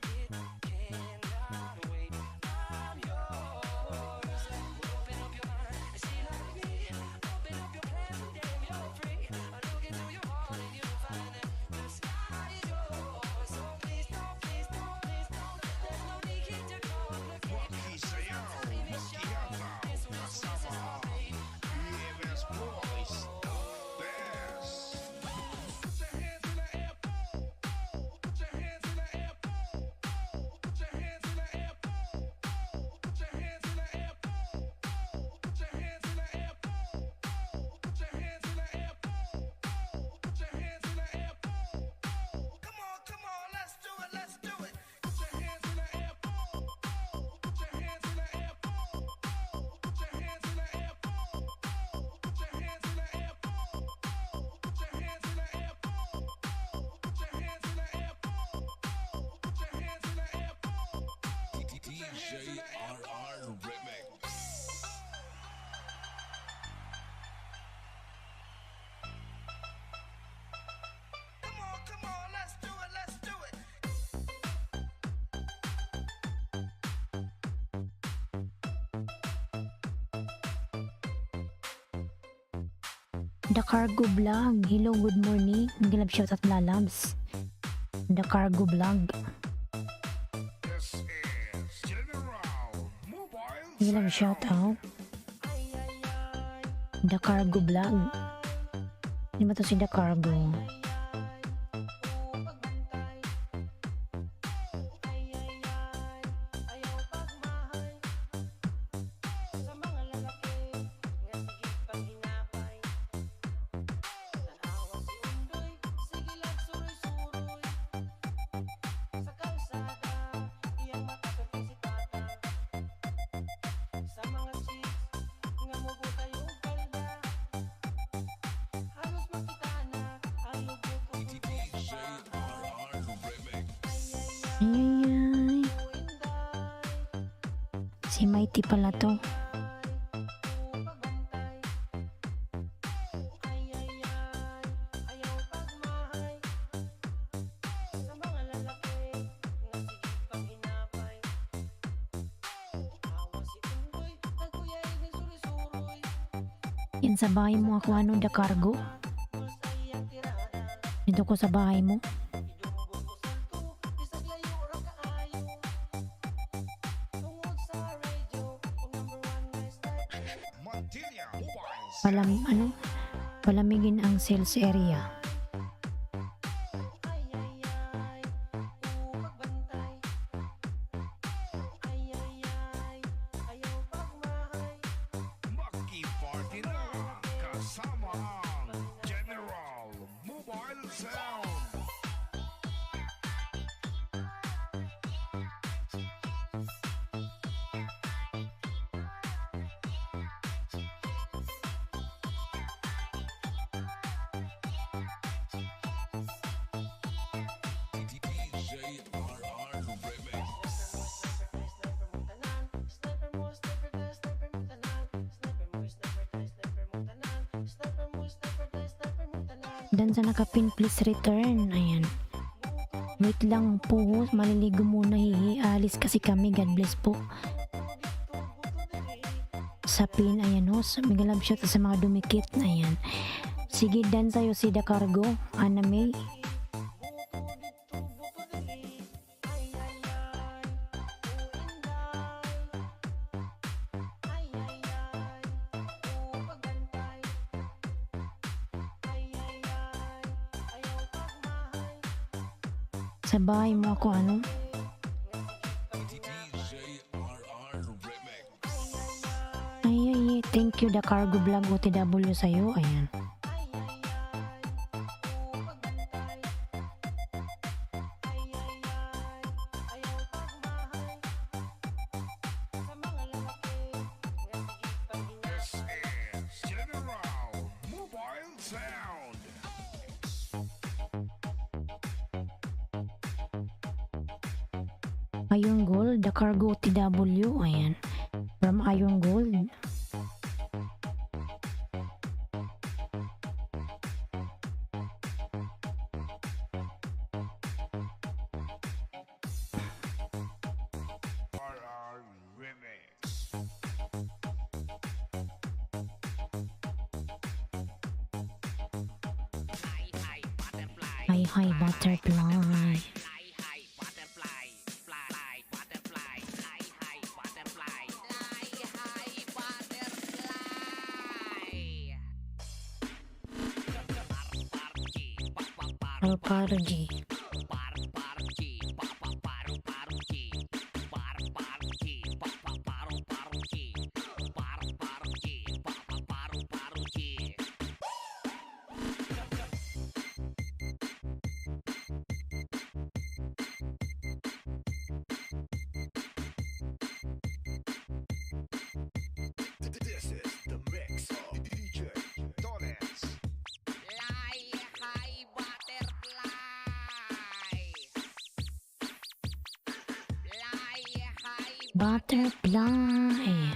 JRR Remix. Come on, let's do it, let's do it. The Cargo Vlog. Hello, good morning. Nag-love shout at lalabs. The Cargo Vlog. This is General Mobile Nag-love shout out. The Cargo Vlog. Di ba to si The Cargo? JRR Remix. Ay. Si Mighty pala to. Yan sa bahay mo ako ano, The Cargo. Dito ko sa bahay mo. Montilla Mobile Palamigin ang sales area. Maki Party na kasama ang General Mobile Sound. JRR Remix. Dan sa nakapin, please return. Ayan. Wait lang po. Maliligo muna. Hihialis kasi kami. God bless po. Sa pin, ayan o. Sa Mega Love Shot sa mga dumikit. Ayan. Sige dan tayo si The Cargo, Anime. Sa bahay mo ako ano? Ay, thank you The Cargo Vlog OTW sa'yo. Ayan. This is General Mobile Sound. Iron Gold, The Cargo OTW. Ayan. From Iron Gold. RR Remix. Hi, hi, butterfly. Paru-paru-G. This is the mix of DJ Dollars. Butterfly.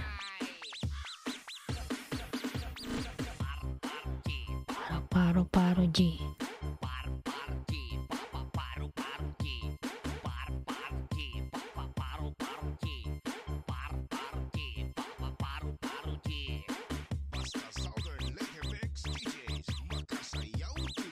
Paru-paru-G. Basta Southern Later Mix DJs makasayaw ka.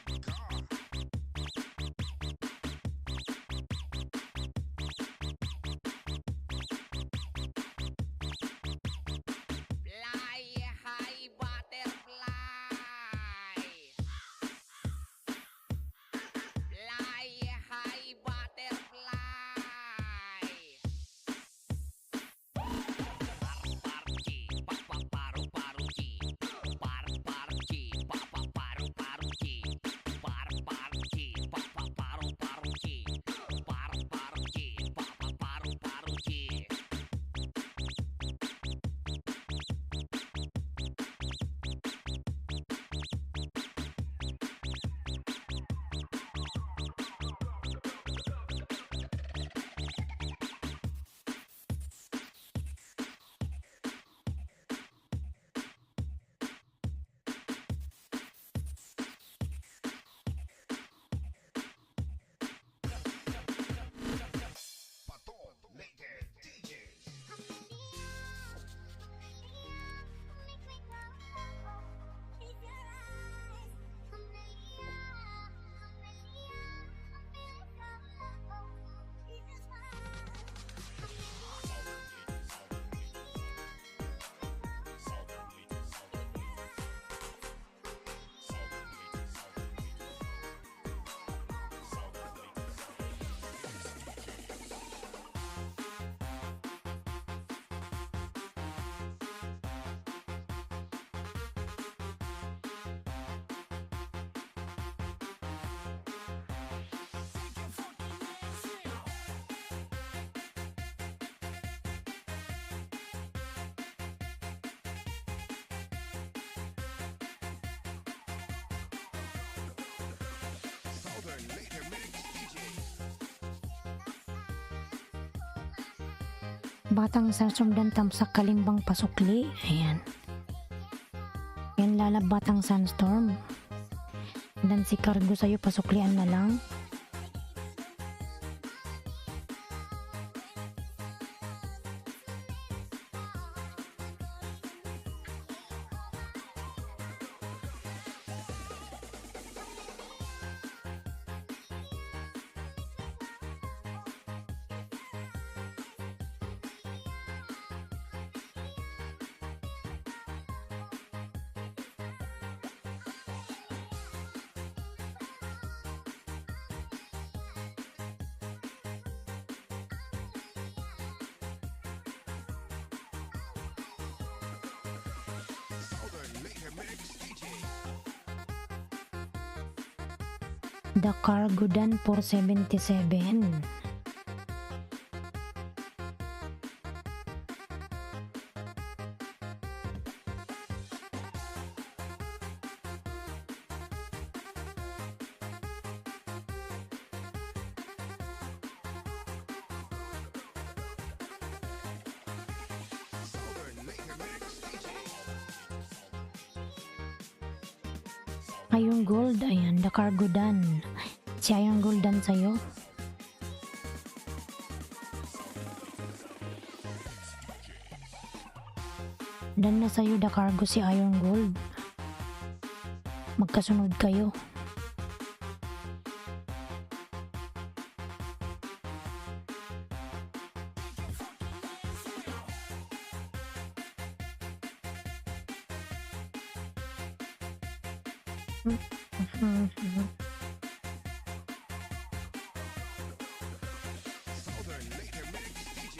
Patong Later DJs. Southern Later Mix DJs. Batang Sansum tam sa kalimbang pasukli. Ayan. Yan lalab Batang Sandstorm. Dan si Cargo sa'yo pasuklian na lang. The Cargodan 477. Southern Later Mix DJ. Iron Gold, ayan, The Cargodan. Si Iron Gold dan sa'yo. Dan na sa'yo, The Cargo, si Iron Gold. Magkasunod kayo. Southern Later Mix DJ.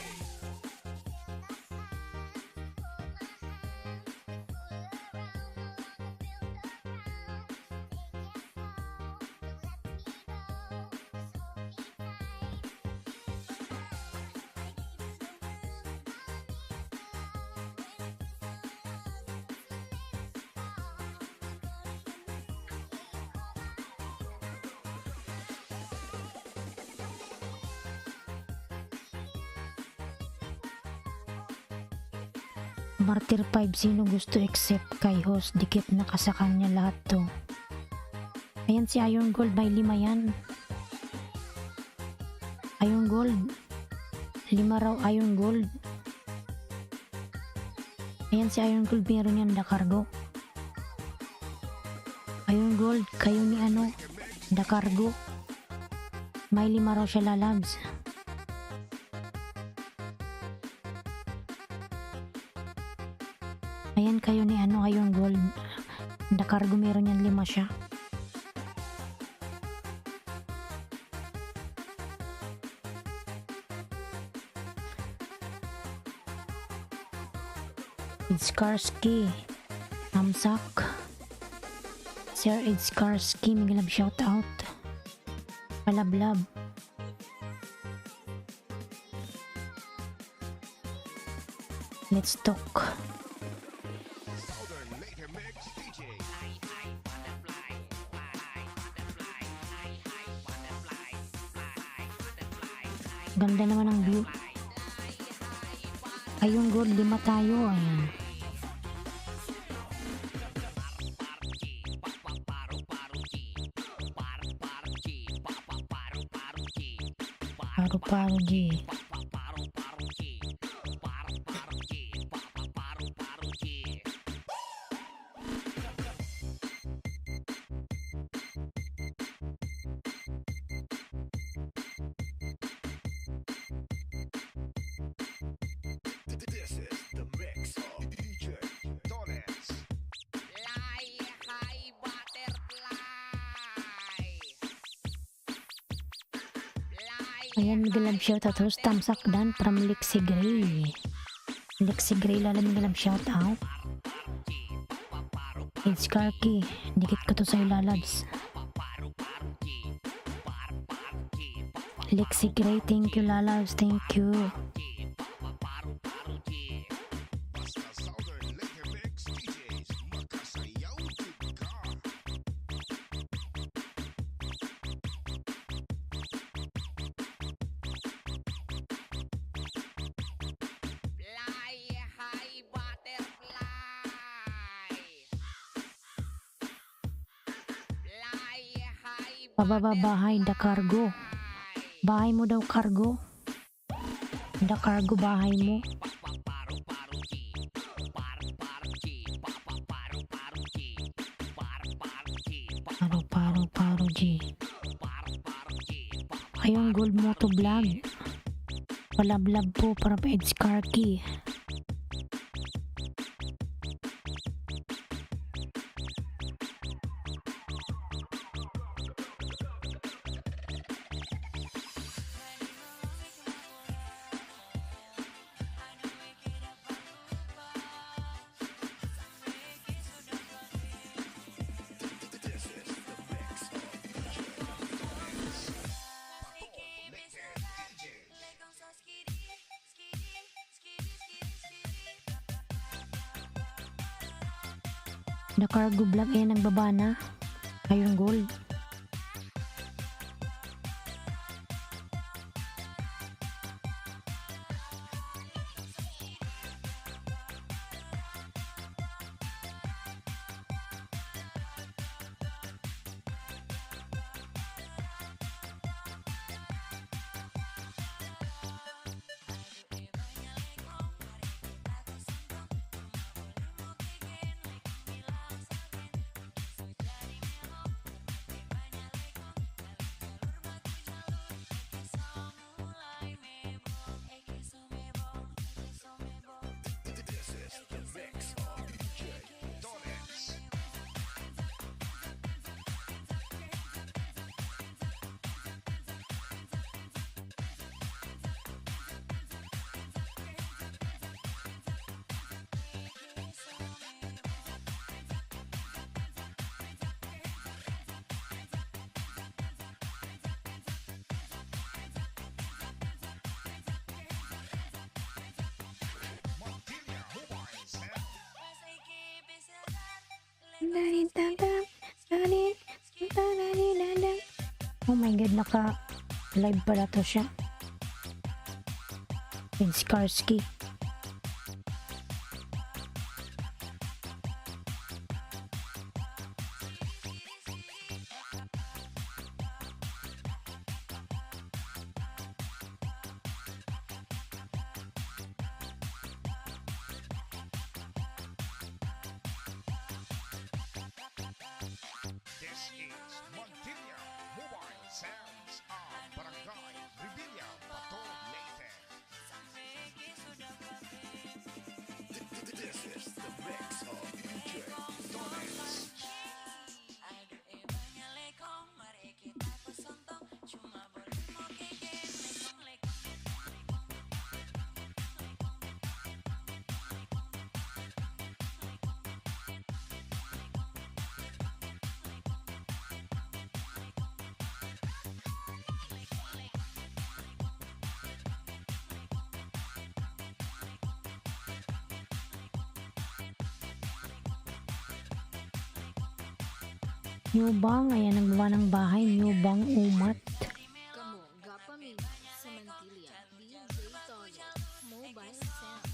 Martyr 5, sino gusto except kay host, dikit na ka sa kanya lahat to. Ayan si Iron Gold, may 5 yan. Iron Gold, 5 raw Iron Gold. Ayan si Iron Gold, meron yan, The Cargo. Iron Gold, kayo ni ano, The Cargo. May 5 raw siya, lalabs. Ayan kayo ni ano, Iron Gold. The Cargo, meron yan 5 siya. Idskarski, Amsak, Sir Idskarski, miglab shout out. Palablab. Let's talk. Southern Later Mix DJ. Ganda naman ang view. Ayun, Gold, 5 tayo. Ayan. Paru-paru G. This is the mix of DJ Dones. Ayan, migalab shout out host, Tamsak Dan from Lexi Gray. Lexi Gray, lala migalab shout out. It's Karki, dikit ko to sa'yo, lalabs. Lexi Gray, thank you, lalabs, thank you. Basta Southern Later Mix DJs. Makasayaw jud ka. Pababa bahay, The Cargo. Bahay mo daw, Cargo. The Cargo, bahay mo. Paru-paru G. Ayong Gold Moto Vlog. Palablab po para pa Edge Karki. The Cargo Vlog, ayan nagbaba na. Iron Gold. Oh my god, naka live pala to siya. Vince Karski. This is Montilla Mobile Sounds of Barangay Revilla, Bato, Leyte. This is the mix of DJ Dones. Newbang, ayan nagbaba ng bahay. Newbang Umat. Kamo gapamina sa Mantilya, DJ Tolet, Mobile Sounds.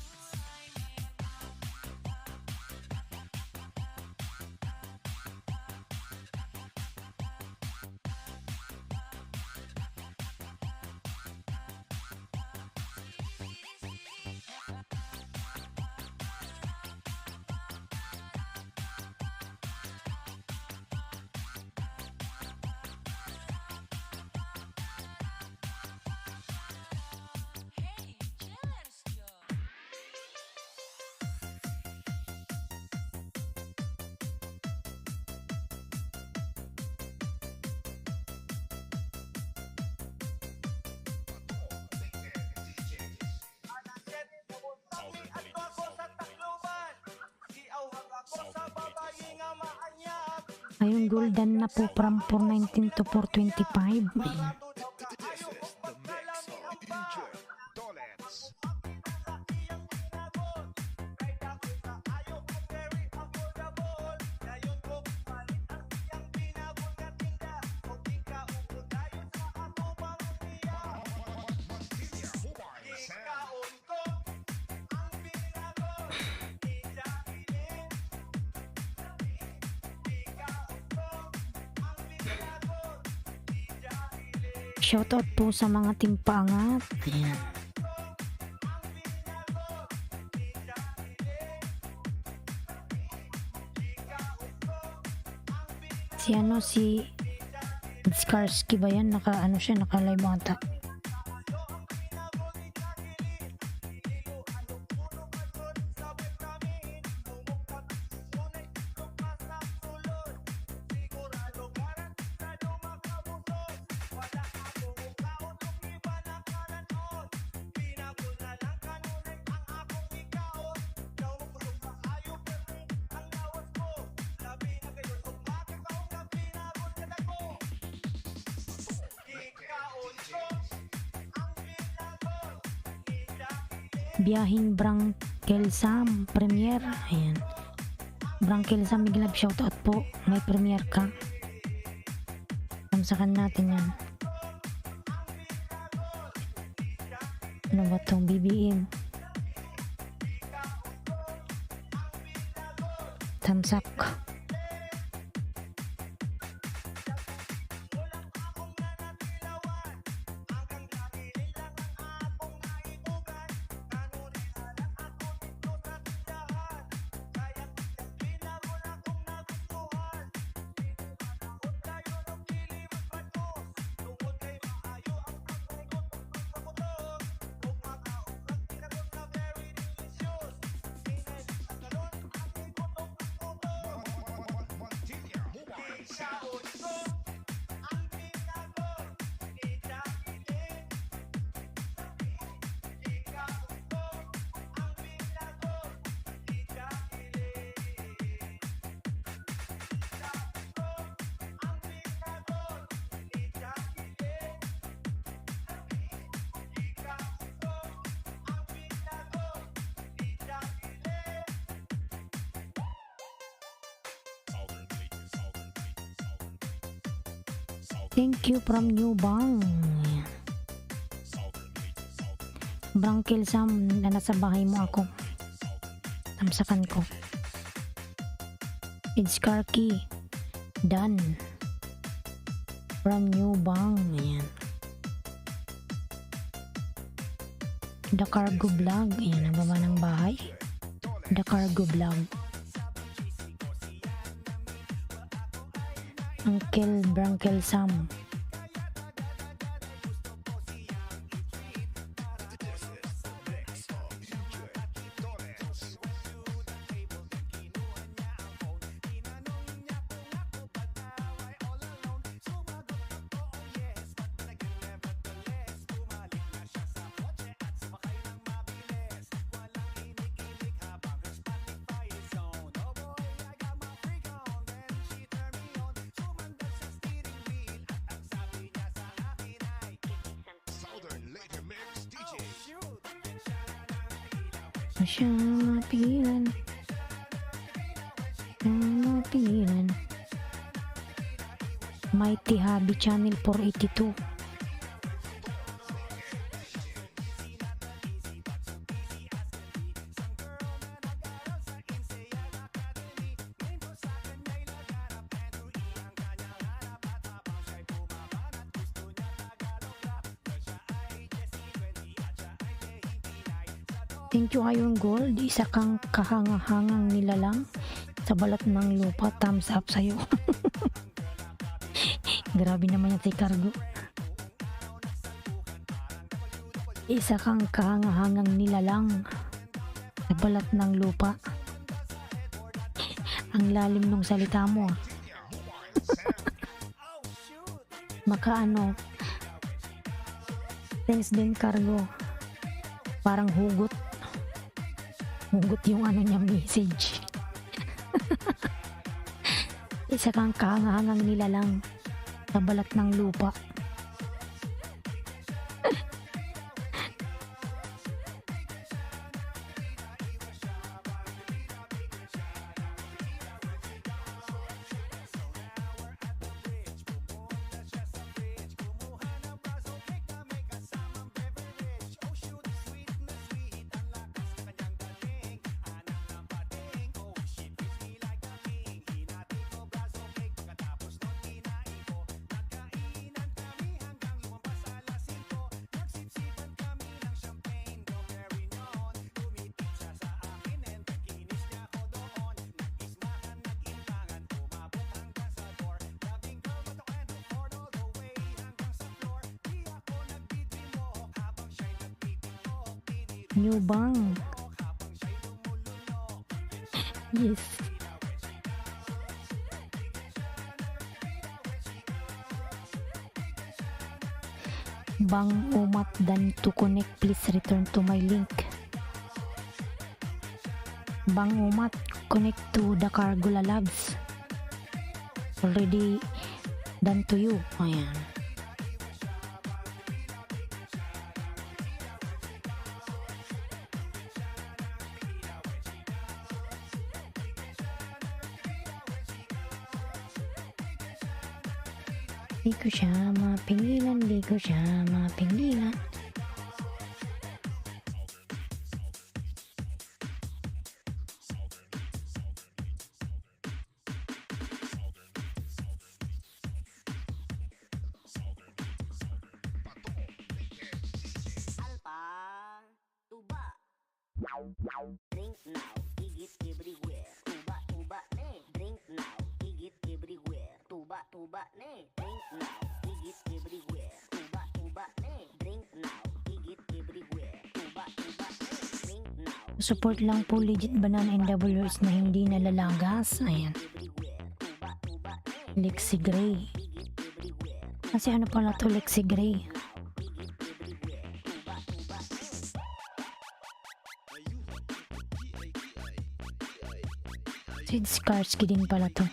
Ayun, golden na po from 419 to 425. Ayan. This is the mix of DJ Dones. Montilla Mobile Sounds. Shoutout po sa mga timpangat. Ayan. Si Skarsky ba yan? Siya, naka-live ata. Biyahing Brang Kelsam Premier. Ayan. Brangkel sa Miglab, shoutout po. May premiere ka. Tamsakan natin yan. Ano ba tong BBM? Tamsak. Montilla Mobile Sounds. Thank you from New Bang. Brangkel Sam, na nasa bahay mo ako. Tamsakan ko. It's Karki. Done. From New Bang. Ayan. The Cargo Vlog. Ayan, ang baba ng bahay. The Cargo Vlog. Uncle Brangkel Sam. Southern Lady Mix DJ. Mapilan. Mapilan. Mighty Hobby Channel 482. Thank you Iron Gold, isa kang kahangahangang nilalang sa balat ng lupa. Thumbs up sa'yo. Grabe naman yan si Cargo. Isa kang kahangahangang nilalang sa balat ng lupa. Ang lalim nung salita mo. Makaano. Thanks din Cargo. Parang hugot. Hugot yung ano niya message. Isa kang kahangahangang nilalang sa balat ng lupa. New Bang. Yes. Bang umat dan to connect, please return to my link. Bang umat, connect to the Cargola Labs. Already done to you. Ayan. Di ko siya mapigilan, di ko siya mapigilan. Bato, latest DJ. Alpa, tuba. Drink now, igit everywhere. Tuba, tuba, ne. Drink now, igit everywhere. Tuba, tuba, ne. Drink now, igit everywhere. Tuba, tuba, ne. Drink now, igit everywhere. Tuba, tuba, ne. Drink now, Support lang po legit banana NWS na hindi nalalagas. Ayan. everywhere. Tuba, tuba, ne. Lexi Gray. Igit everywhere. Kasi ano pala to Lexi Gray? Igit everywhere. Tuba, tuba, ne. Sid Skarsky din pala to.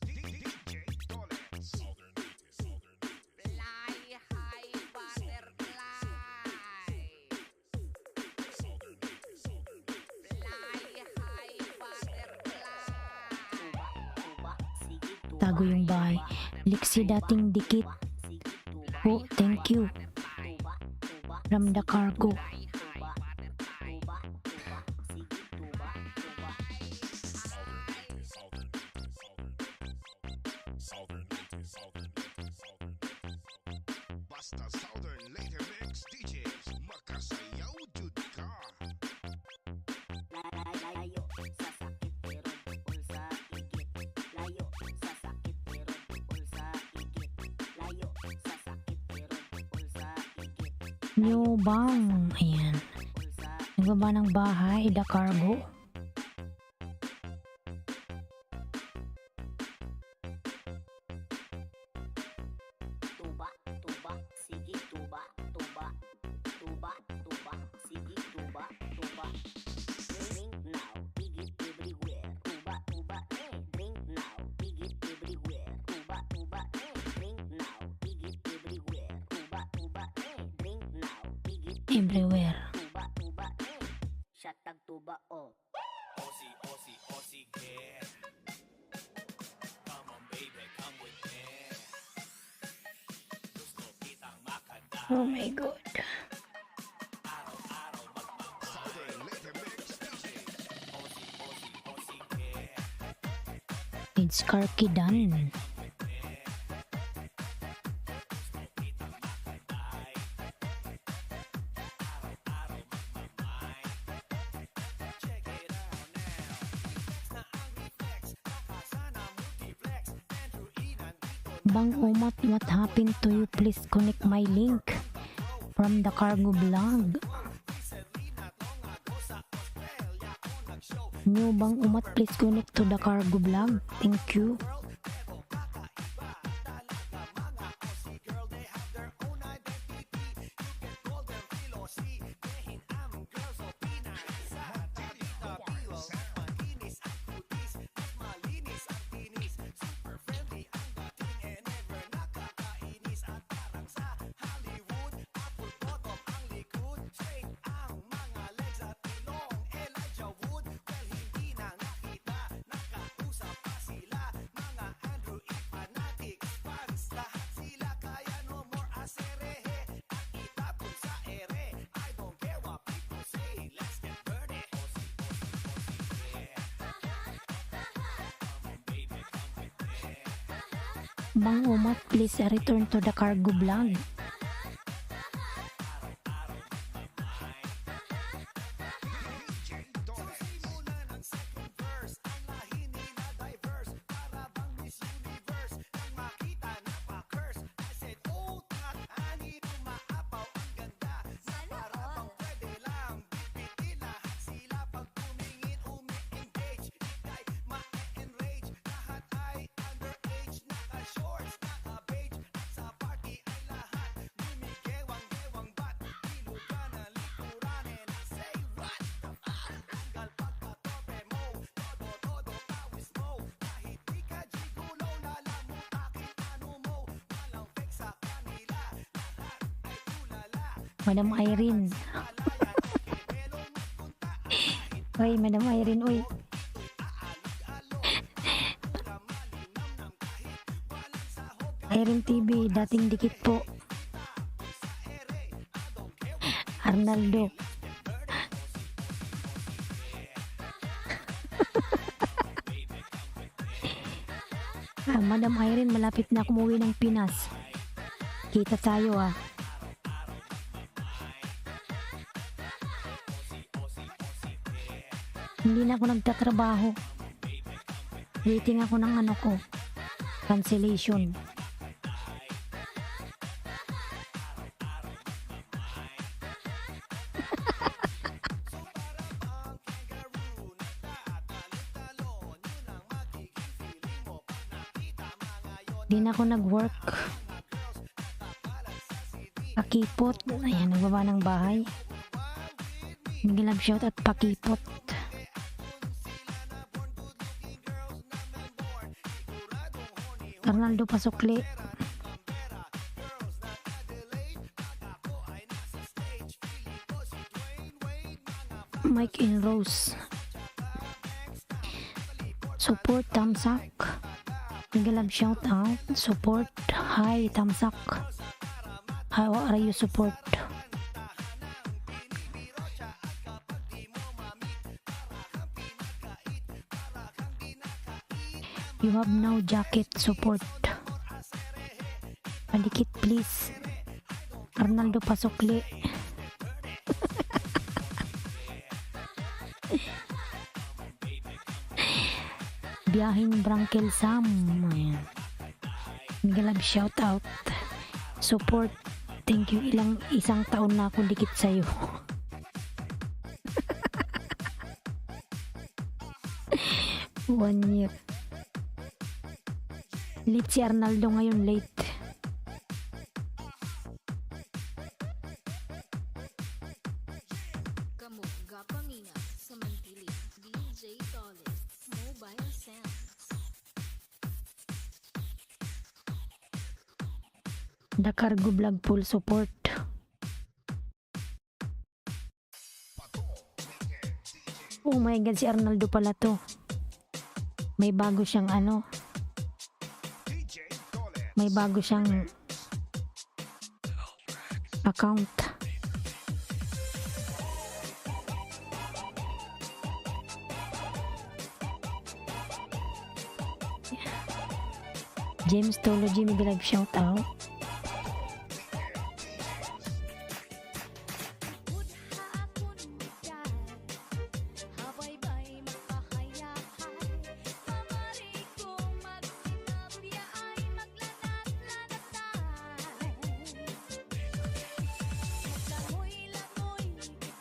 DJ Dollars. Tuba, tuba, sige, tuba. Tago yung bahay. Lexi dating dikit. Sige, tuba. Oh, thank you. Tuba, tuba. From the cargo. Tuba, tuba, tuba, sige, tuba, tuba. Basta Southern Later Mix DJs. Makasayaw jud ka. Layo sa sakit pero bukol sa igit. Layo sa sakit pero bukol sa igit. Layo sa sakit pero bukol sa igit. New bang. Ayan. Bukol sa Nagbaba ng bahay, the cargo. tuba, tuba, sige, tuba, tuba. Tuba, tuba, sige, tuba, tuba. Drink now, igit everywhere. Tuba, tuba, drink now, igit everywhere. Tuba, tuba, drink now, igit everywhere. Tuba, tuba, drink now, igit Everywhere. tuba, tuba, siya tag tuba, oh. Oh my God. Southern Later Mix DJs. Sid Skarsky done. Bang umat, what happened to you? Please connect my link from the cargo blog. New bang umat, please connect to the cargo blog. Thank you. Bang umat, please return to the cargo blog. DJ Dollars. Madam Irene. Uy, Madam Irene, uy. Irene TV, dating dikit po. Arnaldo. Madam Irene, malapit na ako umuwi ng Pinas. Kita tayo ah. Hindi na ako nagtatrabaho. Waiting ako ng ano ko. Cancellation. Di na ako nag-work. Pakipot. Ayan, nagbaba ng bahay. Nag-love shout at pakipot. Arnaldo Pasukli. Mike and Rose. Support Tamsak. Nag-love shout out. Support. Hi Tamsak. How are you support? You have no jacket support. Padikit please. Arnaldo Pasukli. Biyahin Brankel Sam. Ayan. Nag-love shout out. Support. Thank you. Isang taon na ako dikit sa'yo. One year. Late si Arnaldo ngayon, late. Kamu Gapamina sa Mantilia, DJ Toles, Mobile Sounds. The Cargo Vlog full support. Oh my God, si Arnaldo pala to. May bago siyang ano. DJ Toles. May bago siyang account. James Tology, may live shout out.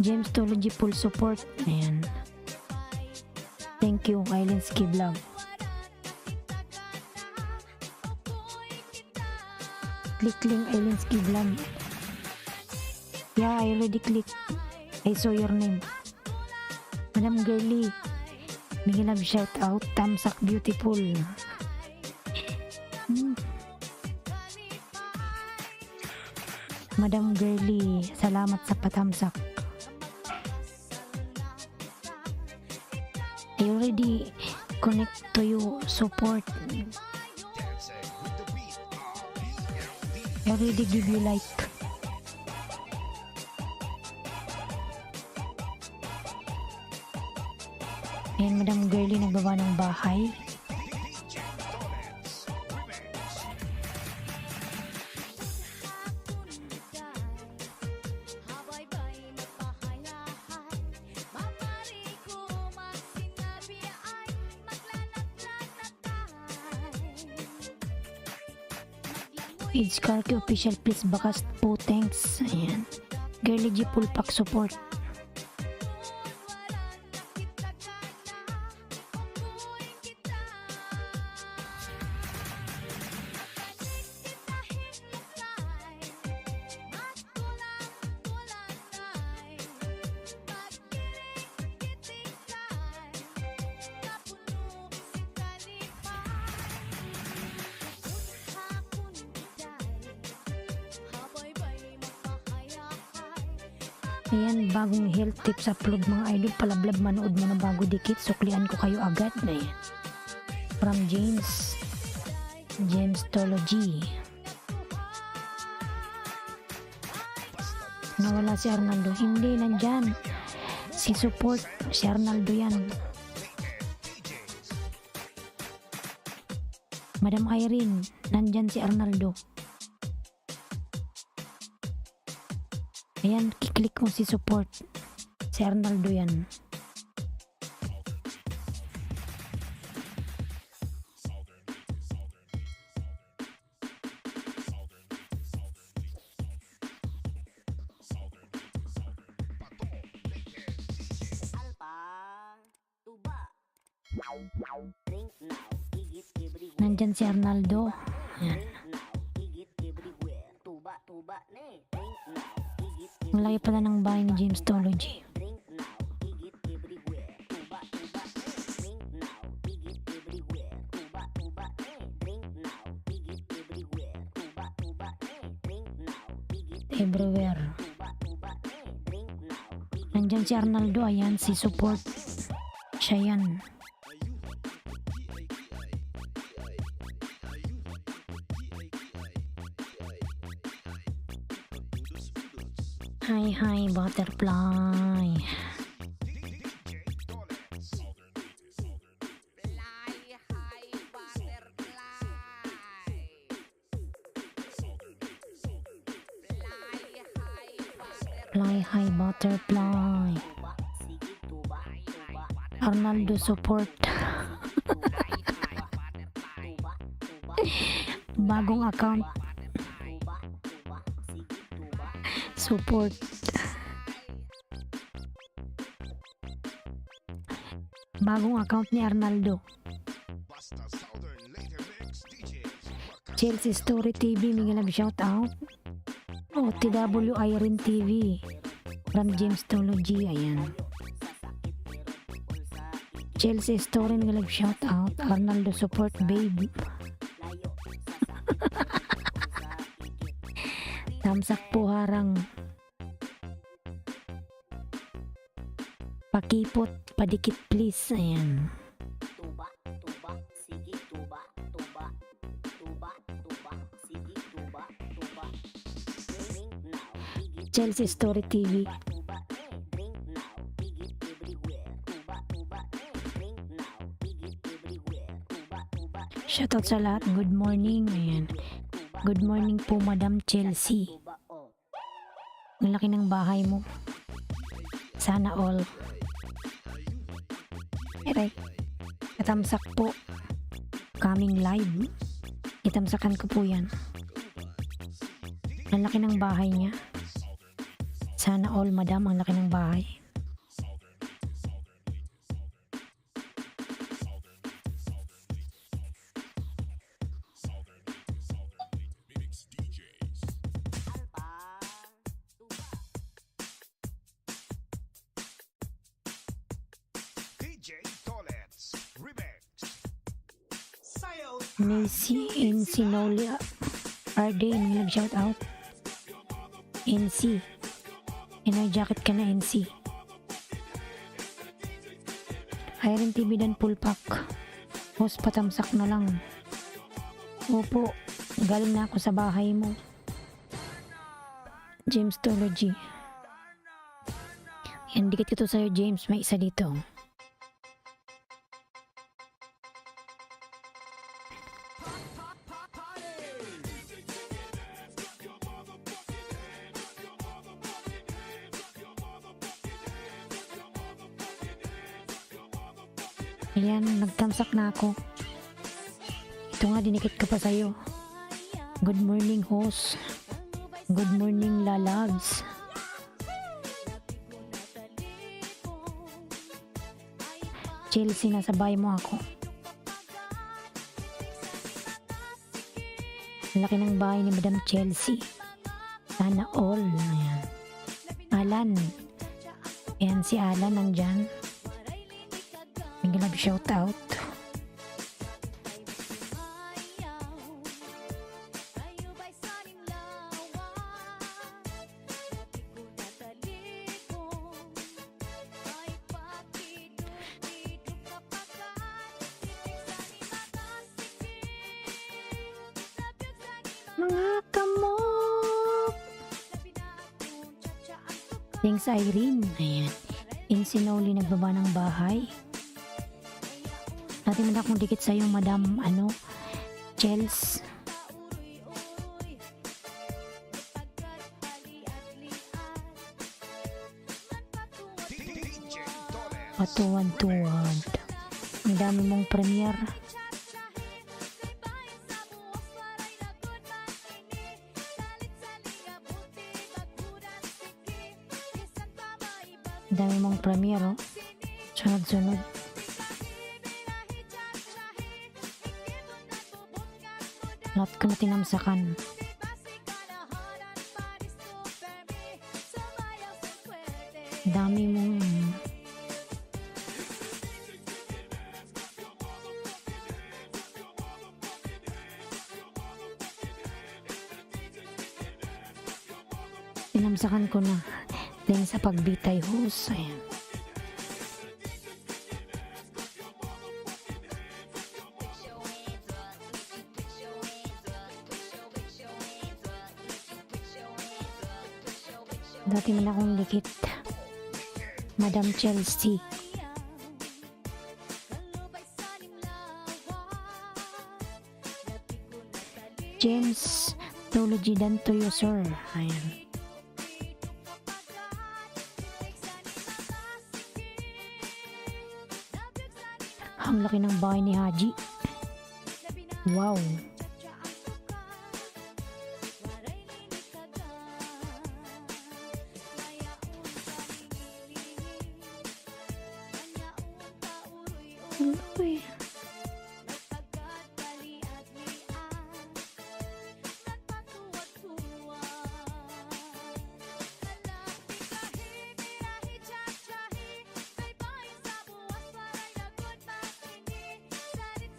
James Tology full support. Ayan. Thank you, Islandsky Vlog. Click link Islandsky Vlog. Yeah, I already clicked. I saw your name. Madam Girly. May love shout out. Tamsak beautiful. Madam Girly, salamat sa patamsak. I already connect to you support. Dancing with the beat of BLD. I already give you like. Ayan, Madam Girly nagbaba ng bahay. DJ Toles. Remix. Page Karki official, please bakas po, thanks. Ayan. Girly G full pack support. Ayan, bagong health tips upload mga idol. Palablab, manood mo na bago dikit. Suklian ko kayo agad. Ayan. From Jamestology. Nawala si Arnaldo. Hindi, nandyan. Si support, si Arnaldo yan. Madam Irene, nandyan si Arnaldo. Ayan, kiklik mo si support. Si Arnaldo yan. Alpa, tuba. Drink now, igit everywhere. Nandyan si Arnaldo. Ayan. Drink now, igit everywhere. Tuba, tuba, ne. Drink now, igit Ang laki pala ng bahay ni Jamestology. Drink now, igit everywhere. Tuba, tuba, ne. Drink now, igit everywhere. Tuba, tuba, ne. Drink now, igit everywhere. Tuba, tuba, ne. Drink now, igit Everywhere. tuba, tuba, ne. Drink now, igit Nandyan si Arnaldo. Ayan, si support. Siya yan. Hi, butterfly. DJ Toles. Fly high, butterfly. tuba, sige tuba, tuba, Arnaldo support. tuba, tuba, Bagong account. tuba, tuba, sige tuba. Support. Bagong account ni Arnaldo. Basta Southern Later Mix DJs. Chelsea Story TV, Miguel Love shout out. OTW Irene TV. From Jamestology, ayan. Chelsea Story, Miguel Love shout out. Arnaldo support, babe. Tamsak po harang. Pakipot, padikit please. Ayan. Tuba, tuba, sige tuba, tuba, tuba, tuba, sige tuba, tuba. Drink now, igit Chelsea Story TV. tuba, drink now, igit everywhere. Tuba, tuba, drink now, igit everywhere. Tuba, tuba, Shoutout sa lahat. Good morning. Ayan. Good morning po, Madam Chelsea. tuba, oh. Ang laki ng bahay mo. Sana all. Aray. Katamsak po. Coming live. Itamsakan ko po yan. Ang laki ng bahay niya. Sana all, madam. Ang laki ng bahay. DJ Toles. Remix. Nancy NC Nolia. Arden, nag shout out. NC. Inner jacket ka na, NC. Irene TV dan full pack. Host patamsak na lang. Opo, galing na ako sa bahay mo. Jamestology. Yan, dikit ko to sa'yo, James. May isa dito. Ayan, nagtamsak na ako. Ito nga, dinikit ko pa sa'yo. Good morning, host. Good morning, lalabs. Chelsea, nasa bahay mo ako. Laki ng bahay ni Madam Chelsea. Sana all. Ayan. Alan. Ayan si Alan nandyan. May love shout out. Mga kamok. Thanks Irene. Ayan. In Sinoli nagbaba ng bahay. Dati man akong dikit sa'yo, Madam, Chels. DJ Toles. Patuwad-tuwad. Ang dami mong premier. Ang dami mong premier, oh. Sunod-sunod. Lahat ko na tinamsakan. Dami mong tinamsakan ko na dahil sa pagbitay host. Ayan. Dati man akong likit, Madam Chelsea. James Theology dan to you, sir. Ayan. Ang laki ng bahay ni Haji. Wow. Uy.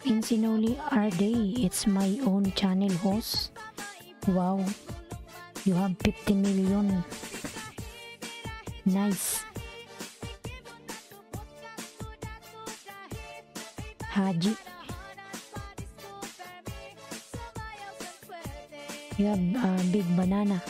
In Sinoli are they? It's my own channel host. Wow. You have 50 million. Nice. Haji. You have a big banana.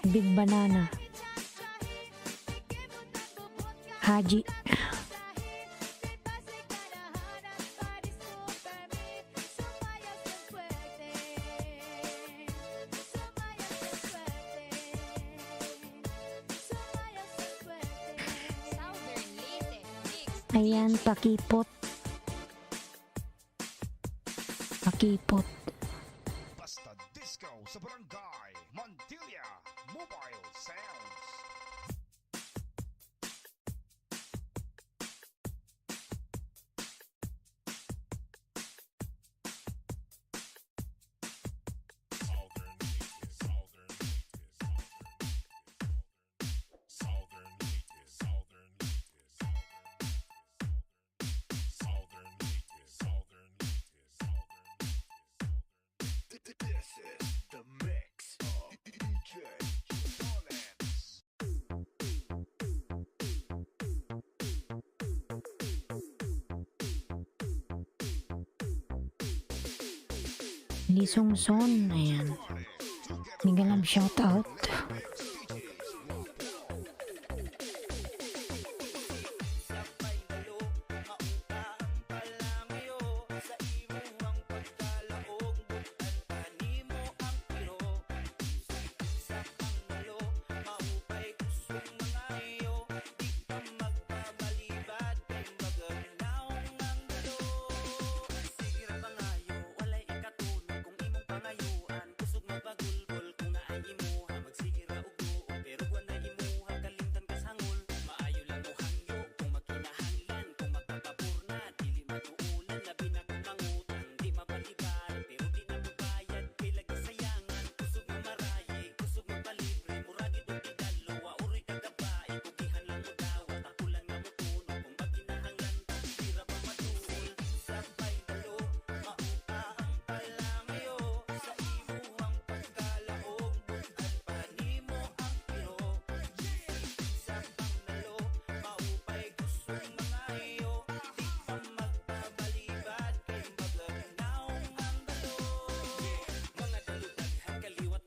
Big banana. Haji. Ayan, pakipot. Pakipot. Basta Disco sa Barangay Montilla Mobile Sounds. Lisong Son. Ayan. Migalam shout out.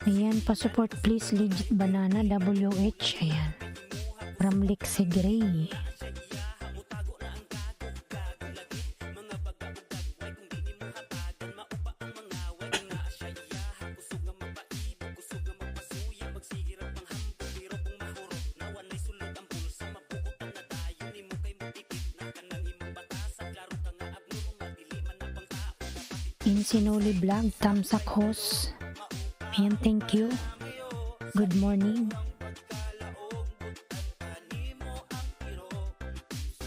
Ayan, pa-support please, Legit Banana WH. Ayan. From Lexi Gray. Insinuli Vlog, Tamsak Host. Ayan, thank you. Good morning.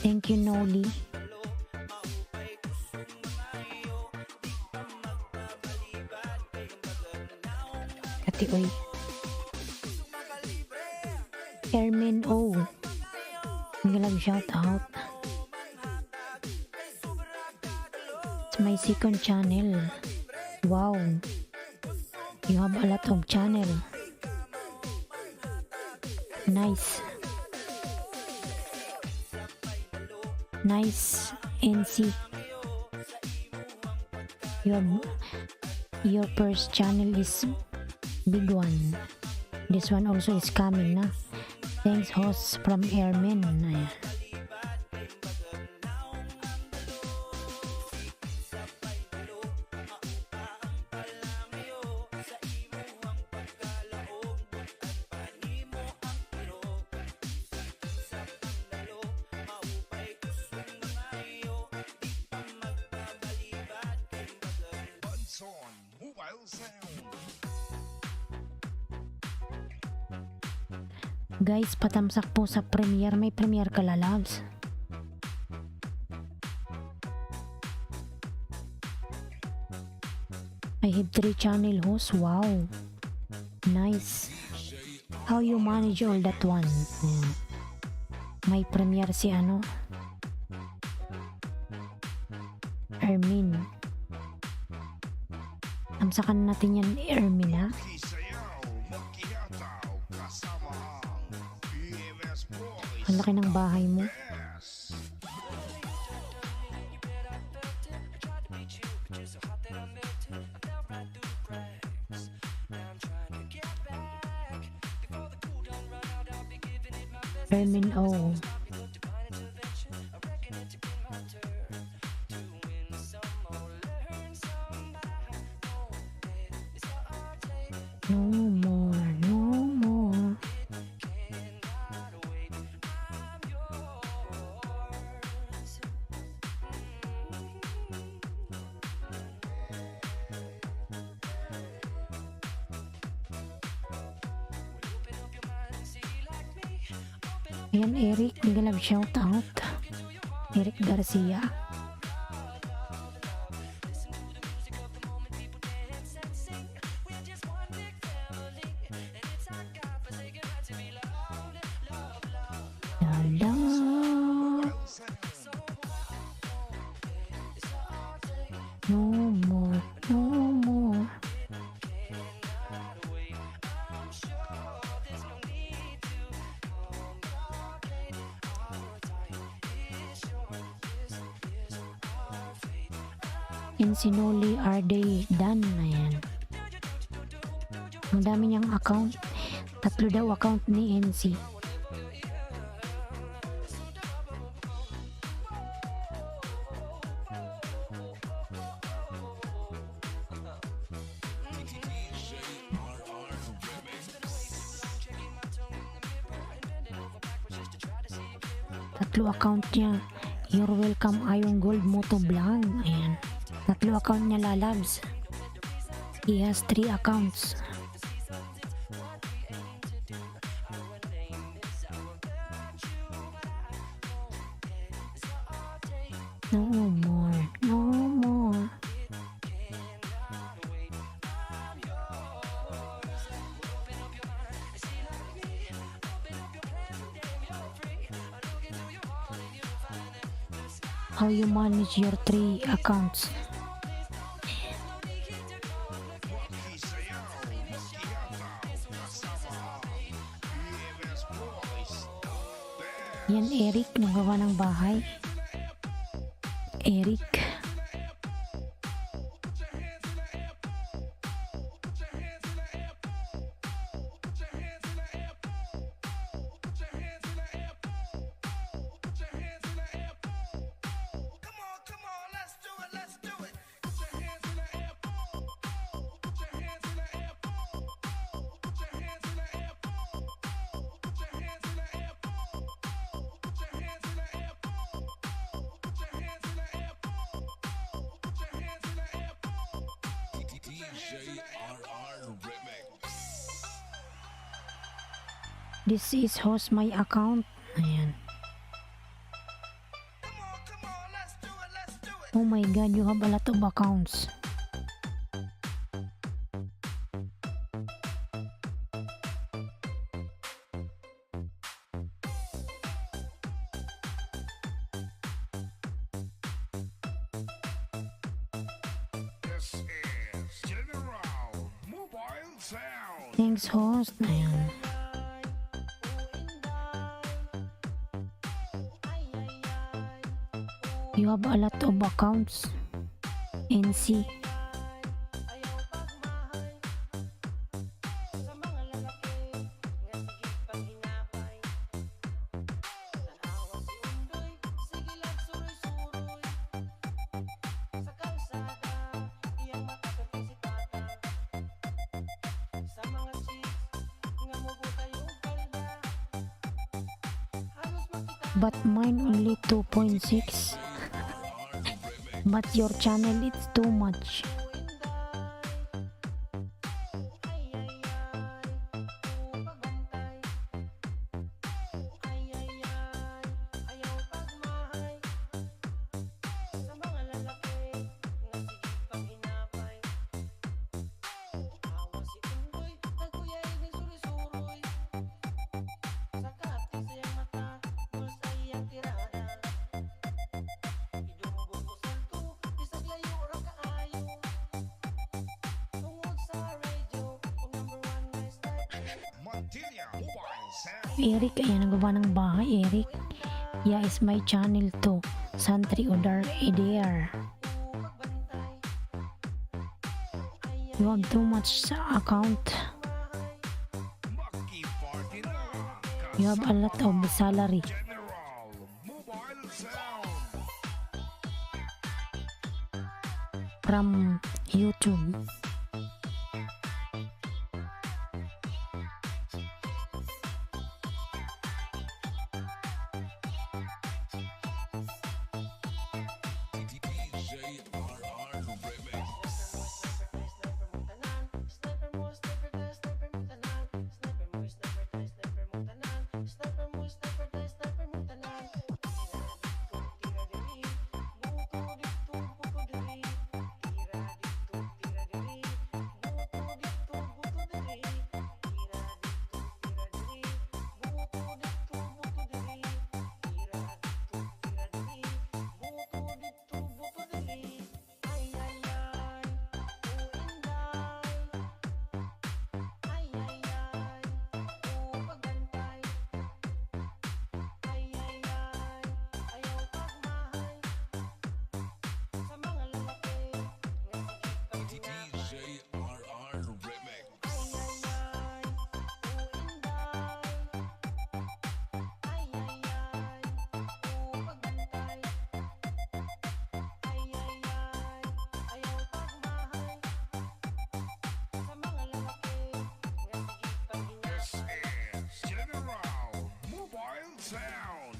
Thank you, Noli. Kati, oy. Ermin O. Ngalang shout out. It's my second channel. Wow. You have a lot of channel. Nice. Nice, NC. Your first channel is big one. This one also is coming na. Thanks host from Airmen. Ayan. Bunson Mobile Sound. Guys, patamsak po sa premiere. May premiere ka, lalabs. I have 3 channel hosts. Wow. Nice. How you manage all that one? May premiere si ano? Ermin. Tamsakan natin yan, Ermin, ha? Kisayaw, magkihataw, kasama ang EMS Boys. Ang laki ng bahay mo. Yes. Ermin O. No more, no more. Ayan, Eric, bigla love shout out. Eric Garcia. La la. No more, no more. Insinuli are they done? Ayan. Ang dami niyang account. 3 daw account ni NC. Tatlo account niya. You're welcome, Ayong Gold Moto Vlog. Ayan. 3 account niya, lalabs. He has 3 accounts. No more, no more. How you manage your 3 accounts? Kisayaw, magkihataw, kasama ang EMS Boys. Yan, Eric, nagawa ng bahay. Eric. This is host my account. Ayan. Oh my god, you have a lot of accounts. This is General Mobile Sound. Thanks host. Ayan. You have a lot of accounts. NC. But mine only 2.6. But your channel it's too much. Montilla Mobile Sound. Eric, ayan nagawa ng bahay, Eric. Yeah, is my channel too. Santri Odar Eder. You have too much account. Maki Fardina. You have a lot of salary. General Mobile Sound. From YouTube. This is General Mobile Sound.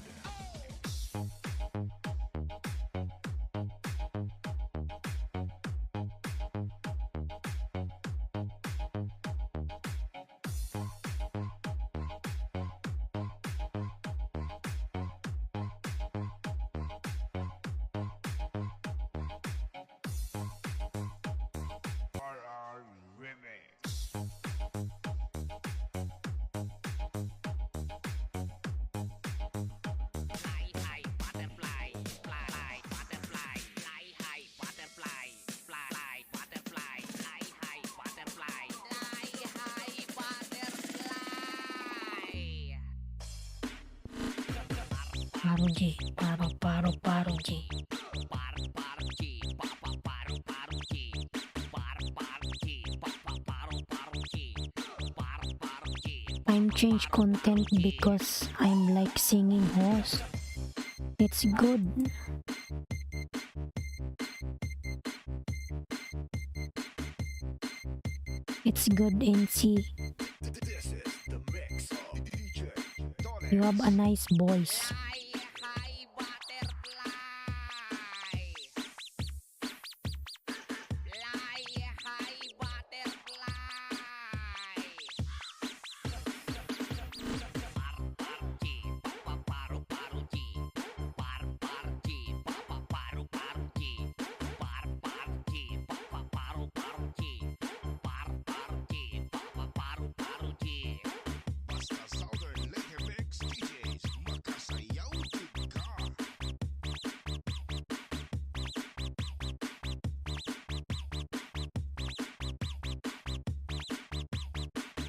RR Remix. Fly high butterfly, fly butterfly, fly high butterfly, fly butterfly, fly high butterfly, fly high butterfly. Paro G. Paro G. Par G, papa paru G, par G, papa paru G, par G. I'm change content because I'm like singing host. It's good. It's good NC. This is the mix of DJ Donis. You have a nice voice. Fly high butterfly. Fly high butterfly.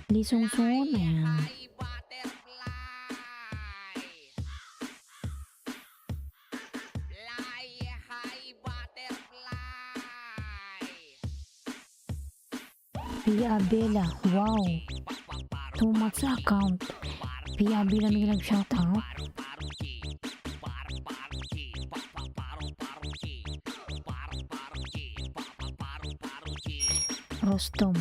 Lee Sung Soon, ayan. High butterfly. Fly high butterfly. Pia Abela, wow. Too much sa account. Pia Abela may nag-shoutout. Rostom.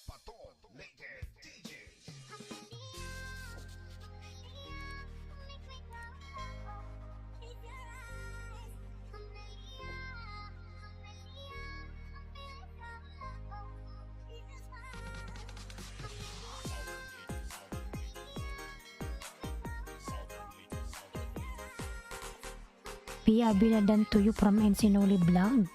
Bato Leyte DJ. Pia Abela dan Tuyo from Ensinoli Vlog.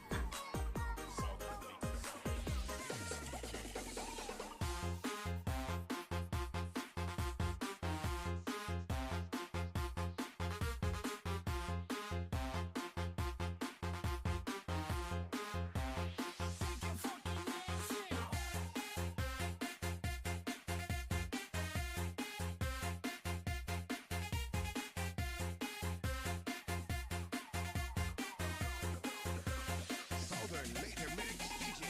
Southern Later Mix DJ.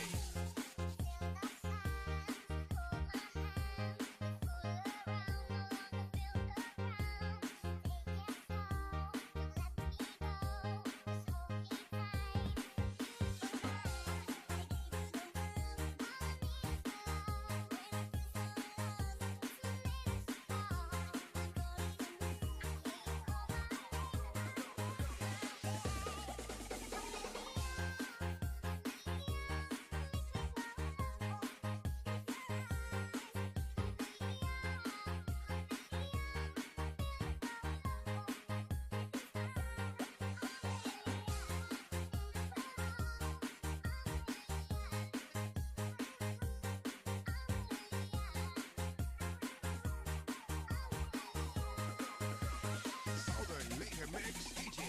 Southern Later Mix DJ.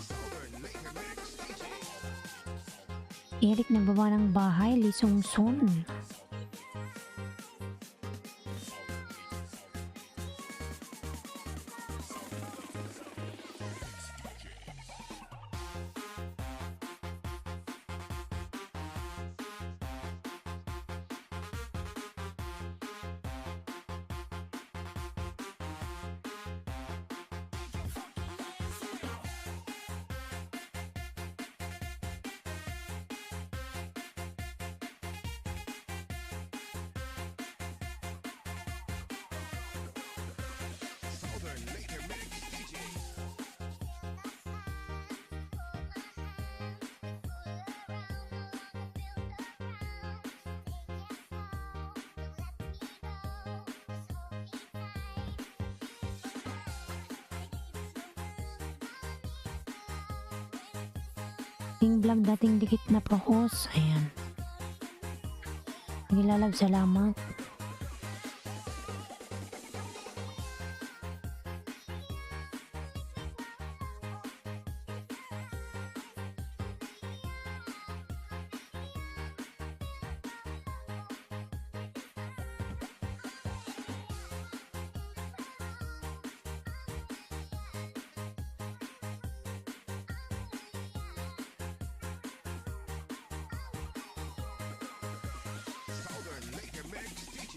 Southern Later Mix DJ. Eric nagbaba ng bahay, Lee Sung Soon. Southern Later Mix DJ. King Vlog dating dikit na pro-host, ayan. Nilalab, salamat. Southern Later Mix DJ.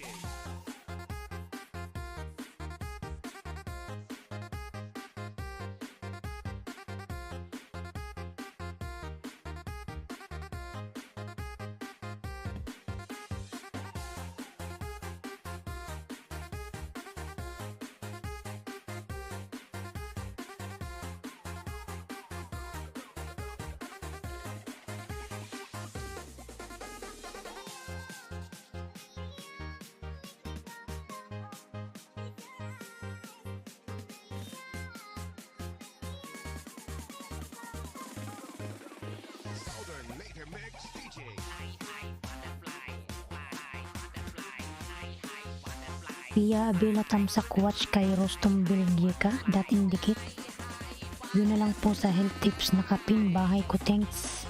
Pia Abela Tamsak Watch kay Rostom Bilgika, dating dikit. Yun na lang po sa health tips na kapin bahay ko, thanks.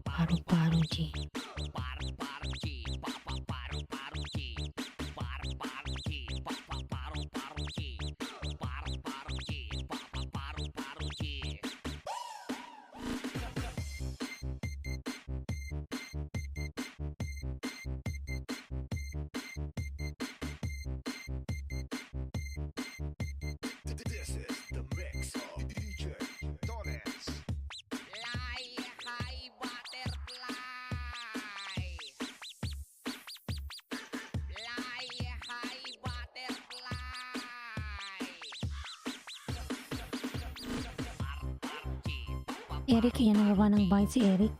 Paru-paru G. This is the mix of DJ Dollars. Fly high butterfly. Fly high butterfly. Eric, yan ang gawa ng bite si Eric.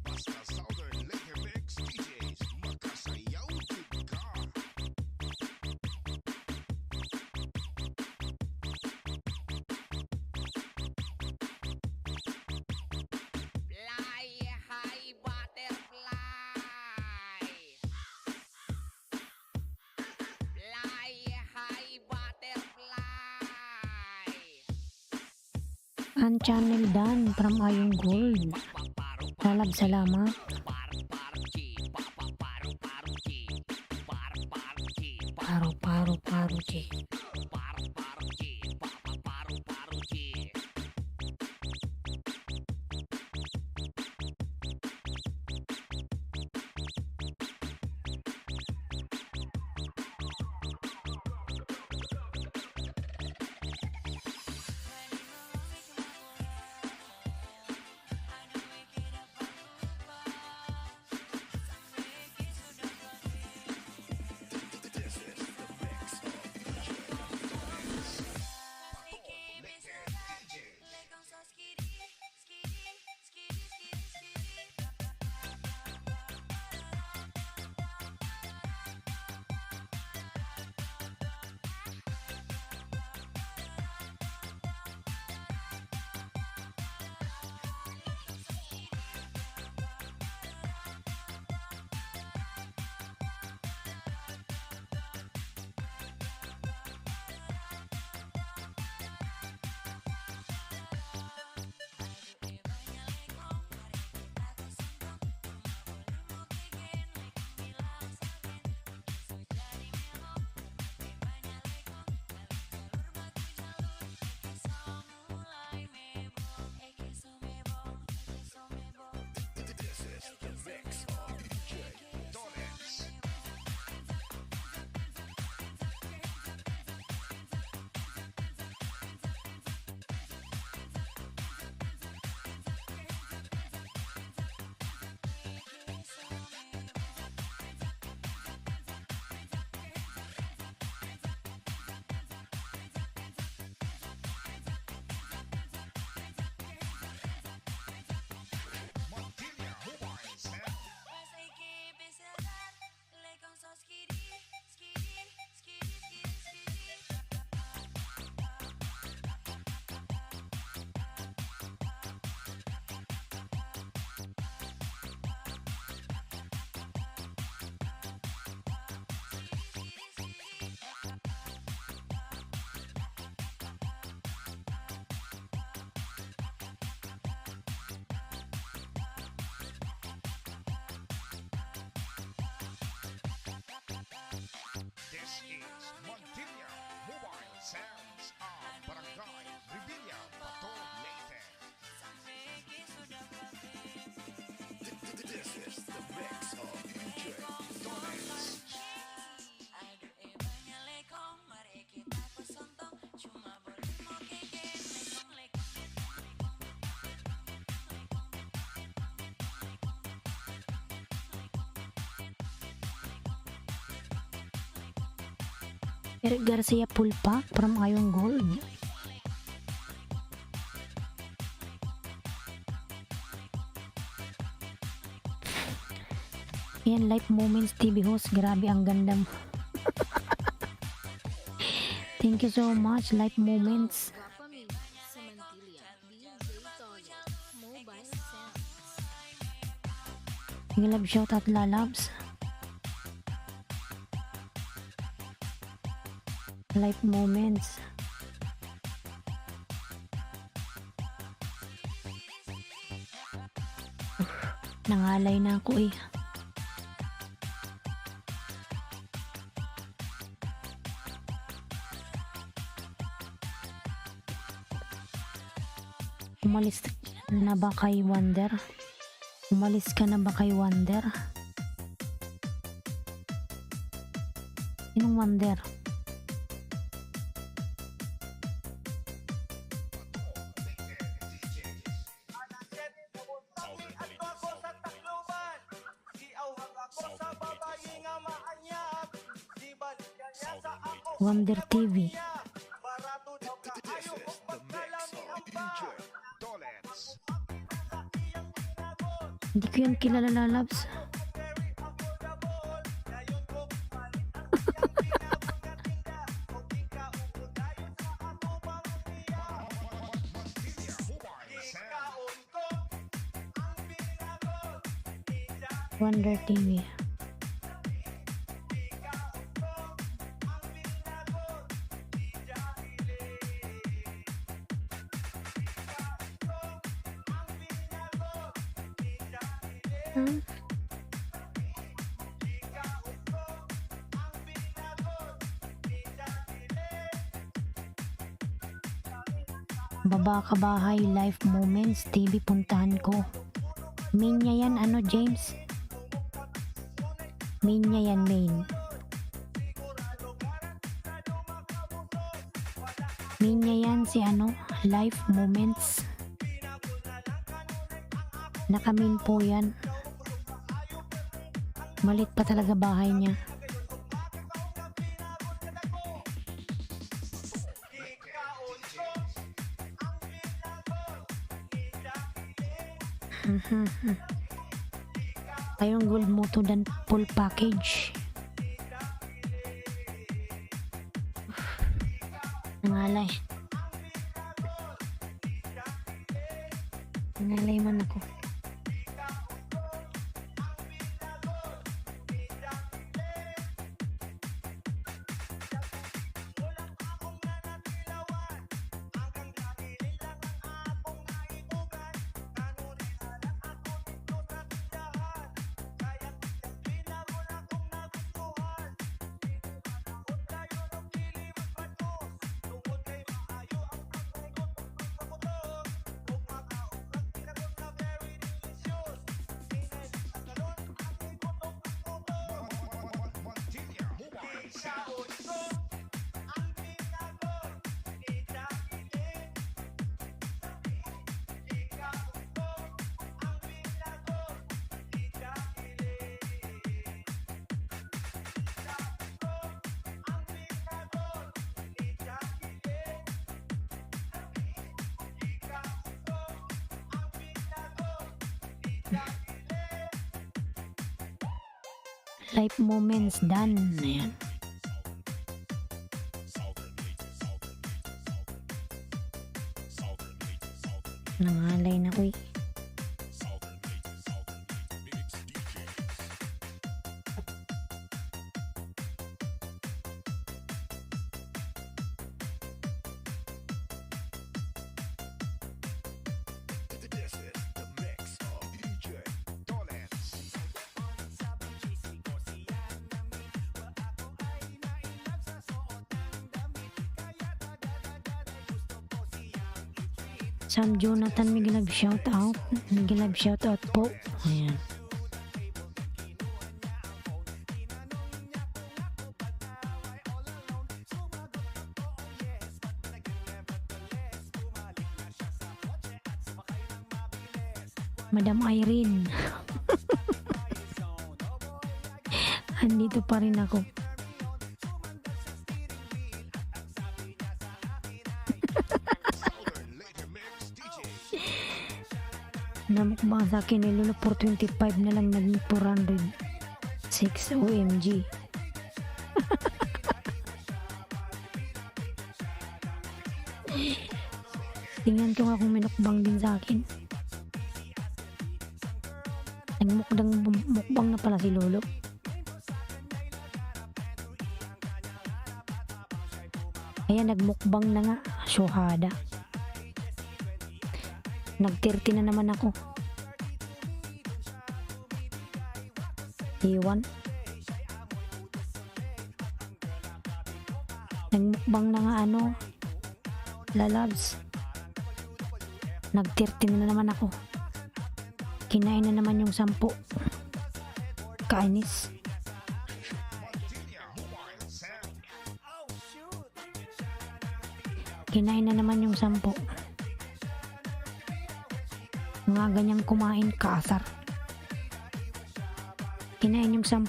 Basta Southern Laker Mix DJs, makasayaw jud ka. Fly high butterfly. Fly high butterfly. Ang channel Dan from Ayong Gold. Lalab, salamat. Paru-paru G. Eric Garcia Pulpa from Ayong Gold. Yan, Life Moments TV host. Grabe, ang ganda mo. Thank you so much, Life Moments. Gapamina sa Mantilia, DJ Tolet, Mobile Sounds. Love shout out lalabs. Life Moments. Nangalay na ako eh. Umalis na ba kay Wonder? Umalis ka na ba kay Wonder? Sinong Wonder? Wonder TV. Dolets. Hindi ko yan kilala lalabs. Wonder TV. Baba ka bahay, Life Moments TV, puntahan ko. Main niya yan, ano James? Main niya yan, main. Main niya yan si ano, Life Moments. Naka-main po yan. Malit pa talaga bahay niya. Ayong gold moto dan full package. Nangalay. Nangalay man ako. Life Moments done. Ayan. Nangalay na ko eh. This is the mix of DJ Dolets. Sam Jonathan, Migilab shout out. Migilab shout out po. Ayan. Madam Irene. Andito pa rin ako. Namukbang sa akin ni Lolo for 25 na lang, naging 406 OMG. Tingnan ko nga kung minukbang din sa akin. Mukbang na pala si Lolo. Ayan, nagmukbang na nga. Syuhada. Nag-30 na naman ako. Iwan. Nagmukbang na nga lalabs. Nag-30 na naman ako. Kinain na naman yung 10. Kainis. Montilla Mobile Sound. Kinain na naman yung 10. Nga ganyang kumain, kaasar. Kinain yung 10.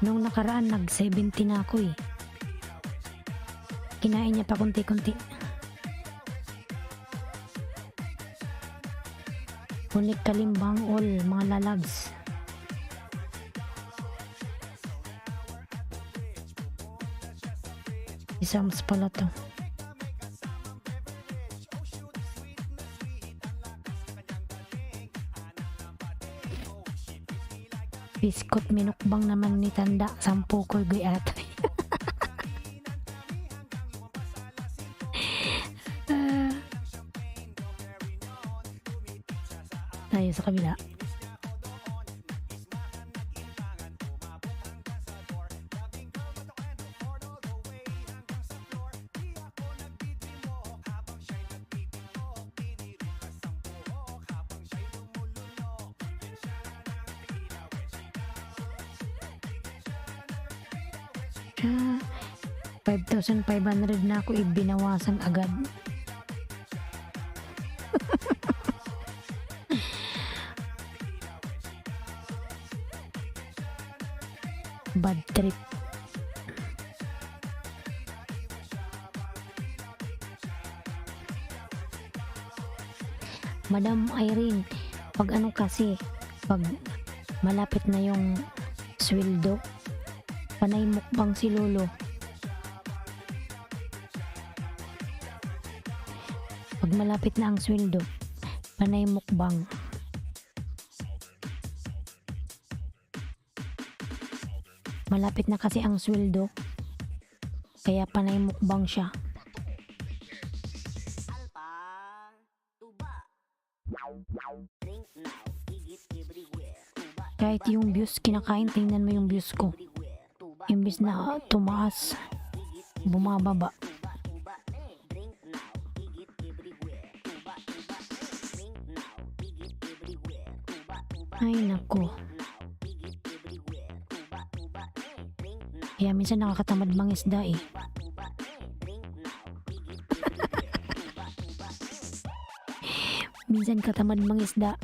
Nung nakaraan, nag-70 na ako eh. Kinain niya pa konti-konti. Unik kalimbang all, mga lalabs. Isams pala to. Biskot minukbang naman ni Tanda. 10 ko gayatay. Tayo sa kabila. Ah, 5,500 na ako ibinawasan agad. Bad trip. Madam Irene, pag pag malapit na yung sweldo, panay mukbang si Lolo. Pag malapit na ang sweldo, panay mukbang. Malapit na kasi ang sweldo, kaya panay mukbang siya. Alpa, tuba. Drink now, higit everywhere. Tuba, Kahit yung views, kinakain, tingnan mo yung views ko. everywhere. Tuba, Imbis na tumaas, bumababa. tuba, drink now, higit everywhere. Tuba, drink now, higit everywhere. Tuba, Ay nako, now, higit everywhere. Tuba, drink now, kaya minsan nakakatamad mangisda eh. drink now, higit everywhere. Tuba, Minsan katamad mangisda,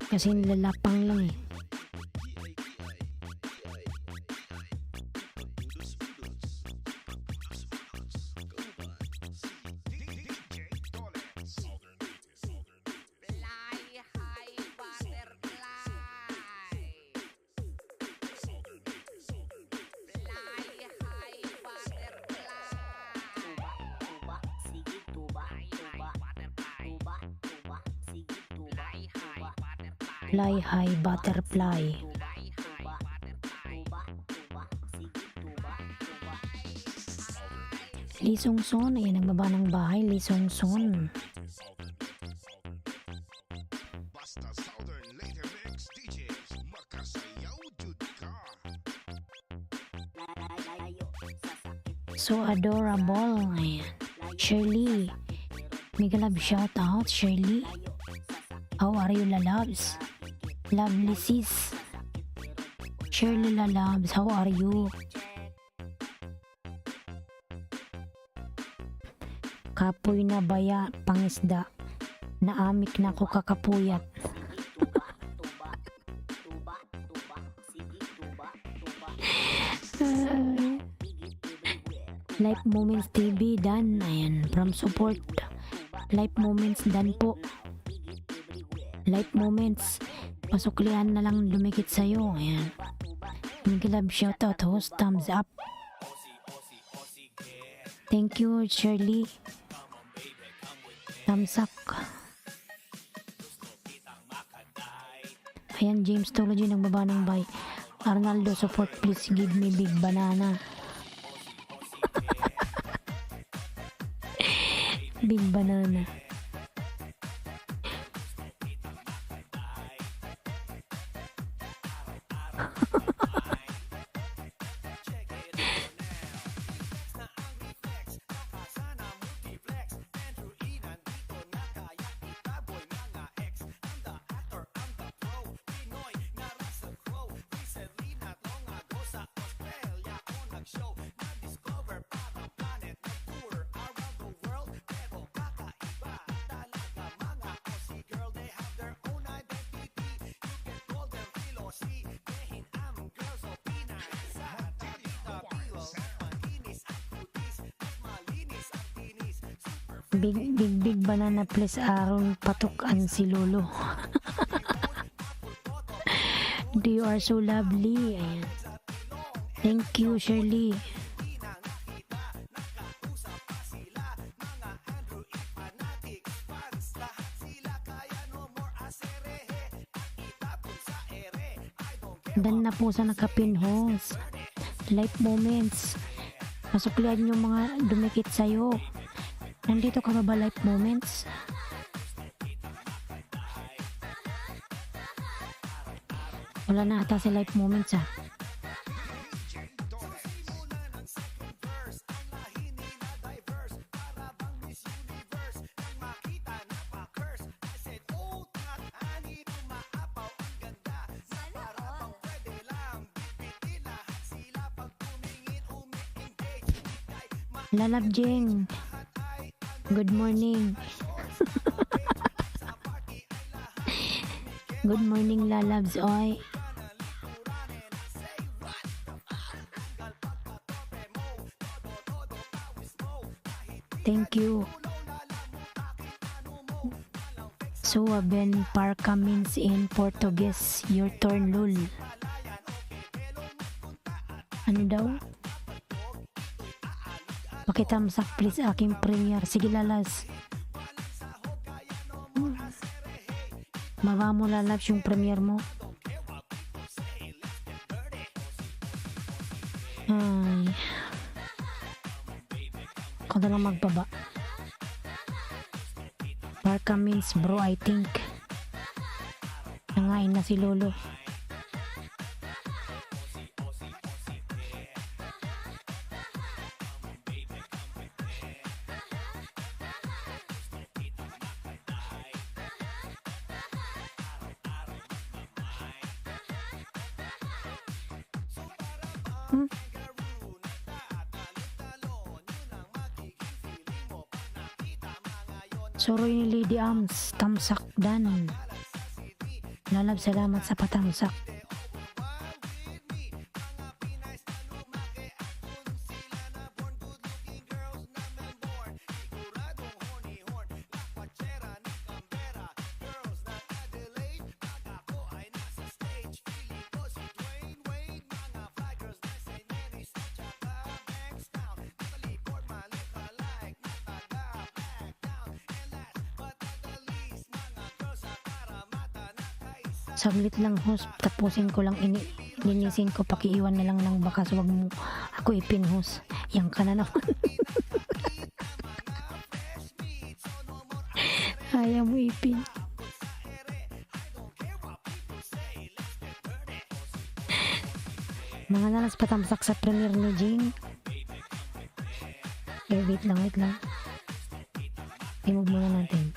kasi nilalapang lang eh. DJ Toles. Fly high butterfly. Fly high butterfly. tuba, sige tuba, Fly tuba, high butterfly. tuba, sige tuba, Fly high butterfly. Fly high butterfly. Fly high butterfly. tuba, sige tuba, tuba. Lisongson, ayan nagbaba ng bahay, Lisongson. Basta Southern Later Mix DJs. Makasayaw jud ka. Layo sa sakit, So adorable. Ayan. Shirley. Mega love shout out, Shirley. How are you, lalabs? Lovely sis. Shirley lalabs, how are you? Kapoy na baya, pangisda. Naamik na ko kakapuyat. tuba, tuba, sige tuba, tuba. Life Moments TV, Dan. Ayan, from support. Life Moments, Dan po. Life Moments. Pasuklian na lang dumikit sa'yo. Ayan. Mega love shout out, host, thumbs up. Thank you, Shirley. Tamsak. Ayan, James Tology nagbaba ng buy. Arnaldo, support please, give me big banana. Big banana. Big banana please, Aaron patukan si Lolo. You are so lovely. Ayan. Thank you, Shirley. Dan na po sa nakapinhos. Life moments. Masuklian yung mga dumikit sa'yo. Nandito ka ba, life moments? Wala na ata si life moments ah. Lalab Jeng. Good morning. Good morning, Lalabs. Oy. Thank you. So, Ben Parka means in Portuguese, your turn, lul. Ano daw? Pakitamsak please aking premiere. Sige, Lalas. Baba mo, Lalabs, yung premiere mo. Ay. Ako na lang magbaba. Parka means bro, I think. Nangain na si Lolo. Soroy ni Lady Arms, tamsak dan. Lalab, salamat sa patamsak. Saglit lang, host, tapusin ko lang, linisin ko, pakiiwan na lang ng bakas, wag mo ako ipin-host. Yang ka na naman. Ayaw mo ipin. Mga nalas patamsak sa premiere ni Jing. Wait lang. I-move muna natin.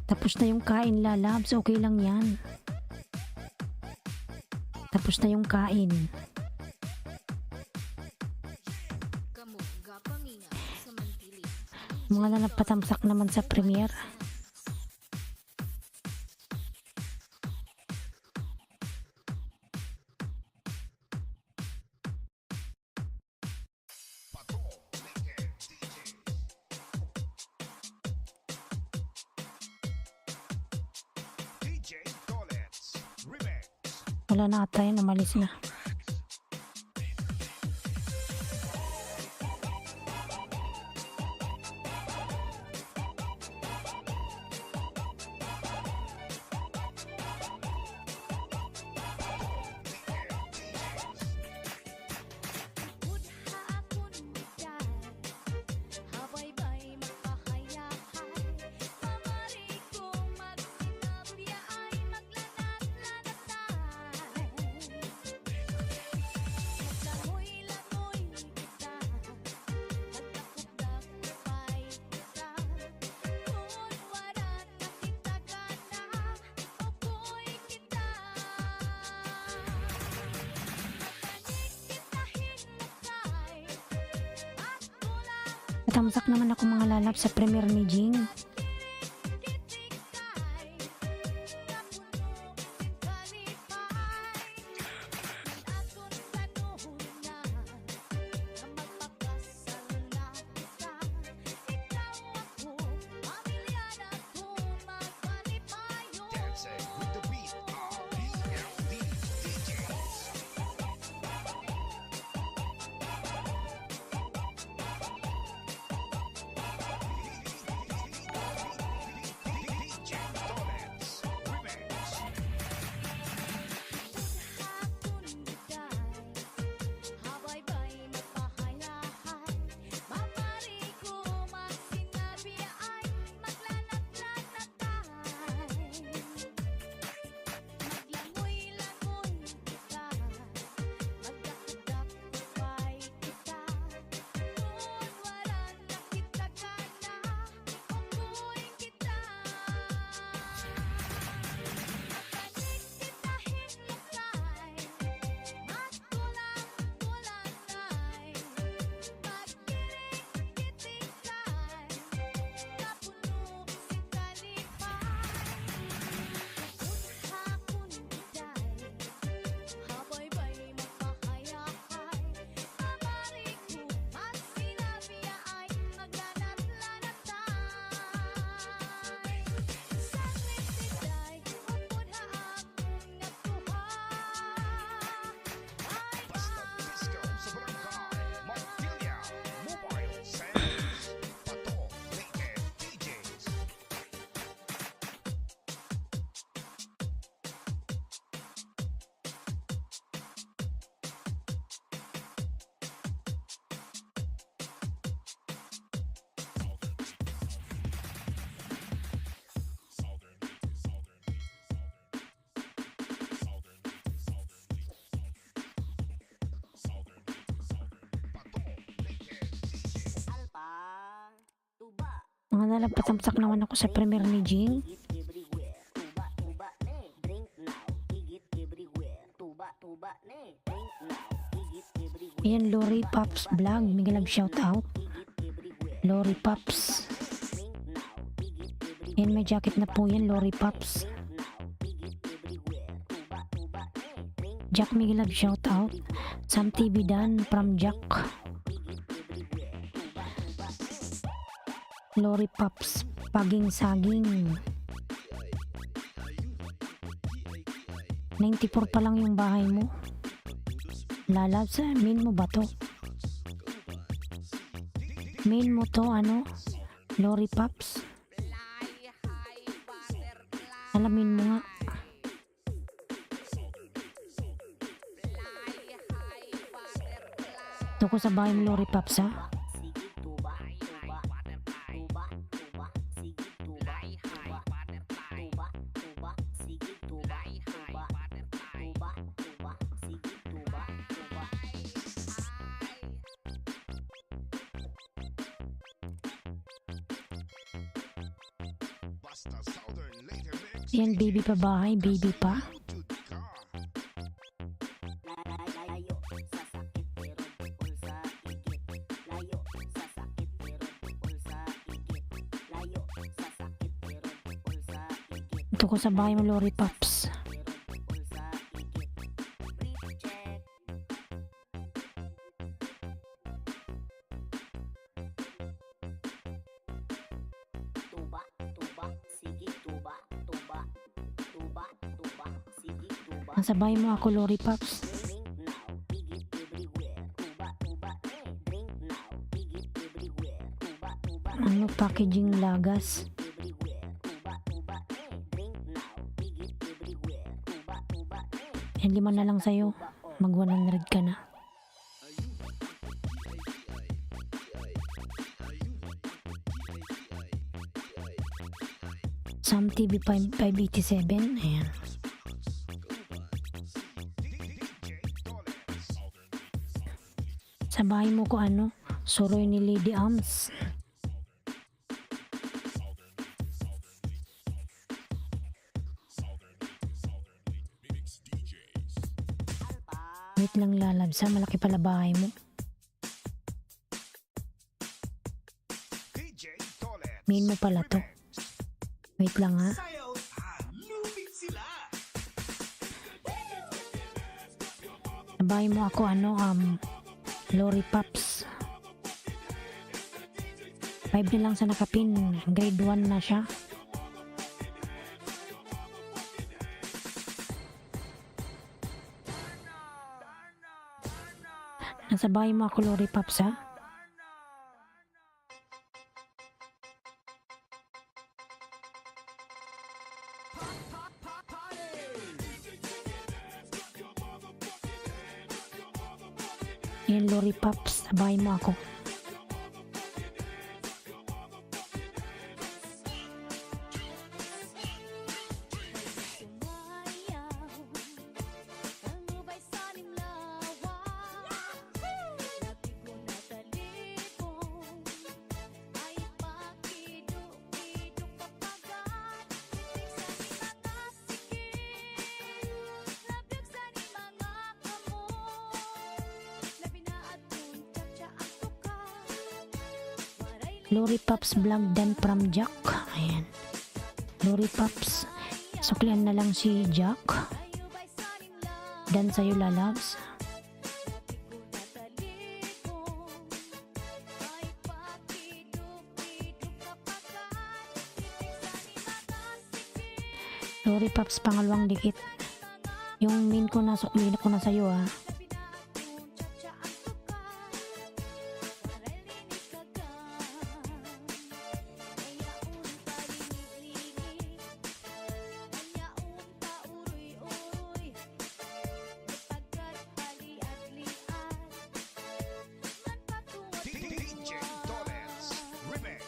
Tapos na yung kain, Lalabs. Okay lang yan. Tapos na yung kain. Kamu gapaminga sa mantili. Mga nanapatamsak naman sa premiere. Wala na ata yun, umalis na. Tamsak naman ako mga lalab sa premiere ni Jing. Dancing with the beat of BLD DJs. DJ Dollets Remix. Basta Disco sa Barangay Montilla Mobile Sounds Pato Leyte DJs. Pato Leyte DJs. Alpa, tuba, Mga lalab, patamsak naman ako sa premiere ni Jing. higit everywhere. Tuba, tuba, ne, drink now, higit everywhere. Tuba, tuba, ne, drink now, higit everywhere. Ayan, Lori Pops Vlog. Miguel shout out. Higit everywhere. Lori Pops. Drink now, higit everywhere. Yan, may jacket na po yan, Lori Pops. Drink now, higit everywhere. Tuba, tuba, ne, drink Jack Miguel shout out. Sam TV Dan from Jack. higit everywhere. Tuba, tuba, ne. Lori Pops. Paging saging. 94 pa lang yung bahay mo. Lalab sa main mo ba to? Main mo to, ano? Lori Pops. Alamin mo nga. Ito ko sa bahay mo, Lori Pops, ha? Sige, tuba, tuba, tuba, tuba, sige, tuba, tuba, tuba, tuba, sige, tuba, tuba, tuba, tuba, sige, tuba, tuba. Basta Southern Leyte Mix. Yan, baby pa bahay, baby pa. YouTube ka. Layo sa sakit pero bukol sa igit. Layo sa sakit pero bukol sa igit. Layo sa sakit pero bukol sa igit. Ito ko sa bahay mo, Lori Pops. Pero bukol sa igit. Brief check. Tuba, tuba, sige, tuba, tuba, tuba, tuba, sige, tuba, Nasa bahay mo ako, Loripops. Drink now, higit everywhere. Tuba, tuba, drink now, higit everywhere. Tuba, tuba, Ano, packaging lagas. everywhere. Tuba, tuba, drink now, higit everywhere. Tuba, tuba, Yan, 5 na lang sa'yo. Mag 100 ka na. Sam TV 587. Ayan. DJ Toles. Sa bahay mo ko ano? Suroy ni Lady Arms. Wait lang, lalabsa. Malaki pala bahay mo. DJ Toles. Main mo pala to. Wait lang ha. Sa bahay mo ako ano, Loripops. 5 na lang sa nakapin. Grade 1 na siya. Nasa bahay mo ako, Loripops ha. Yan, Loripops. Sa bahay mo ako. Loripops vlog dan from Jack. Ayan. Loripops. Suklian na lang si Jack. Dan sa'yo, lalabs. Loripops, pangalawang dikit. Yung main ko na, sukli na ko na sa'yo ha. DJ Toles. Remix.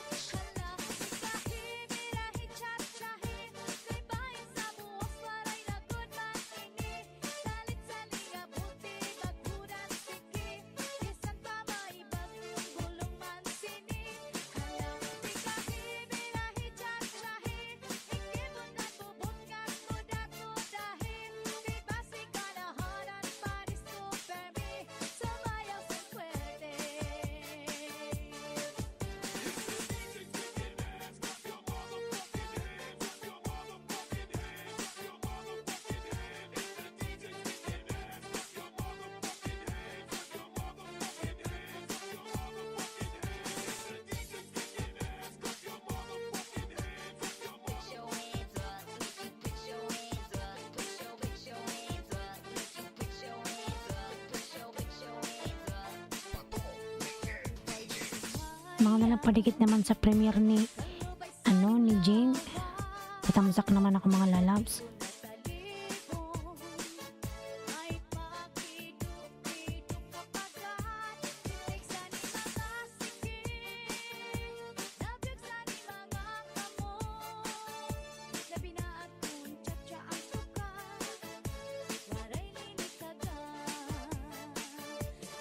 Mga nalagpadikit naman sa premiere ni ni Jing. Tatamsak naman ako, mga lalabs.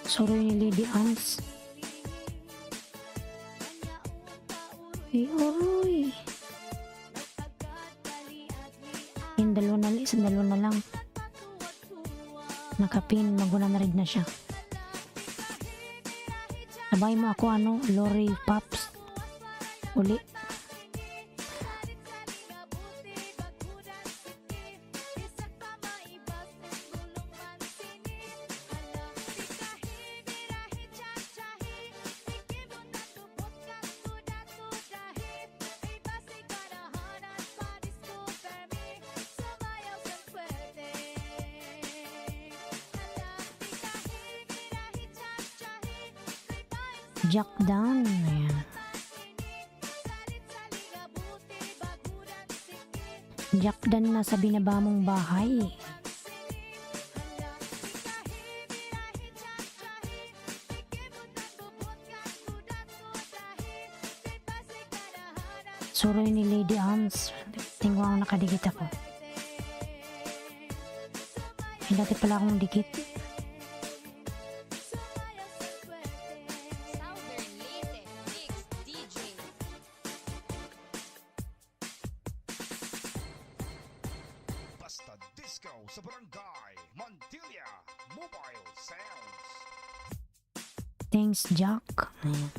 Sorry ni Lady Arms. Uy. Yung dalawa na lang. Nakapin, maguna na rin na siya. Sabay mo ako, Loripops. Uli. Jack Dan. Ayan. Jack Dan na sa binaba mong bahay. Suroy ni Lady Arms. Tingko ang nakadikit ako. Ay, dati pala akong dikit. Southern Leyte Mix DJ. Basta Disco sa Barangay Montilla Mobile Sounds. Thanks, Jack. Ayan.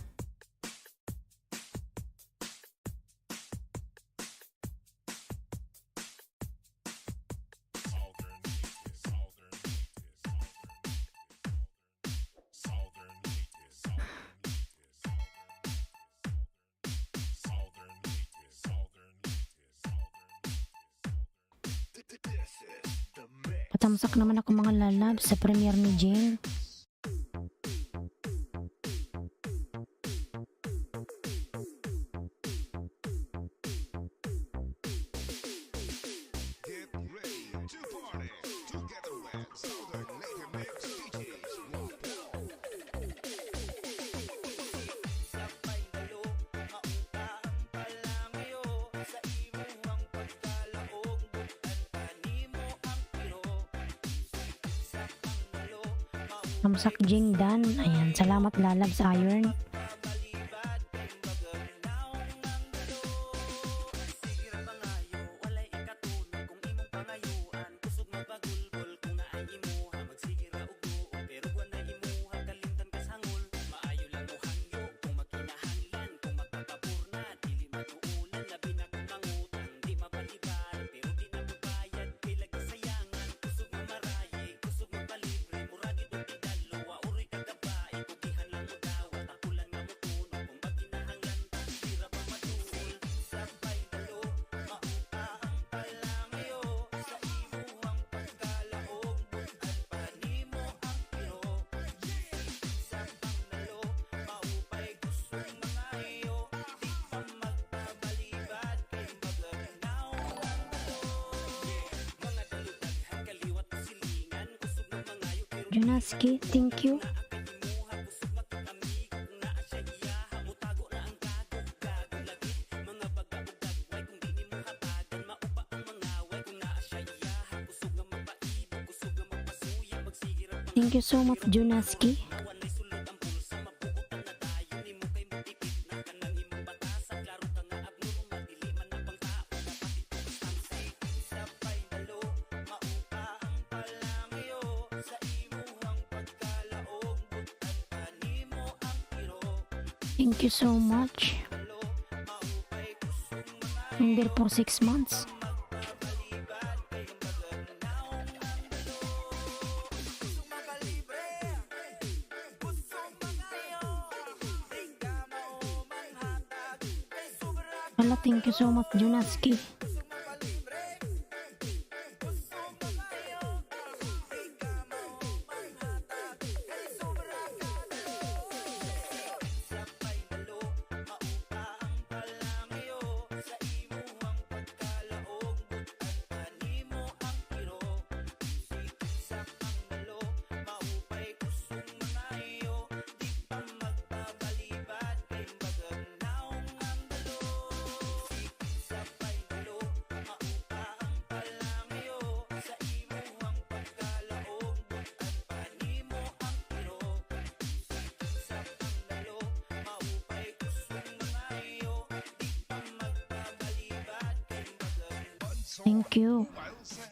Patamsak naman ako mga lalab sa premiere ni Jane. Get ready to party together with Southern Lady Mix DJs. Tamsak Jing Dan. Ayan, salamat lalab sa iron. Junaski, thank you. Thank you so much, Junaski. Thank you so much. I'm there for 6 months. Wala, thank you so much, Junaski. Thank you. Mobile Sound.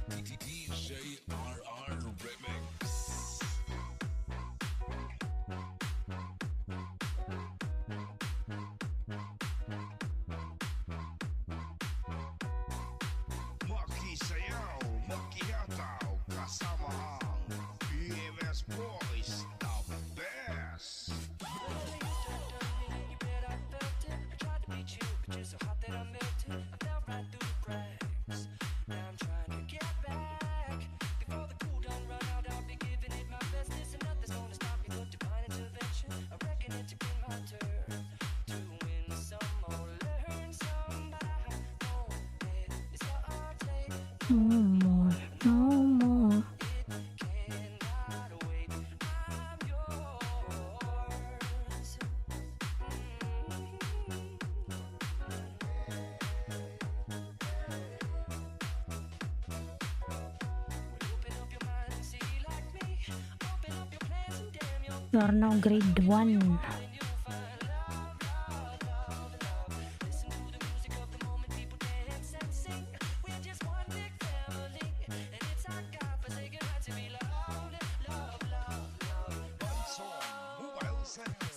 DJ RR Remix. No more, no more. You are now grade 1. Bansong Mobile Sound.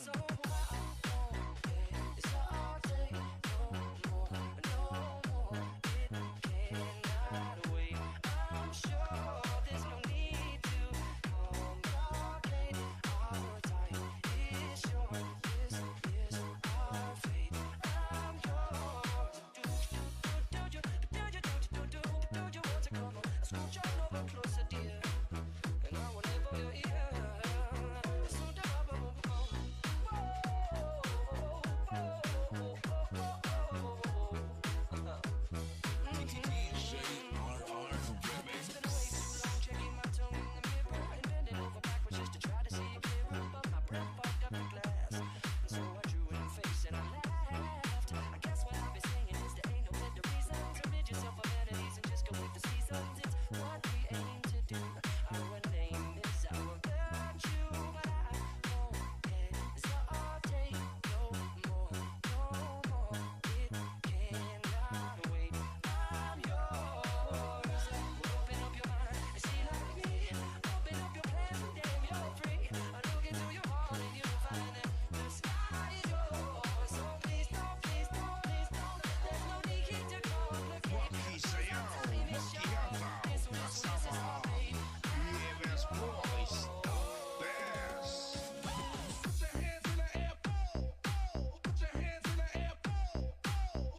Makisayaw, makihataw, kasama ang EMS Boys, the best. Put your hands in the air, put your hands in the air,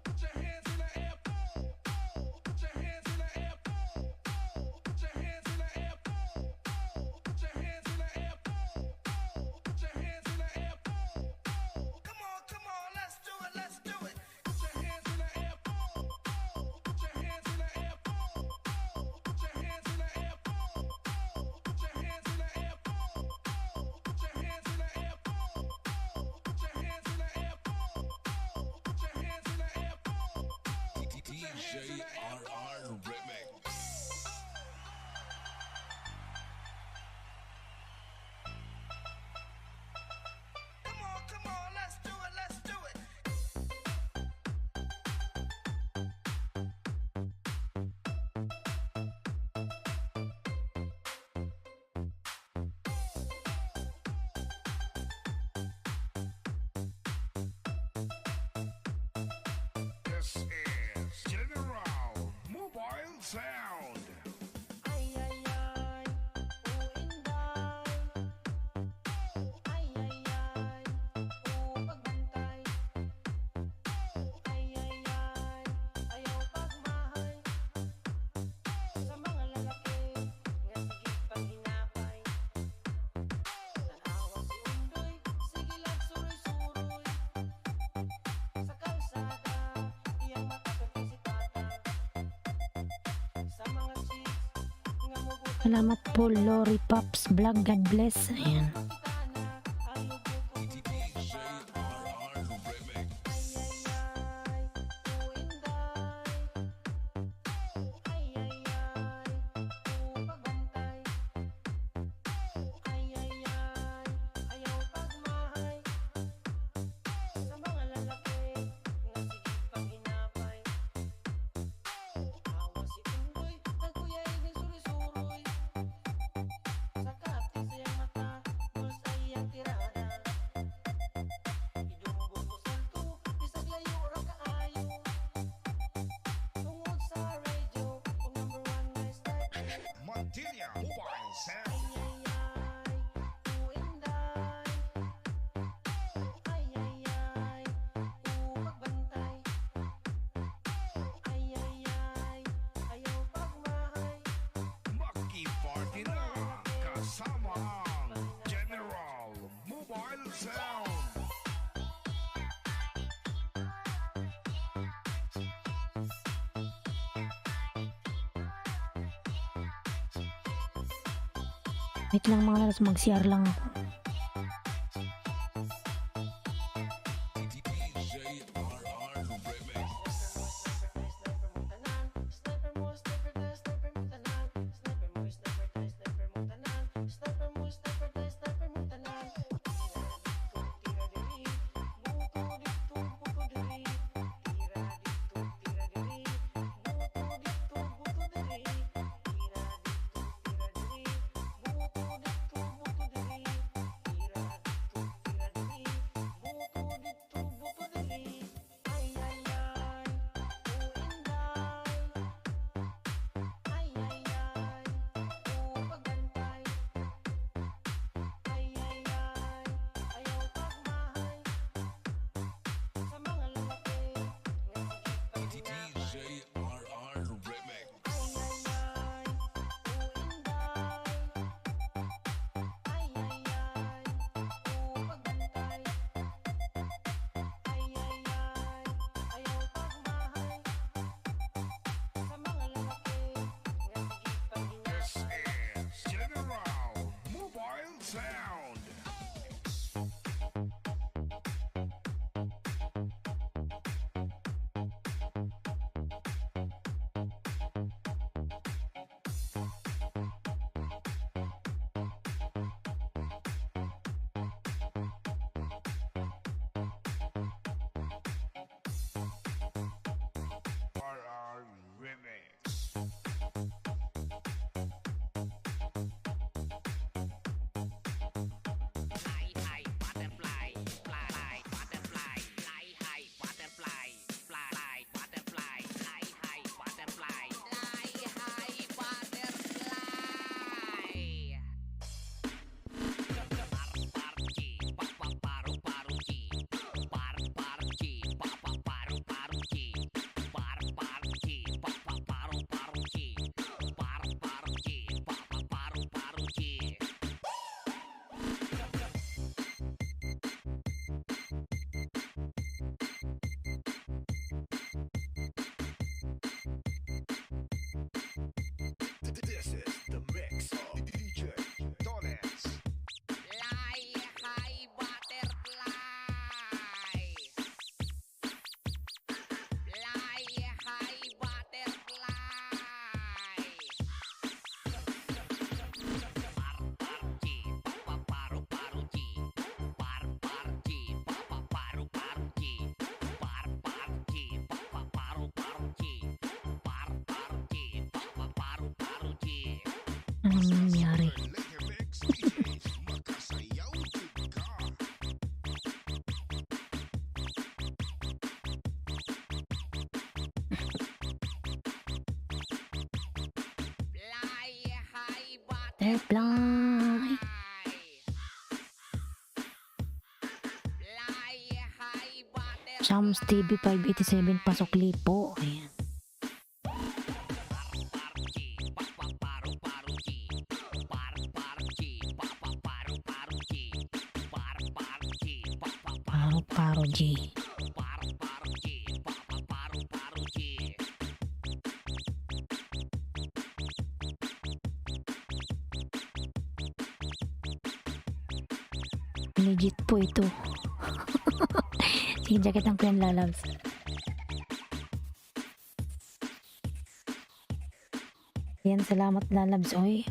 put your hands in the air, put your hands in the air, put your hands in the air, put your hands in the air, put your hands in the air. Come on, let's do it, let's do it. Put your hands in the air, put your hands in the air, put your hands in the air, put your hands in the air, put your hands in the air, put your hands in the air, put your hands in the air, DJ RR Remix. Come on, let's do it, let's do it. This is General Mobile Sound. Ay ay ay, uinday. Ay ay ay, pagbantay. Ay ay ay, ayaw pagmahay. Sa mga lalaki nga sige paghinapay. Tanawa si Undoy, sige lang suroy-suroy. Sa kalsada, iyang mata pagkisipata. Sa mga chicks nga mubutan Salamat po, Lori Pops Vlog. God bless. Ayan. DJ RR Remix. Montilla Mobile Sound. Maki-party na kasama ang General Mobile Sound. Wait lang mga lalas, mag-CR lang ako. This is General Mobile Sound. RR Remix. Fly high butterfly, fly butterfly, fly high butterfly, fly butterfly, fly high butterfly, fly high butterfly. Parparki, papa paru paruki, parparki, papa paru paruki, parparki, papa paru paruki, parparki, papa paru paruki. This is the mix of DJ Dollars. Fly high butterfly. Fly high butterfly. Parparki, papa paru paruki. Parparki, papa paru paruki. Parparki, papa paru paruki. Parparki, papa paru paruki. Anong nangyari? Later mix DJs, makasayaw ka. Fly high butterfly. Butterfly. Fly high butterfly. Shams TV 587 pasok lipo. Ayan. Parparki, papa paru paruki. Parparki, papa paru paruki. Parparki, papa Paro G. parparki, papa paru paruki. Legit po ito. Sige, jacket ko yan lalabs. Yan, salamat lalabs, oy.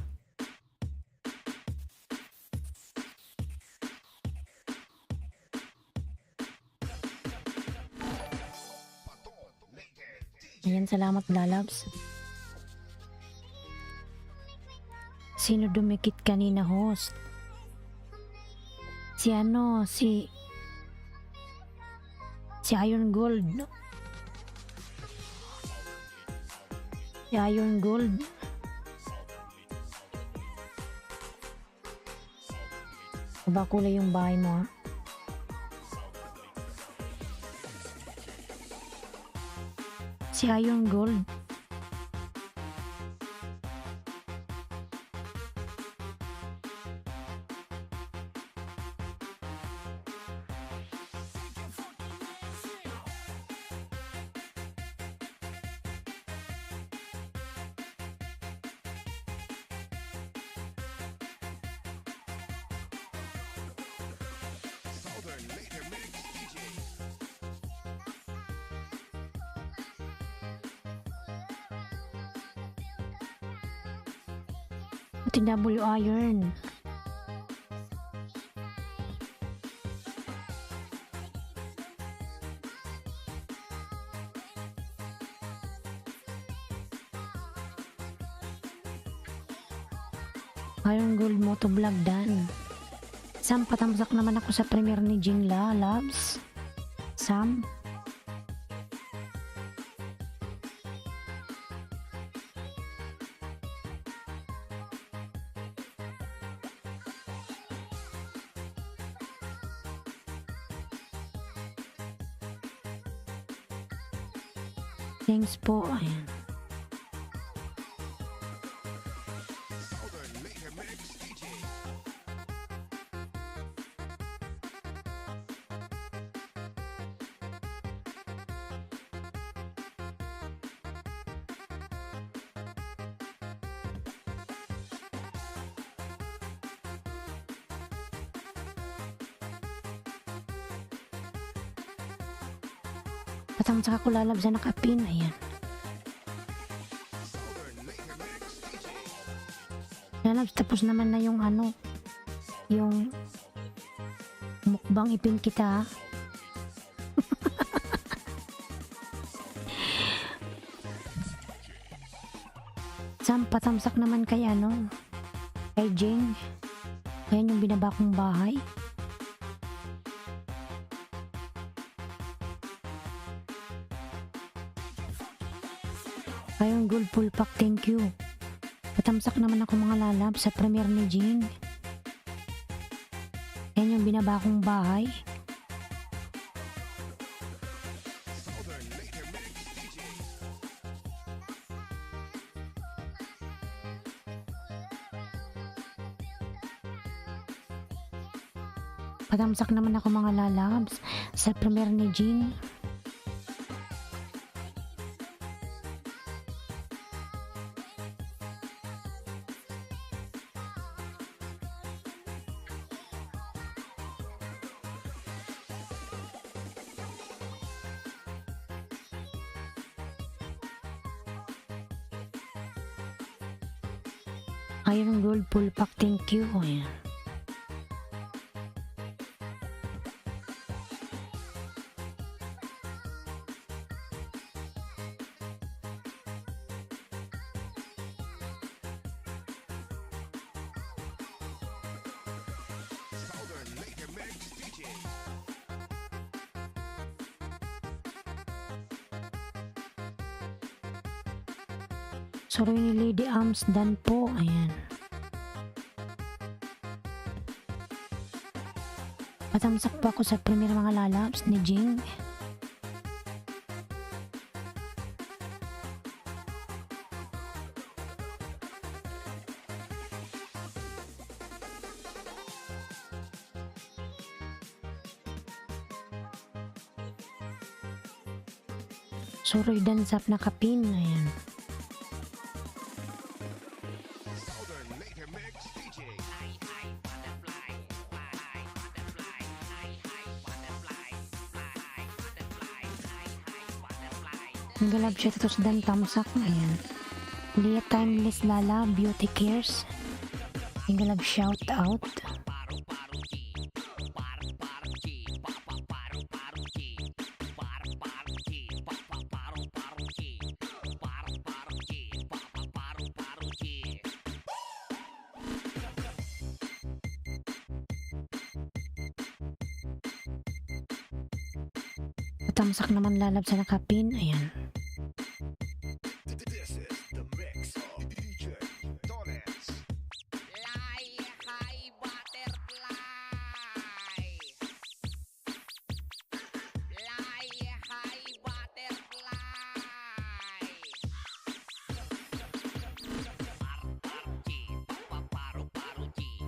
Ayan, salamat lalabs. Sino dumikit kanina, host? Si ano, si Iron Gold. Si Iron Gold. Ba kulay yung bahay mo, ha? Si Iron Gold. OTW Iron. Iron Gold Motovlog Dan. Sam, patamsak naman ako sa premiere ni Jingla Labs. Sam. Thanks po. Ayan. Southern Late Mix DJ. Patamsak ako lalabs na nakapin. Ayan. Southern Late Mix DJ. Lalabs, tapos naman na yung ano, yung mukbang ipin kita. Sam, patamsak naman kay ano, kay Jing. Ayan yung binaba kong bahay. Ayun, gold full pack, thank you. Patamsak naman ako mga lalab sa premiere ni Jing. Ayan yung binaba kong bahay. Southern Late Mix DJ. Patamsak naman ako mga lalabs sa premiere ni Jing. Ayun, gold full pack, thank you. Ayan. Southern Late Mix DJ. Sorry ni Lady Arms Dan po. Ayan. Patamsak po ako sa premiere mga lalabs ni Jing. Sorry Dan Zap na kapin. Ayan. Southern Late Mix DJ. Hi, hi, butterfly. Fly, butterfly. Hi, hi, butterfly. Fly, butterfly. Hi, hi, butterfly. Ang galab siya tapos Dan Tamsak. Ayan. Leah Timeless Lala Beauty Cares. Ang galab shout out. Paru-paru chi. Paru-paru chi. Paru-paru chi. Paru-paru chi. Paru-paru chi. Paru-paru chi. Paru-paru chi. Patamsak naman lalab sa nakapin. Ayan. This is the mix of DJ Dones. Fly high butterfly. Fly high butterfly. Parparchi, papaparuparuchi.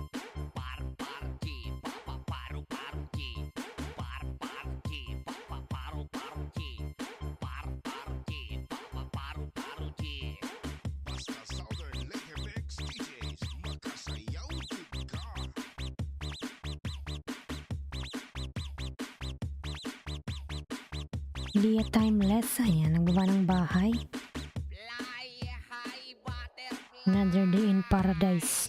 Parparchi, papaparuparuchi. Parparchi, papaparuparuchi. Parparchi, papaparuparuchi. Basta Southern Late Mix DJs. Makasayaw jud ka. Leah Timeless. Ayan. Nagbaba ng bahay. Fly high butterfly. Another day in paradise.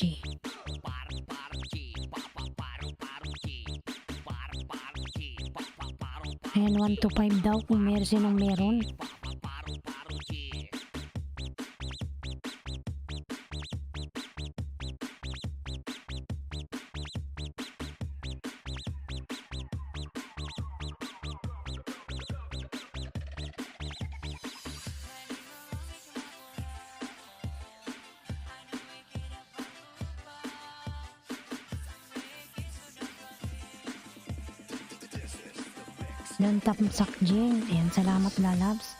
Parchi. Ayan, 1 to 5 daw kung meron sinong meron. Dan Tamsak Jing. Ayan, salamat lalabs.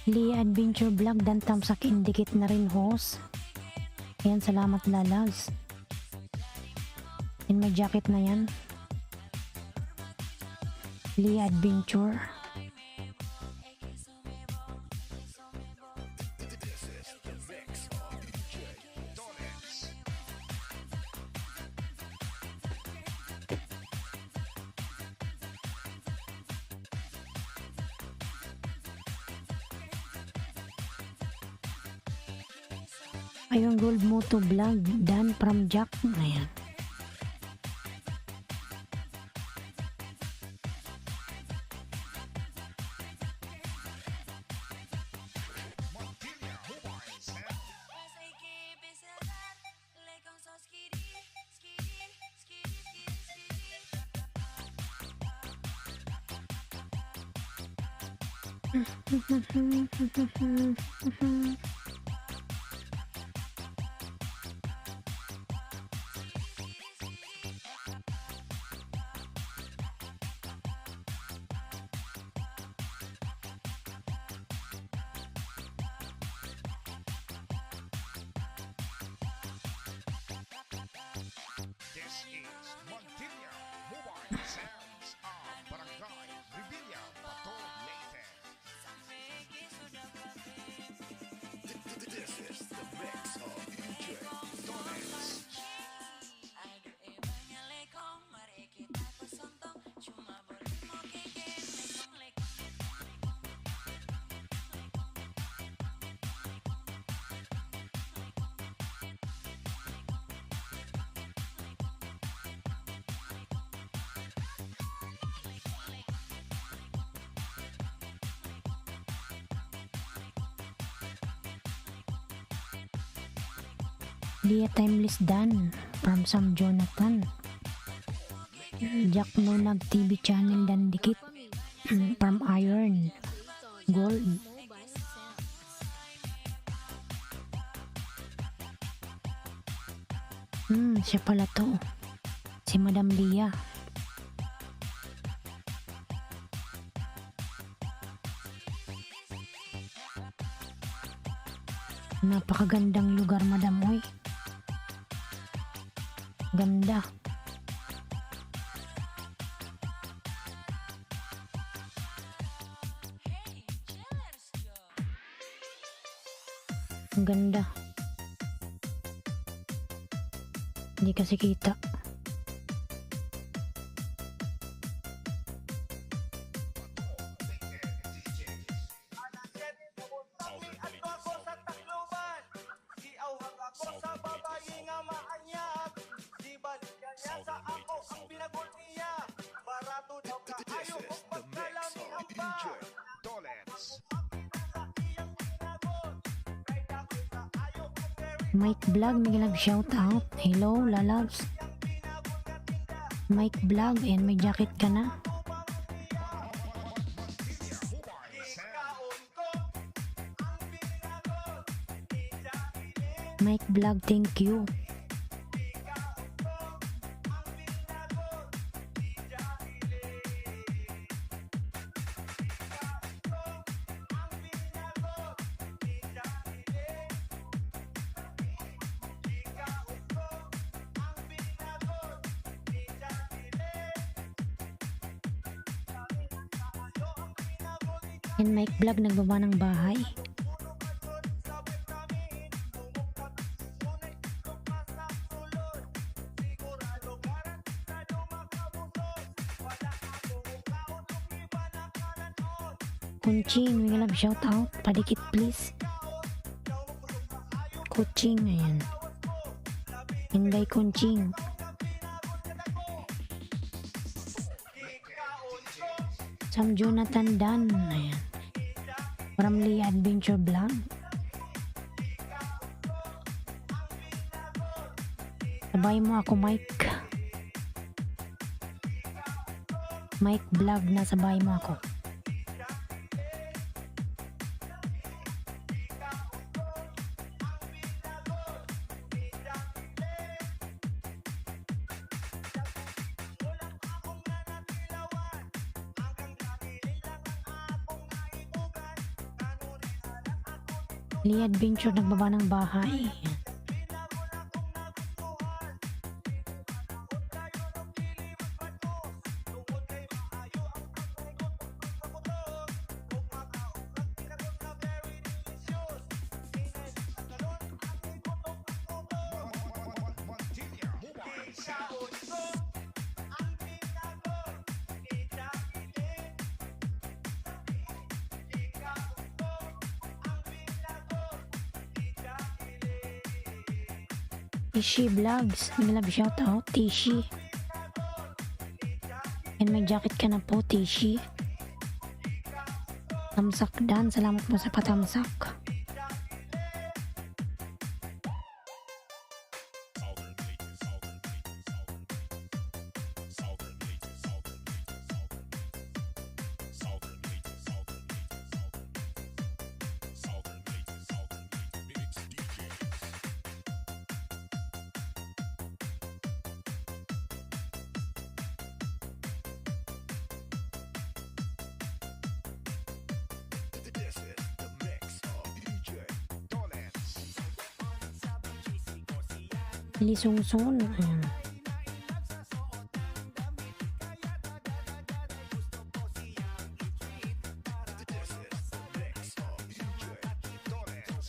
Lee Adventure Vlog dan Tamsak Indikit na rin host. Ayan, salamat lalabs. Yan, may jacket na yan. Lee Adventure. Ayun, Gold Moto Vlog dan from Jack. Ayan. Montilla Mobile Sounds. This is Montilla Mobile Sounds of Barangay Revilla, Bato, Leyte. This is the mix of DJ Dones. Lia Timeless Dan from Sam Jonathan. Jack Nonag TV channel dan Dikit from Iron Gold. Mobile Sounds. Siya pala to. Si Madam Lia. Napakagandang lugar, Madam. Oy. Ganda. Ang ganda. Hindi kasi kita. Dones. Mike Vlog, may shout out. Hello, lalabs. Mike Vlog, and may jacket ka na. Mike Vlog, thank you. And Mike Vlog nagbaba ng bahay. Kunching, we love shout out. Padikit please. Kuching, ayan. Inday Kunching. Sam Jonathan Dan, ayan. From Lee Adventure Vlog. Sabay mo ako, Mike. Mike Vlog na sabay mo ako. Lee Adventure nagbaba ng bahay. Montilla Mobile Sounds. Tishi Vlogs, we love shout out. Tishi. And may jacket ka na po, Tishi. Tamsak Dan, salamat po sa patamsak. This is the mix of DJ Dolens. Lisungsun, ayan. This is the mix of DJ Dolens.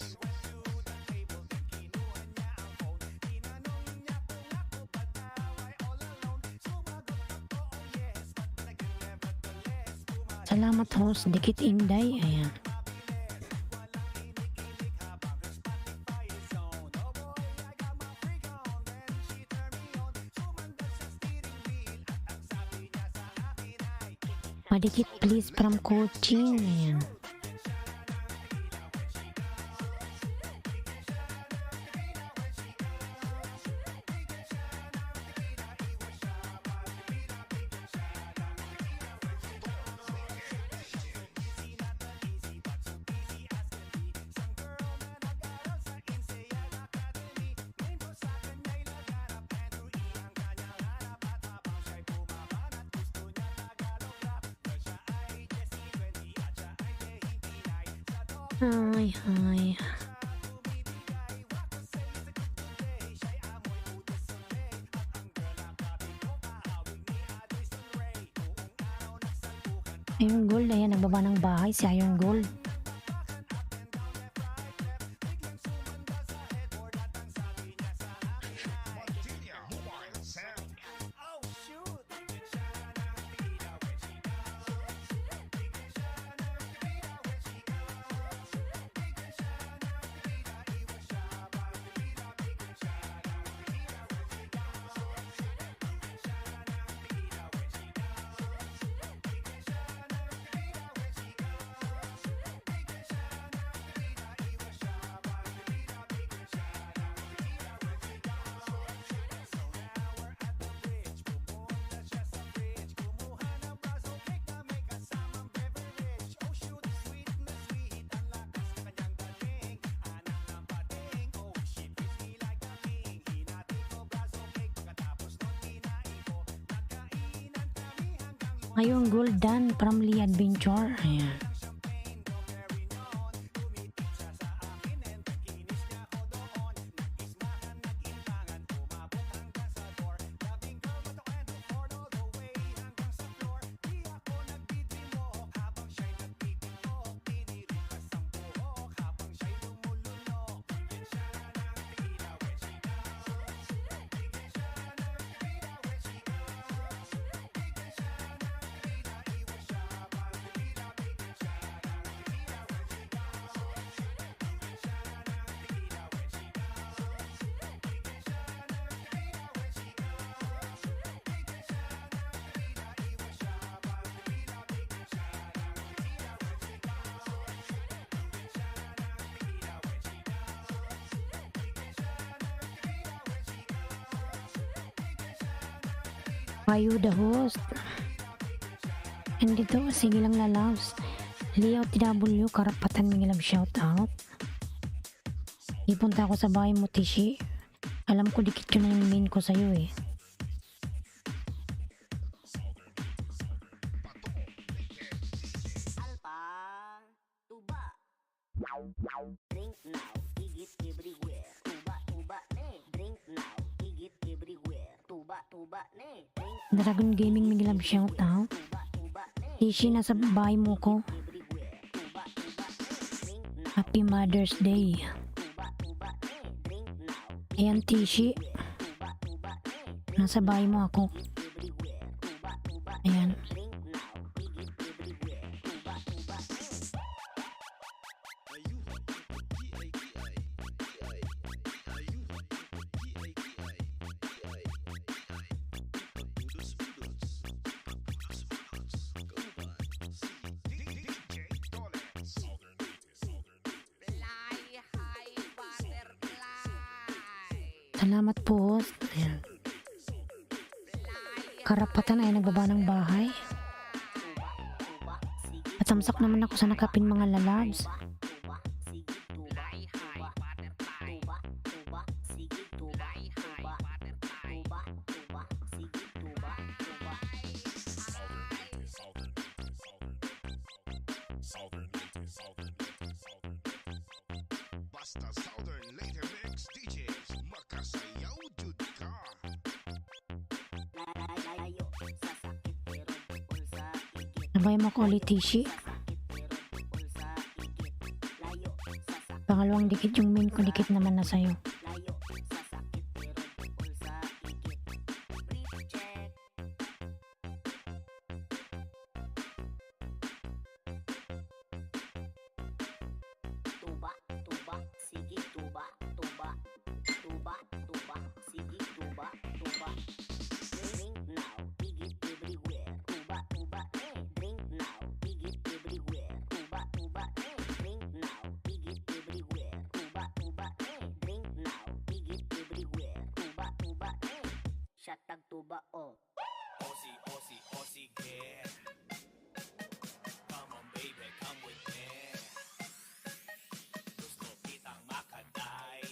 Salamat host, Dikit Inday, ayan. Madikit please from coaching, ayan. Hi, hi. Iron Gold, ayan, nagbaba ng bahay si Iron Gold. Montilla Mobile Sounds. Iron Gold Dan from Lee Adventure, ayan. Payo the host. And dito, sige lang lalabs. Leo TW, karapatan mga love shoutout. Ipunta ako sa bahay mo, Tishi. Alam ko dikit yun ang main ko sa'yo eh. Alpa, tuba. Drink now, igit everywhere. Tuba, tuba, ne. Drink now, igit everywhere. Tuba, tuba, ne. Drink Dragon Gaming mga love shoutout. tuba, tuba, ne. Tishi, nasa bahay mo ko. Everywhere. Tuba, tuba, ne. Drink now, Happy Mother's Day. tuba, tuba, ne. Drink now, Ayan, Tishi. tuba, tuba, ne. Nasa bahay mo ako. Everywhere. Tuba, tuba, ne. Ayan. Drink now, igit everywhere. Tuba, tuba, ne. DJ Toles. Fly high butterfly. Salamat po, host. Ayan. Karapatan ay nagbaba ng bahay. Patamsak naman ako sa nakapin mga lalabs. Fly high butterfly. Tuba, sige, tuba, Fly high tuba, butterfly. tuba, tuba, sige, tuba, tuba. Basta Southern Later Mix DJs. Makasayaw jud ka. Layo, sasakit pero bukol sa igit. Nabay mo ko ulit, Tishi. Sasakit pero bukol sa igit. Layo, sasakit, Pangalawang dikit yung main ko, dikit naman na sa'yo. layo, sasakit pero bukol sa igit. Brief check. Tuba, tuba, sige, tuba, tuba. Tuba, tuba, sige, tuba, tuba. Drink now, igit everywhere. Tuba, tuba, eh. Drink now, igit everywhere. Tuba, tuba, eh. Drink now, igit everywhere. Tuba, tuba, eh. Drink now, igit everywhere. Tuba, tuba, eh. Shot tag tuba, oh. Aussie, Aussie, Aussie, yeah. Come on, baby, come with me. Gusto kitang makaday.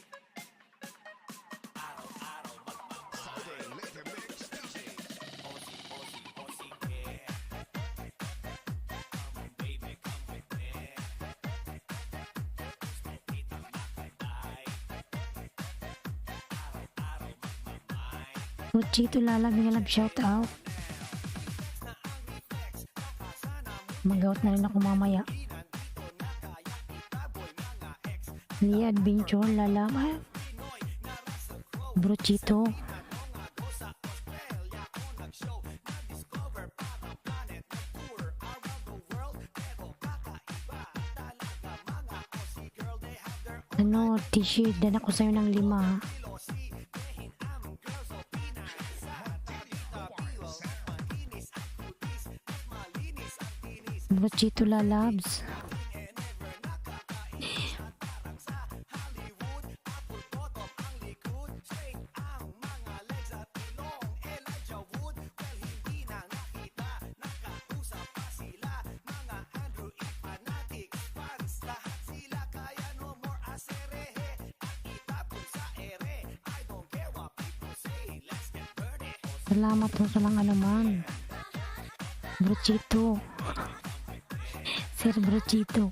Araw-araw magmamahal. Southern Later Mix DJs. Aussie, Aussie, Aussie, yeah. Come on, baby, come with me. Gusto kitang makaday. Araw-araw magmamahal. Ruchito Lala, mga love shoutout. Mag-out na rin ako mamaya. Lia Adventure Lala. Bruchito. Ano, Tishi, dan ako sa'yo ng 5. Bruchito Lalabs. Salamat po sa lang anuman. Bruchito. Sir Bruchito.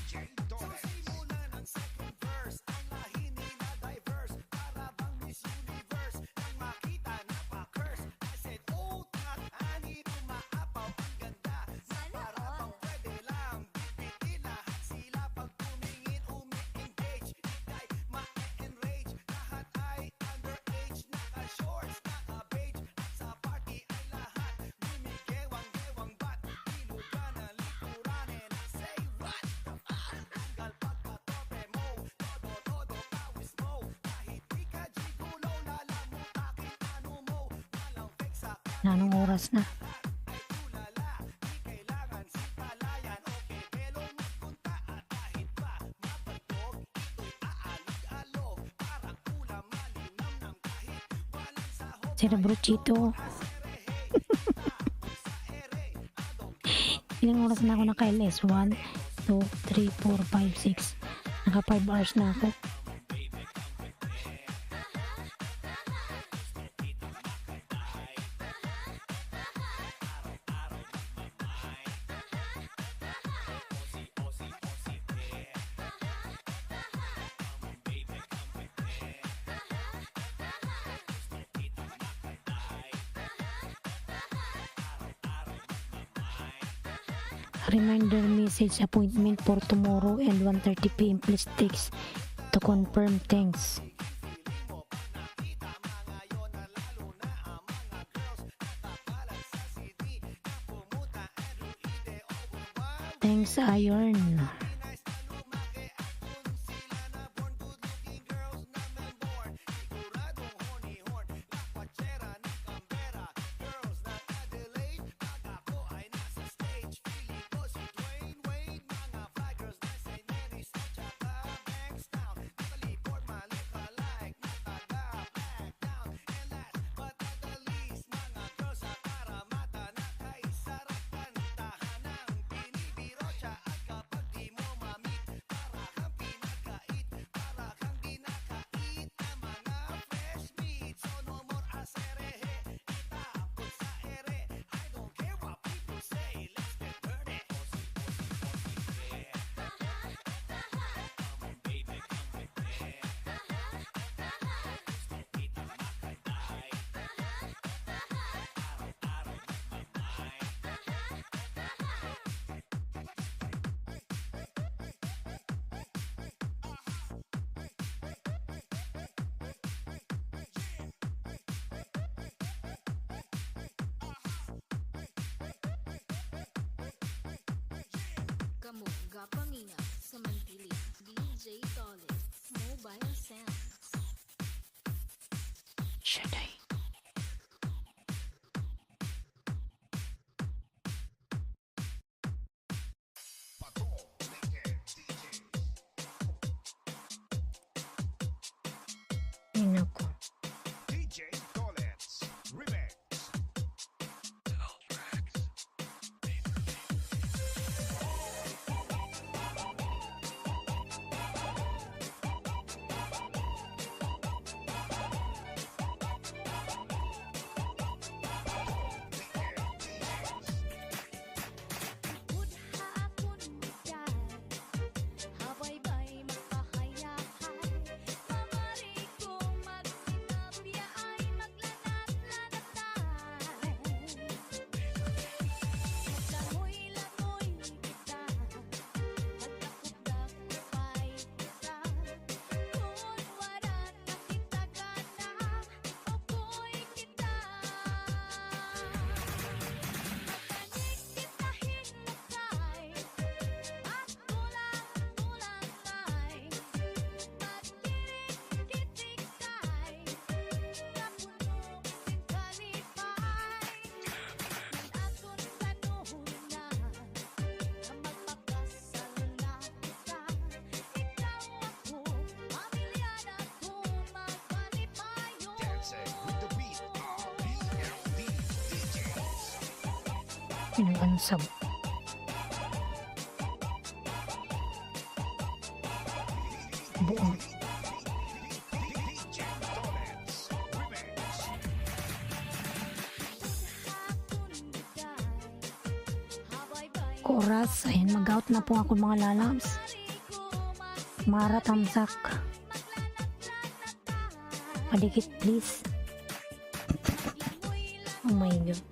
DJ Toles. Anong oras na? Cerebrochito. Ilang oras na ako naka-LS? 1, 2, 3, 4, 5, 6. Naka 5 hours na ako. Reminder message appointment for tomorrow and 1:30 p.m. Please text to confirm. Thanks. Thanks, Iron. Kamu gapanginga sa Mantilia, DJ Tolet, Mobile Sounds. Should I? Pato Leke DJ. Ay, naku. DJ Tolet's Remix. Dancing with the beat of BLD DJs. Pinubansab. Buong. DJ Tolet's Remix. Oras. Ayan, mag-out na po ako mga lalabs. Mara tamsak. Padikit please. Oh my God.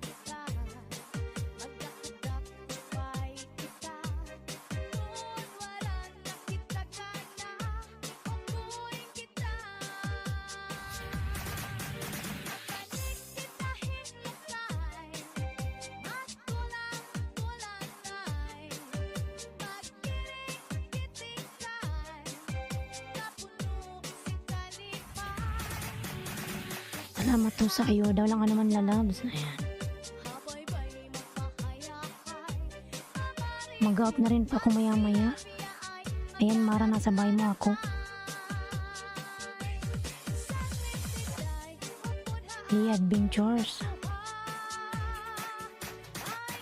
Salamat to sa ayuda. Wala ka naman lalabs. Ayan. Mag-out na rin pa ako maya-maya. Ayan, Mara, nasa bahay mo ako. Lee Adventures.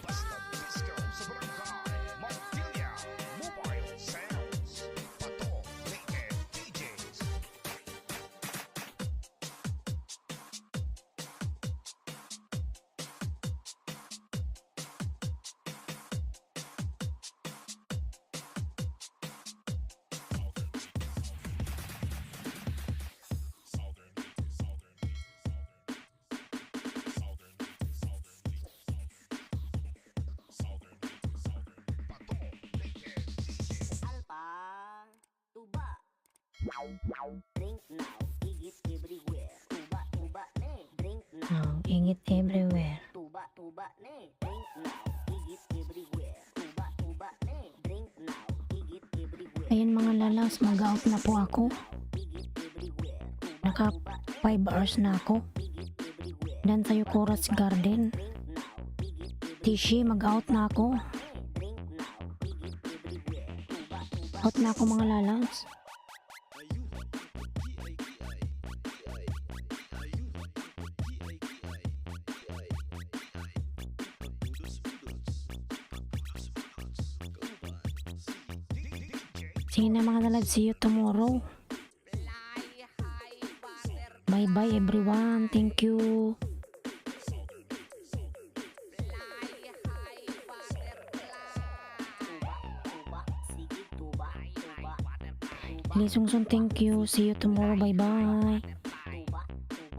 Basta Disco sa Barangay Montilla Mobile Sounds. Pato Leyte DJs. Pato Leyte DJs. Alpa, tuba. Drink now, igit everywhere. Tuba, tuba, ne. Drink now, Ang ingit everywhere. tuba, tuba, ne. Drink now, igit everywhere. Tuba, tuba, ne. Drink now, igit everywhere. Ayan mga lalas, mag-out na po ako. Igit everywhere. Tuba, Naka 5 hours na ako. igit everywhere. Dan sa Yukoras Garden. Drink now, igit everywhere. Tishi, mag-out na ako. Drink now, igit everywhere. Tuba, tuba, Out na ako mga lalas. Sige na mga lalas, see you tomorrow. Bye bye everyone. Thank you. tuba, sige, tuba, tuba. Lisungsun, thank you. See you tomorrow. Bye bye.